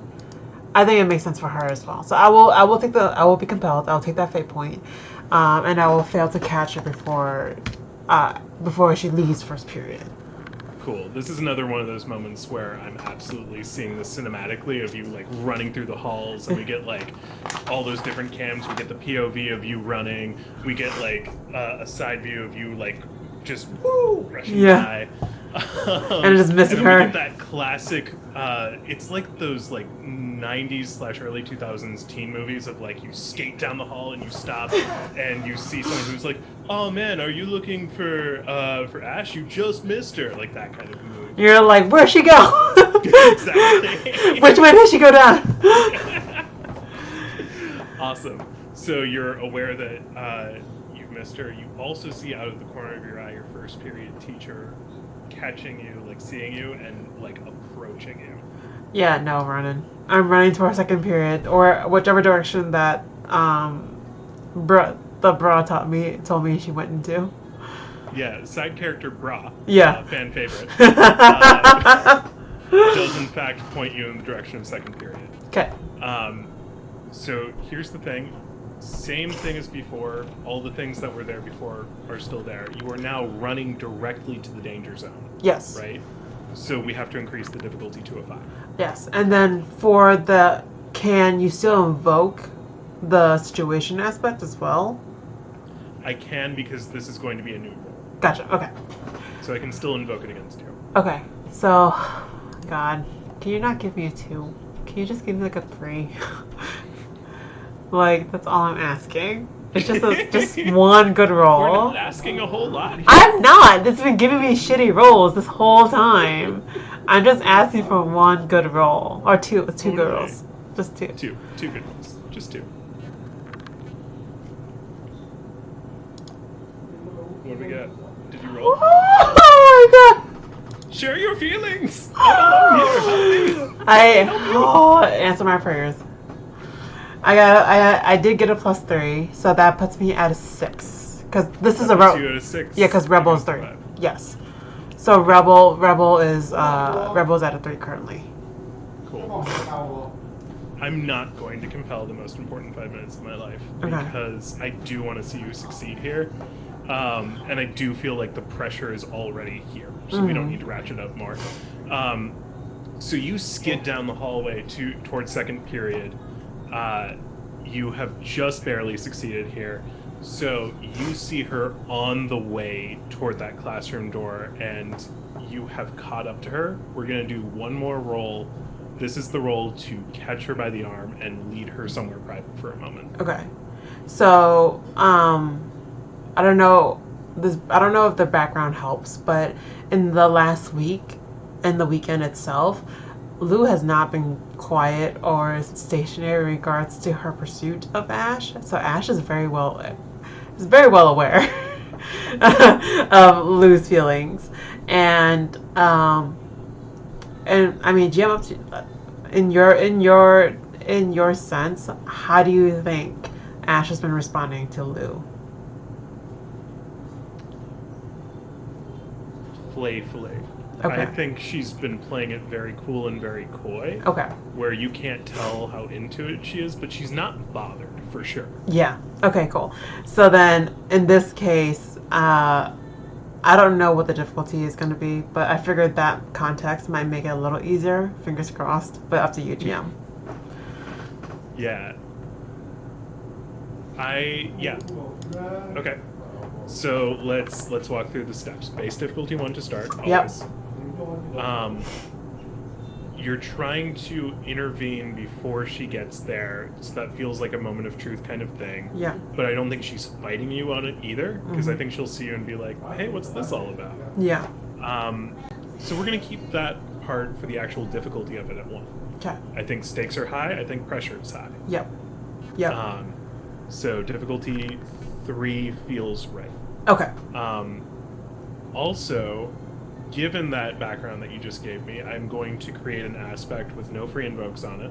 I think it makes sense for her as well. So I will be compelled. I'll take that fate point, and I will fail to catch her before she leaves first period. Cool. This is another one of those moments where I'm absolutely seeing this cinematically of you like running through the halls, and we get like all those different cams. We get the POV of you running. We get like a side view of you like just rushing by. And just missing her. We get that classic. It's like those like 90s/early 2000s teen movies of like you skate down the hall and you stop and you see someone who's like, oh man, are you looking for Ash? You just missed her. Like that kind of move. You're like, where'd she go? Exactly. Which way did she go down? Awesome. So you're aware that you've missed her. You also see out of the corner of your eye your first period teacher catching you, like seeing you and like approaching you. Yeah, no, running. I'm running to our second period, or whichever direction that the bra told me she went into. Yeah, side character Bra. Yeah. Fan favorite. Does in fact point you in the direction of second period. Okay. So here's the thing. Same thing as before. All the things that were there before are still there. You are now running directly to the danger zone. Yes. Right? So we have to increase the difficulty to a 5. Yes. And then for the can you still invoke the situation aspect as well? I can, because this is going to be a new roll. Gotcha. Okay. So I can still invoke it against you. Okay. So, God, can you not give me a 2? Can you just give me like a 3? Like, that's all I'm asking. It's just one good roll. We're not asking a whole lot here. I'm not. It's been giving me shitty rolls this whole time. I'm just asking for one good roll. Or two good rolls. Just 2. Two good rolls. Just 2. What do we got? Did you roll? Oh my god! Share your feelings! I'm alone here. Help me. Answer my prayers. I did get a +3, so that puts me at a 6. Because this is a Puts you at a 6. Yeah, because Rebel is 3. Yes. So Rebel is at a 3 currently. Cool. I'm not going to compel the most important 5 minutes of my life, because I do want to see you succeed here. And I do feel like the pressure is already here, so we don't need to ratchet up more. So you skid down the hallway towards second period. You have just barely succeeded here. So you see her on the way toward that classroom door, and you have caught up to her. We're going to do one more roll. This is the roll to catch her by the arm and lead her somewhere private for a moment. Okay. So, I don't know if the background helps, but in the last week and the weekend itself, Lou has not been quiet or stationary in regards to her pursuit of Ash. So Ash is very well aware of Lou's feelings, and I mean, GM, in your sense, how do you think Ash has been responding to Lou? Playfully. Okay. I think she's been playing it very cool and very coy. Okay. Where you can't tell how into it she is, but she's not bothered, for sure. Yeah. Okay, cool. So then, in this case, I don't know what the difficulty is going to be, but I figured that context might make it a little easier. Fingers crossed. But up to you, GM. Yeah. Okay. So let's walk through the steps. Base difficulty 1 to start. Always. Yep. You're trying to intervene before she gets there, so that feels like a moment of truth kind of thing. Yeah. But I don't think she's fighting you on it either, because I think she'll see you and be like, hey, what's this all about? Yeah. So we're going to keep that part for the actual difficulty of it at 1. Okay. I think stakes are high. I think pressure is high. Yep. So difficulty 3 feels right. Okay. Also, given that background that you just gave me, I'm going to create an aspect with no free invokes on it.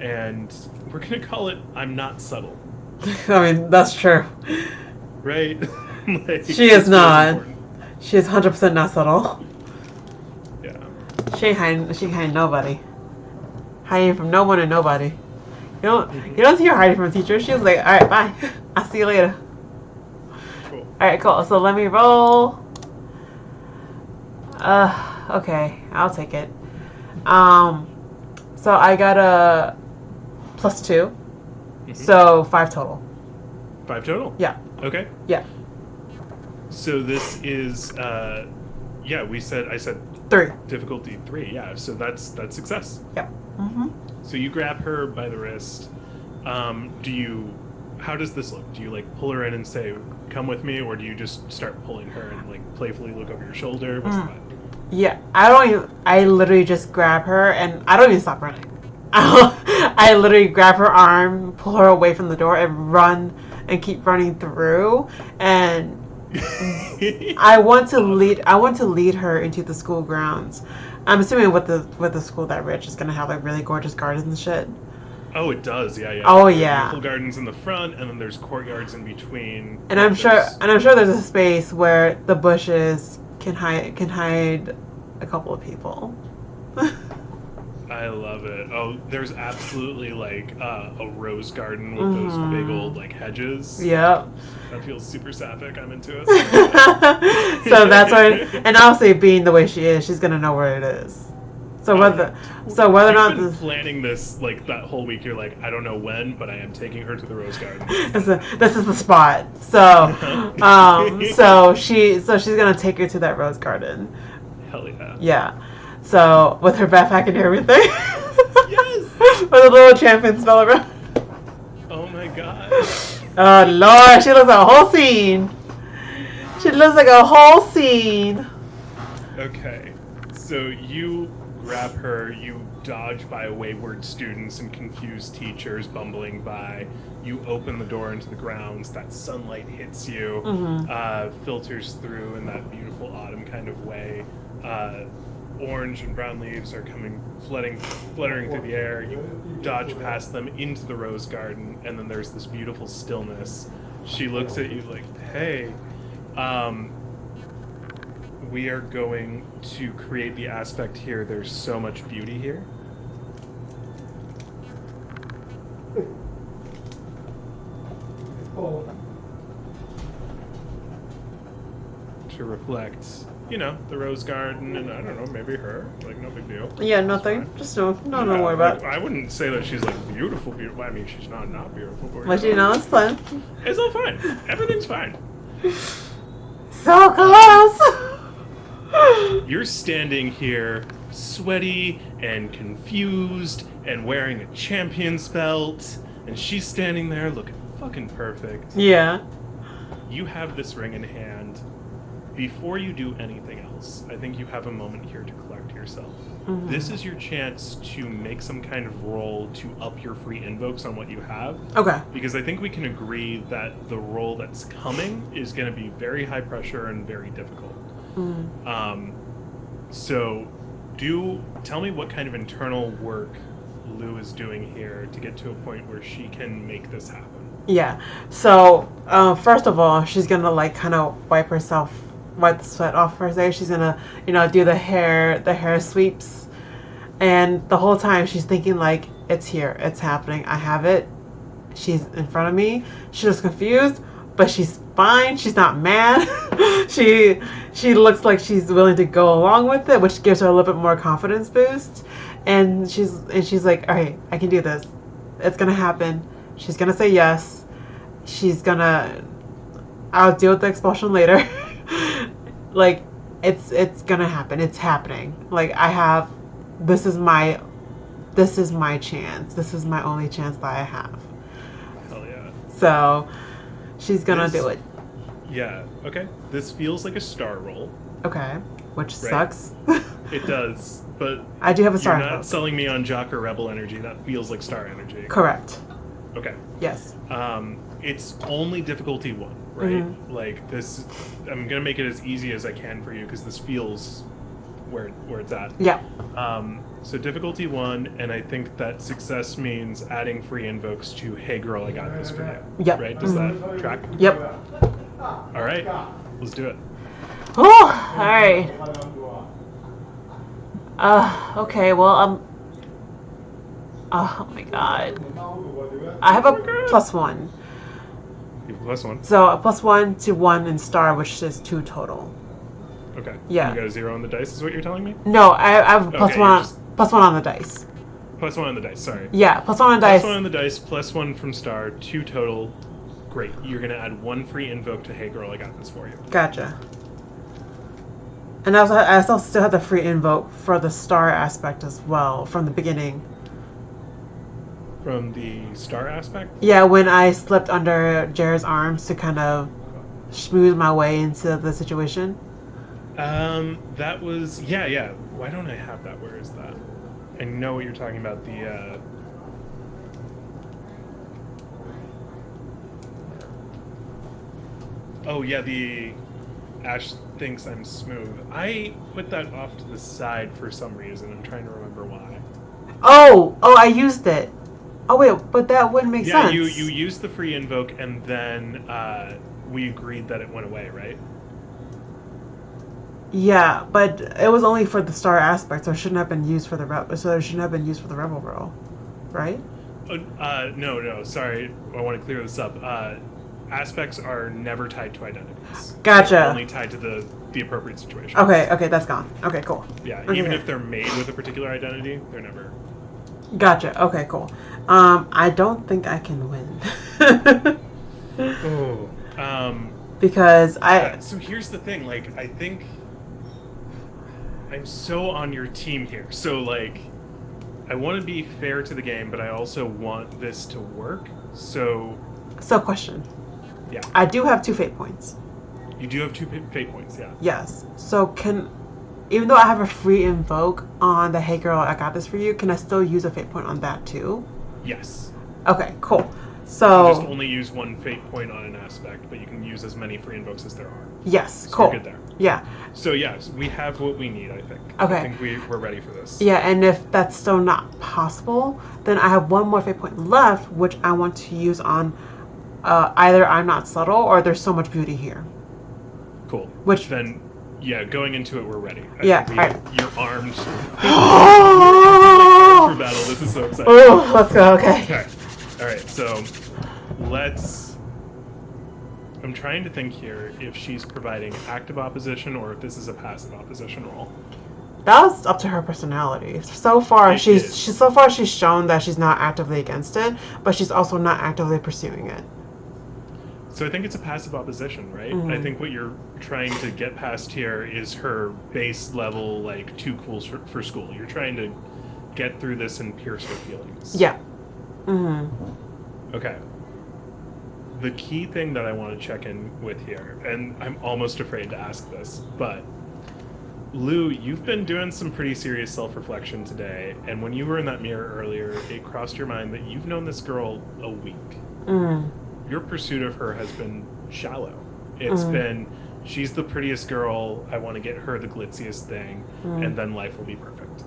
And we're going to call it I'm Not Subtle. I mean, that's true. Right? Like, she is not. She is 100% not subtle. Yeah. She ain't hiding nobody. Hiding from no one and nobody. You don't see her hiding from a teacher. She was like, alright, bye. I'll see you later. Cool. Alright, cool. So let me roll. Okay, I'll take it. So I got a +2. So 5 total. 5 total? Yeah. Okay. Yeah. So this is, I said 3. difficulty 3, yeah, so that's success. Yep. Mm-hmm. So you grab her by the wrist. How does this look? Do you like pull her in and say, "Come with me," or do you just start pulling her and like playfully look over your shoulder? What's the vibe? Yeah, I literally just grab her and I don't even stop running. I literally grab her arm, pull her away from the door, and run and keep running through. And I want to lead her into the school grounds. I'm assuming with the school that rich is gonna have like really gorgeous gardens and shit. Oh, it does. Yeah. Oh There's yeah. beautiful gardens in the front, and then there's courtyards in between. And I'm sure there's a space where the bushes can hide a couple of people. I love it. Oh, there's absolutely like a rose garden with those big old like hedges. Yep. That feels super sapphic. I'm into it. So that's why, and obviously being the way she is, she's gonna know where it is. So whether or not You've been planning this like that whole week, you're like, I don't know when, but I am taking her to the rose garden. this is the spot. So, so she's gonna take her to that rose garden. Hell yeah. Yeah. So with her backpack and everything. Yes. With a little champion spell around. Oh my god. Oh Lord, she looks like a whole scene. She looks like a whole scene. Okay, so you grab her, you dodge by wayward students and confused teachers bumbling by. You open the door into the grounds. That sunlight hits you, filters through in that beautiful autumn kind of way. Orange and brown leaves are coming, fluttering through the air. You dodge past them into the rose garden, and then there's this beautiful stillness. She looks at you like, hey, we are going to create the aspect here. There's so much beauty here. To reflect, the rose garden, and I don't know, maybe her. Like, no big deal. Yeah, nothing. Just don't worry about it. I wouldn't say that she's like beautiful. I mean, she's not beautiful. But it's fun. It's all fine. Everything's fine. So close. You're standing here, sweaty and confused, and wearing a champion's belt, and she's standing there looking fucking perfect. Yeah. You have this ring in hand. Before you do anything else, I think you have a moment here to collect yourself. This is your chance to make some kind of roll to up your free invokes on what you have. Okay. Because I think we can agree that the roll that's coming is going to be very high pressure and very difficult. So tell me what kind of internal work Lou is doing here to get to a point where she can make this happen. Yeah. So first of all, she's gonna kind of wipe the sweat off her face. She's gonna do the hair sweeps, and the whole time she's thinking like, it's here, it's happening, I have it, she's in front of me. She looks confused, but she's fine. She's not mad. she looks like she's willing to go along with it, which gives her a little bit more confidence boost. And she's like, all right, I can do this. It's gonna happen. She's gonna say yes. I'll deal with the expulsion later. Like, it's gonna happen. It's happening. Like, this is my chance. This is my only chance that I have. Hell yeah. So she's gonna do it. Yeah, okay. This feels like a star roll. Okay. Which sucks. It does, but I do have a star. You're not selling me on Jock or Rebel energy. That feels like star energy. Correct. Okay. Yes. It's only difficulty 1, right? Like this, I'm gonna make it as easy as I can for you because this feels where it's at. Yeah. So difficulty 1, and I think that success means adding free invokes to "Hey girl, I got this for you." Yep. Right? Does that track? Yep. All right. Let's do it. Oh, all right. Okay. Well, oh my god. I have a +1. You have a +1. So a +1 to 1 in star, which is 2 total. Okay. Yeah. You got a 0 on the dice, is what you're telling me? No, I have a +1 on the dice. +1 on the dice. Sorry. Yeah, +1 on the dice. +1 on the dice, +1 from star, 2 total. Great. You're gonna add 1 free invoke to "Hey girl, I got this for you." Gotcha. And I also still have the free invoke for the star aspect as well from the beginning. From the star aspect? Yeah, when I slipped under Jared's arms to kind of smooth my way into the situation. That was yeah. Why don't I have that? Where is that? I know what you're talking about. The oh yeah, the Ash thinks I'm smooth. I put that off to the side for some reason. I'm trying to remember why. Oh, I used it. Oh wait, but that wouldn't make Yeah, sense. you used the free invoke, and then we agreed that it went away, right? Yeah, but it was only for the star aspect, so it shouldn't have been used for the so it shouldn't have been used for the rebel roll, right? No, sorry. I want to clear this up. Aspects are never tied to identities. Gotcha. They're only tied to the appropriate situation. Okay, that's gone. Okay, cool. Yeah, okay, even if they're made with a particular identity, they're never. Gotcha. Okay, cool. I don't think I can win. Because So here's the thing. Like, I think I'm so on your team here. So like, I want to be fair to the game, but I also want this to work. So question. Yeah. I do have 2 fate points. You do have 2 fate points, yeah. Yes. So even though I have a free invoke on the Hey Girl, I Got This For You, can I still use a fate point on that too? Yes. Okay, cool. So you just only use 1 fate point on an aspect, but you can use as many free invokes as there are. Yes, so cool. You're good there. Yeah. So yes, we have what we need, I think. Okay. I think we're ready for this. Yeah, and if that's still not possible, then I have 1 more fate point left, which I want to use on either I'm Not Subtle or There's So Much Beauty Here. Cool. Which then, yeah, going into it, we're ready. You're armed. Oh! For battle. This is so exciting. Oh, let's go. Okay. All right. So let's. I'm trying to think here if she's providing active opposition or if this is a passive opposition roll. That's up to her personality. So far, she's shown that she's not actively against it, but she's also not actively pursuing it. So I think it's a passive opposition, right? Mm-hmm. I think what you're trying to get past here is her base level, like, too cool for school. You're trying to get through this and pierce her feelings. Yeah. Mm-hmm. Okay. The key thing that I want to check in with here, and I'm almost afraid to ask this, but Lou, you've been doing some pretty serious self-reflection today, and when you were in that mirror earlier, it crossed your mind that you've known this girl a week. Your pursuit of her has been shallow. It's been, she's the prettiest girl, I want to get her the glitziest thing, and then life will be perfect.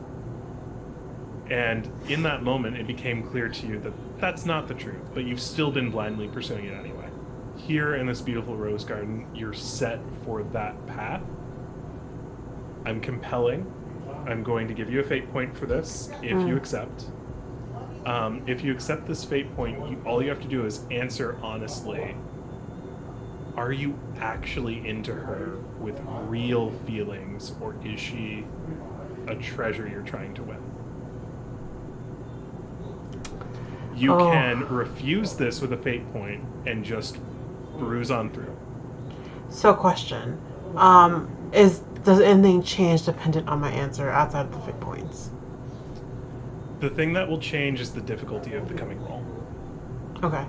And in that moment, it became clear to you that that's not the truth, but you've still been blindly pursuing it anyway. Here in this beautiful rose garden, you're set for that path. I'm compelling. I'm going to give you a fate point for this, if you accept. If you accept this fate point, all you have to do is answer honestly. Are you actually into her with real feelings, or is she a treasure you're trying to win? You can refuse this with a fate point and just bruise on through. So question. Does anything change dependent on my answer outside of the fate points? The thing that will change is the difficulty of the coming roll. Okay.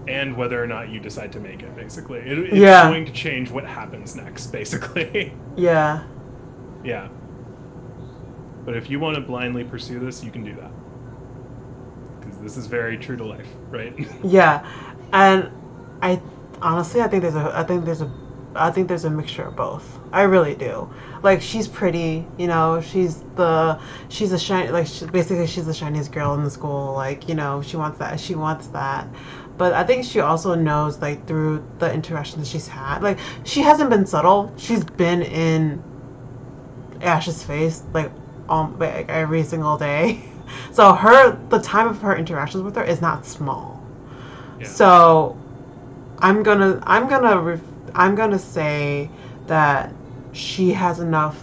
And whether or not you decide to make it, basically. It's going to change what happens next, basically. Yeah. Yeah. But if you want to blindly pursue this, you can do that. Because this is very true to life, right? Yeah. And I think there's a mixture of both. I really do. Like, she's pretty, you know, she's the shiniest girl in the school. Like, you know, she wants that. But I think she also knows, like, through the interactions that she's had, like, she hasn't been subtle. She's been in Ash's face, like every single day. So the time of her interactions with her is not small. Yeah. So I'm gonna say that she has enough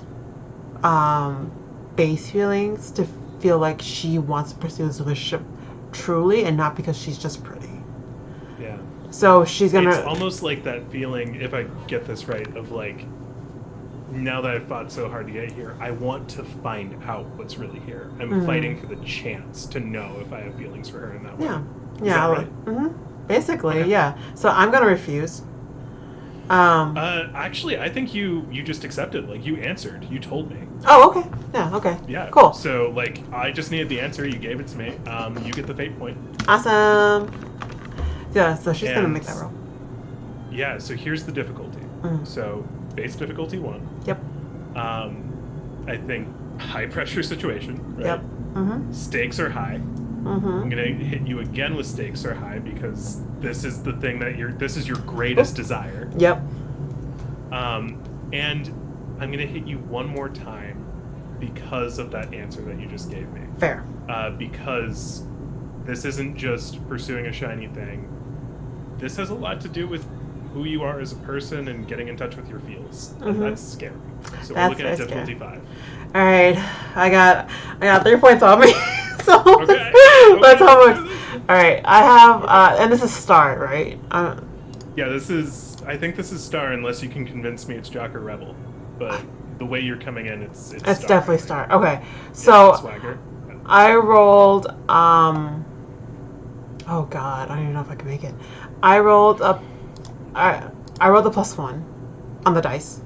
base feelings to feel like she wants to pursue this relationship truly, and not because she's just pretty. Yeah. So she's gonna. It's almost like that feeling, if I get this right, of like now that I've fought so hard to get here, I want to find out what's really here. I'm fighting for the chance to know if I have feelings for her in that way. Yeah. Is that right? Basically, Okay. yeah. So I'm gonna refuse. Actually, I think you just accepted. Like, you answered. You told me. Oh, okay. Yeah, okay. Yeah. Cool. So, like, I just needed the answer. You gave it to me. You get the fate point. Awesome. Yeah, so she's gonna And- make that roll. Yeah. So here's the difficulty. So base difficulty 1. Yep. I think high pressure situation. Right? Yep. Stakes are high. I'm gonna hit you again with stakes are high because this is the thing that this is your greatest desire. Yep. And I'm gonna hit you one more time because of that answer that you just gave me. Fair. Because this isn't just pursuing a shiny thing. This has a lot to do with who you are as a person and getting in touch with your feels. And that's scary. So we're looking at difficulty 5. All right, I got 3 points on me. So Okay. let's how much. All right, I have, and this is star, right? Yeah, I think this is star unless you can convince me it's Jock or Rebel. But the way you're coming in, it's star. definitely star. Okay, so Swagger. I rolled. Oh God, I don't even know if I can make it. I rolled a +1 on the dice.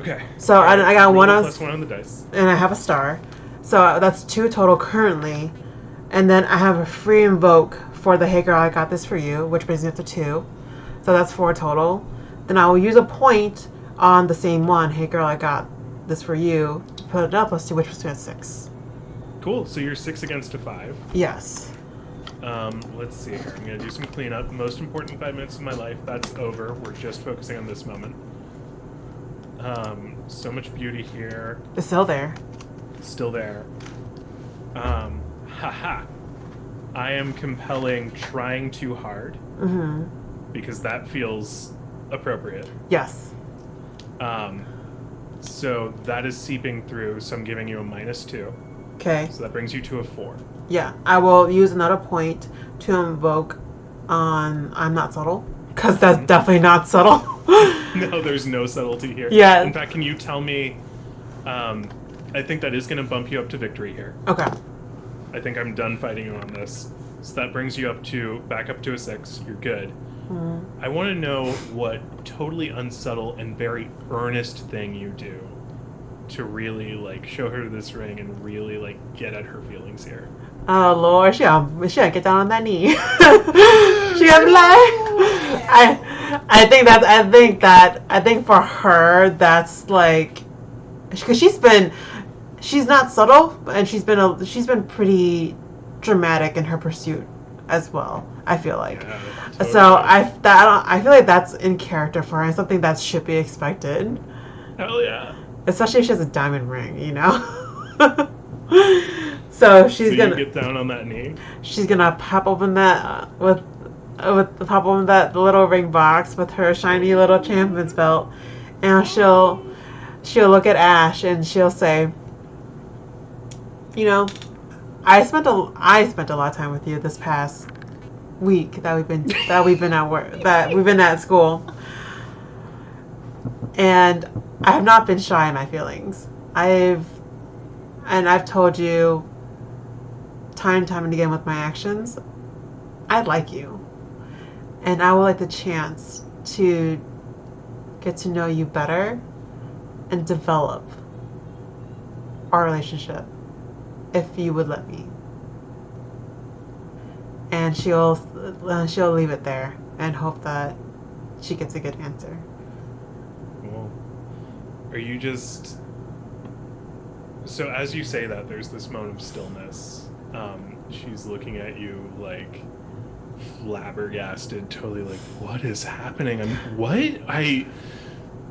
Okay. So I got one on +1 on the dice. and I have a star. So that's 2 total currently. And then I have a free invoke for the Hey Girl, I Got This For You, which brings me up to 2. So that's 4 total. Then I will use a point on the same one, Hey Girl, I Got This For You, to put it up +2, which was 6. Cool. So you're 6 against a 5. Yes. Let's see here. I'm going to do some cleanup. Most important 5 minutes of my life. That's over. We're just focusing on this moment. So much beauty here. It's still there. Still there. Haha. I am compelling trying too hard. Because that feels appropriate. Yes. So that is seeping through, so I'm giving you a -2. Okay. So that brings you to a 4. Yeah. I will use another point to invoke on I'm Not Subtle. Because that's definitely not subtle. No, there's no subtlety here. Yeah. In fact, can you tell me... I think that is going to bump you up to victory here. Okay. I think I'm done fighting you on this. So that brings you back up to a 6. You're good. I want to know what totally unsubtle and very earnest thing you do to really, like, show her this ring and really, like, get at her feelings here. Oh Lord, she gotta get down on that knee. She gotta be like, I think for her that's like, because she's not subtle and she's been pretty dramatic in her pursuit as well. I feel like, Yeah, totally. so I feel like that's in character for her and something that should be expected. Hell yeah. Especially if she has a diamond ring, you know. So she's gonna get down on that knee. She's gonna pop open that pop open that little ring box with her shiny little champion's belt, and she'll look at Ash and she'll say, you know, I spent a lot of time with you this past week that we've been at work, that we've been at school, and I have not been shy in my feelings. I've told you time and time and again with my actions, I like you. And I would like the chance to get to know you better and develop our relationship if you would let me. And she'll leave it there and hope that she gets a good answer. Well, are you just... So as you say that, there's this moment of stillness. She's looking at you like flabbergasted, totally like, what is happening?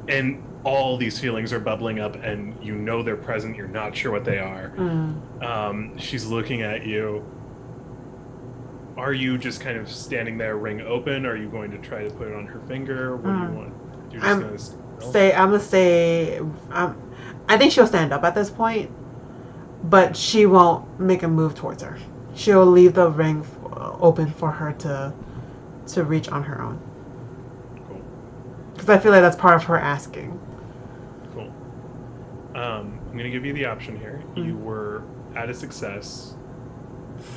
And all these feelings are bubbling up and you know they're present, you're not sure what they are. She's looking at you. Are you just kind of standing there, ring open? Are you going to try to put it on her finger? What do you want? You're just I think she'll stand up at this point, but she won't make a move towards her. She'll leave the ring open for her to reach on her own. Cool. Because I feel like that's part of her asking. Cool. I'm going to give you the option here. You were at a success.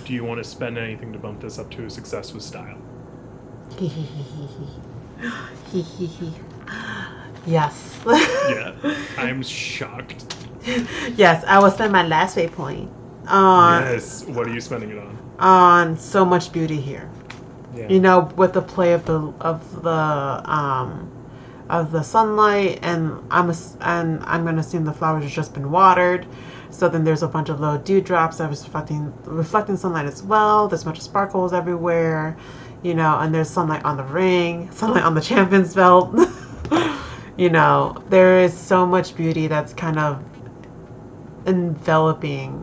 Do you want to spend anything to bump this up to a success with style? Yes. Yeah, I'm shocked. Yes, I will spend my last fate point on Yes, what are you spending it on so much beauty here. Yeah. You know, with the play of the sunlight, and I'm gonna assume the flowers have just been watered. So then there's a bunch of little dewdrops that was reflecting sunlight as well. There's a bunch of sparkles everywhere, you know, and there's sunlight on the ring, sunlight on the champion's belt. You know, there is so much beauty that's kind of enveloping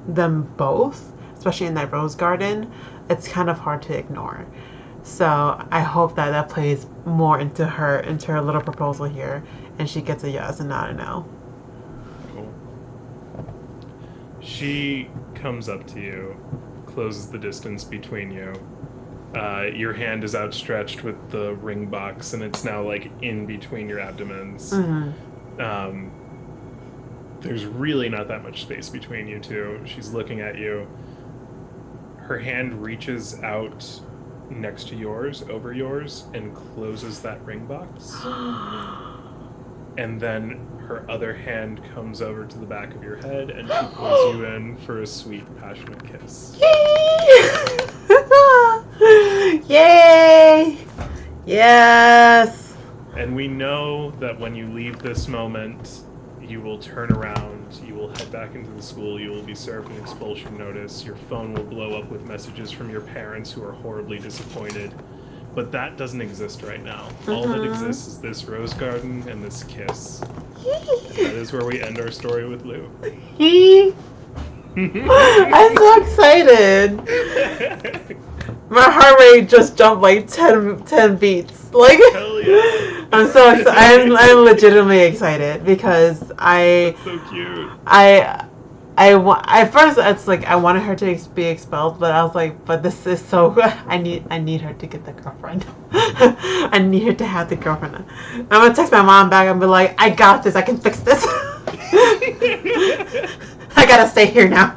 them both, especially in that rose garden. It's kind of hard to ignore. So I hope that that plays more into her little proposal here, and she gets a yes and not a no. Cool. She comes up to you, closes the distance between you. Your hand is outstretched with the ring box, and it's now like in between your abdomens. Mm-hmm. There's really not that much space between you two. She's looking at you. Her hand reaches out next to yours, over yours, and closes that ring box. And then her other hand comes over to the back of your head, and she pulls you in for a sweet, passionate kiss. Yay! Yes! And we know that when you leave this moment, you will turn around, you will head back into the school, you will be served an expulsion notice, your phone will blow up with messages from your parents who are horribly disappointed. But that doesn't exist right now. All that exists is this rose garden and this kiss. And that is where we end our story with Lou. I'm so excited! My heart rate just jumped like 10 beats. Like, Hell yeah! I'm so excited. I'm legitimately excited because That's so cute. at first it's like I wanted her to be expelled, but I was like, but this is so I need her to get the girlfriend. I need her to have the girlfriend. I'm gonna text my mom back and be like, I got this. I can fix this. I gotta stay here now.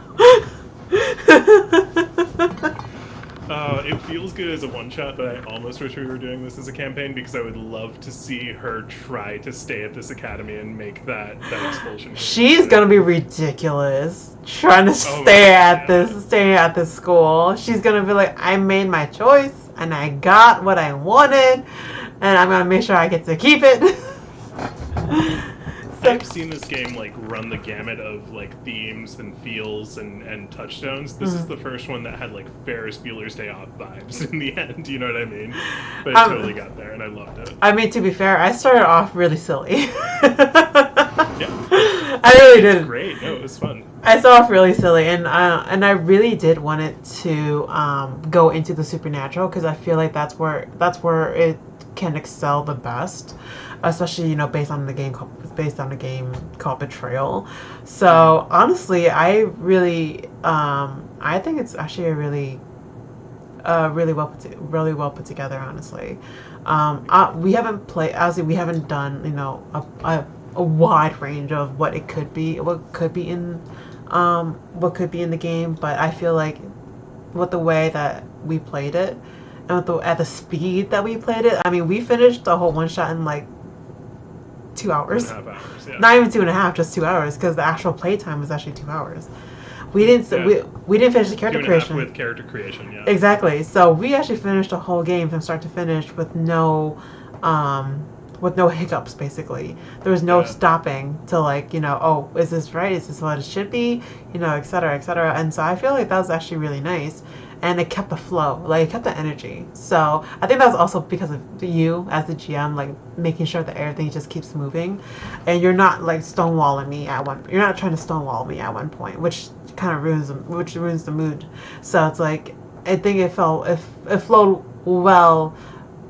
It feels good as a one-shot, but I almost wish we were doing this as a campaign because I would love to see her try to stay at this academy and make that expulsion. She's gonna be ridiculous trying to stay at this school. She's gonna be like, I made my choice and I got what I wanted, and I'm gonna make sure I get to keep it. I've seen this game like run the gamut of like themes and feels and touchstones. This is the first one that had like Ferris Bueller's Day Off vibes in the end, you know what I mean? But it totally got there and I loved it. I mean, to be fair, I started off really silly. Yeah. I really did. Great. No, it was fun. I started off really silly, and I really did want it to go into the supernatural because I feel like that's where it can excel the best, especially, you know, based on the game called Betrayal. So honestly, I really I think it's actually a really well put together. Honestly, we haven't played, obviously we haven't done, you know, a wide range of what could be in the game, but I feel like with the way that we played it and at the speed that we played it, I mean, we finished the whole one shot in like 2 hours. 2.5 hours, yeah. Not even 2.5, just 2 hours, because the actual play time was actually 2 hours. We didn't finish the character 2.5 creation. with character creation, yeah. Exactly. So we actually finished the whole game from start to finish with no hiccups. Basically, there was no stopping to, like, you know, oh, is this right? Is this what it should be? You know, et cetera, et cetera. And so I feel like that was actually really nice. And it kept the flow, like, it kept the energy. So I think that's also because of you as the GM, like, making sure that everything just keeps moving, and you're not like stonewalling me at one. You're not trying to stonewall me at one point, which kind of ruins the mood. So it's like, I think it flowed well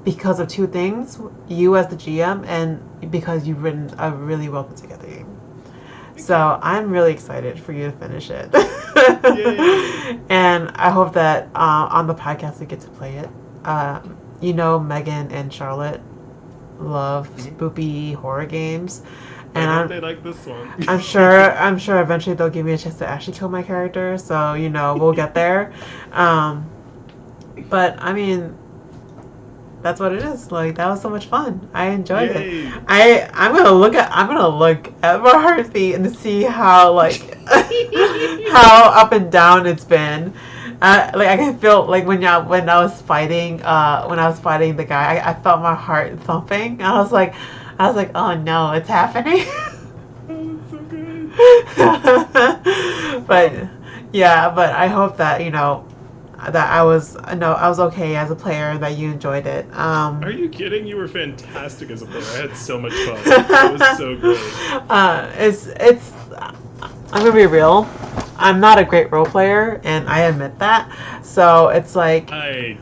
because of two things: you as the GM, and because you've written a really well put together game. So I'm really excited for you to finish it. And I hope that on the podcast we get to play it. You know, Megan and Charlotte love spoopy horror games, And I hope they like this one. I'm sure eventually they'll give me a chance to actually kill my character. So we'll get there. But I mean, that's what it is. Like, that was so much fun. I enjoyed it. I'm gonna look at my heartbeat and see how how up and down it's been. I can feel like when I was fighting the guy, I felt my heart thumping. And I was like, oh no, it's happening. Oh, it's so good. but I hope that that I was okay as a player, that you enjoyed it. Are you kidding? You were fantastic as a player. I had so much fun. It was so great. It's I'm gonna be real. I'm not a great role player, and I admit that. So it's like, I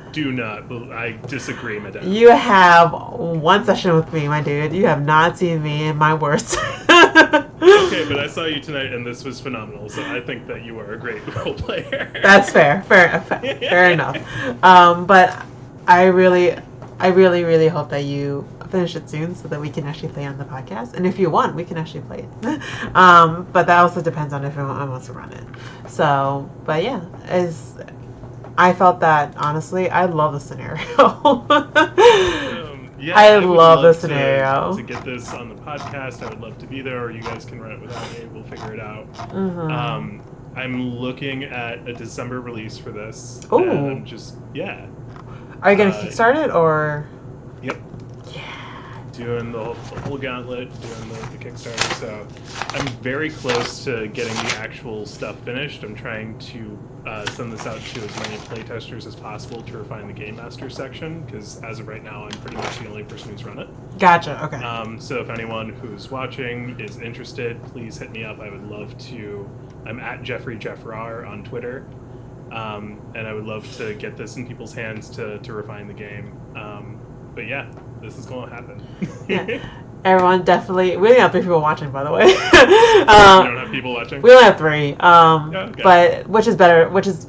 disagree, madame. You have one session with me, my dude. You have not seen me in my worst. Okay, but I saw you tonight, and this was phenomenal. So I think that you are a great role player. That's fair. Fair enough. But I really hope that you finish it soon, so that we can actually play on the podcast. And if you want, we can actually play it. But that also depends on if everyone wants to run it. So, but yeah, I felt that, honestly, I love the scenario. Yeah, I love the scenario. To get this on the podcast, I would love to be there, or you guys can run it without me. We'll figure it out. Mm-hmm. I'm looking at a December release for this. Ooh. And I'm just, Are you going to kickstart it, or? Yep. Yeah. Doing the whole gauntlet, doing the Kickstarter. So I'm very close to getting the actual stuff finished. I'm trying to send this out to as many playtesters as possible to refine the Game Master section, because as of right now, I'm pretty much the only person who's run it. Gotcha, okay. So if anyone who's watching is interested, please hit me up. I would love to. I'm at Jeffrey Jeffrar on Twitter. And I would love to get this in people's hands to refine the game. But yeah, this is going to happen. Yeah. Everyone, definitely. We only have 3 people watching, by the way. You don't have people watching? We only have 3. Okay. But which is better, which is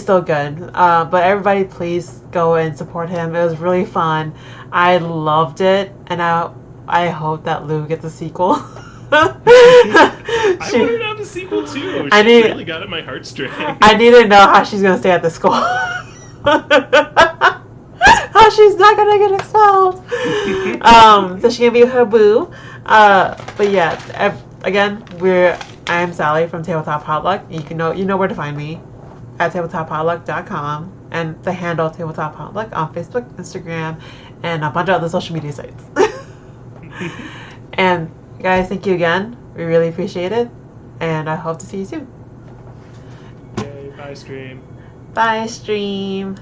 still good. But everybody, please go and support him. It was really fun. I loved it, and I hope that Lou gets a sequel. I wanted to have a sequel too. She really got at my heartstrings. I need to know how she's gonna stay at the school. How she's not gonna get expelled. So she can be her boo. But yeah, again, I'm Sally from Tabletop Potluck. You know where to find me at tabletop-potluck.com, and the handle Tabletop Potluck on Facebook, Instagram, and a bunch of other social media sites. And guys, thank you again. We really appreciate it, and I hope to see you soon. Yay, bye stream. Bye stream.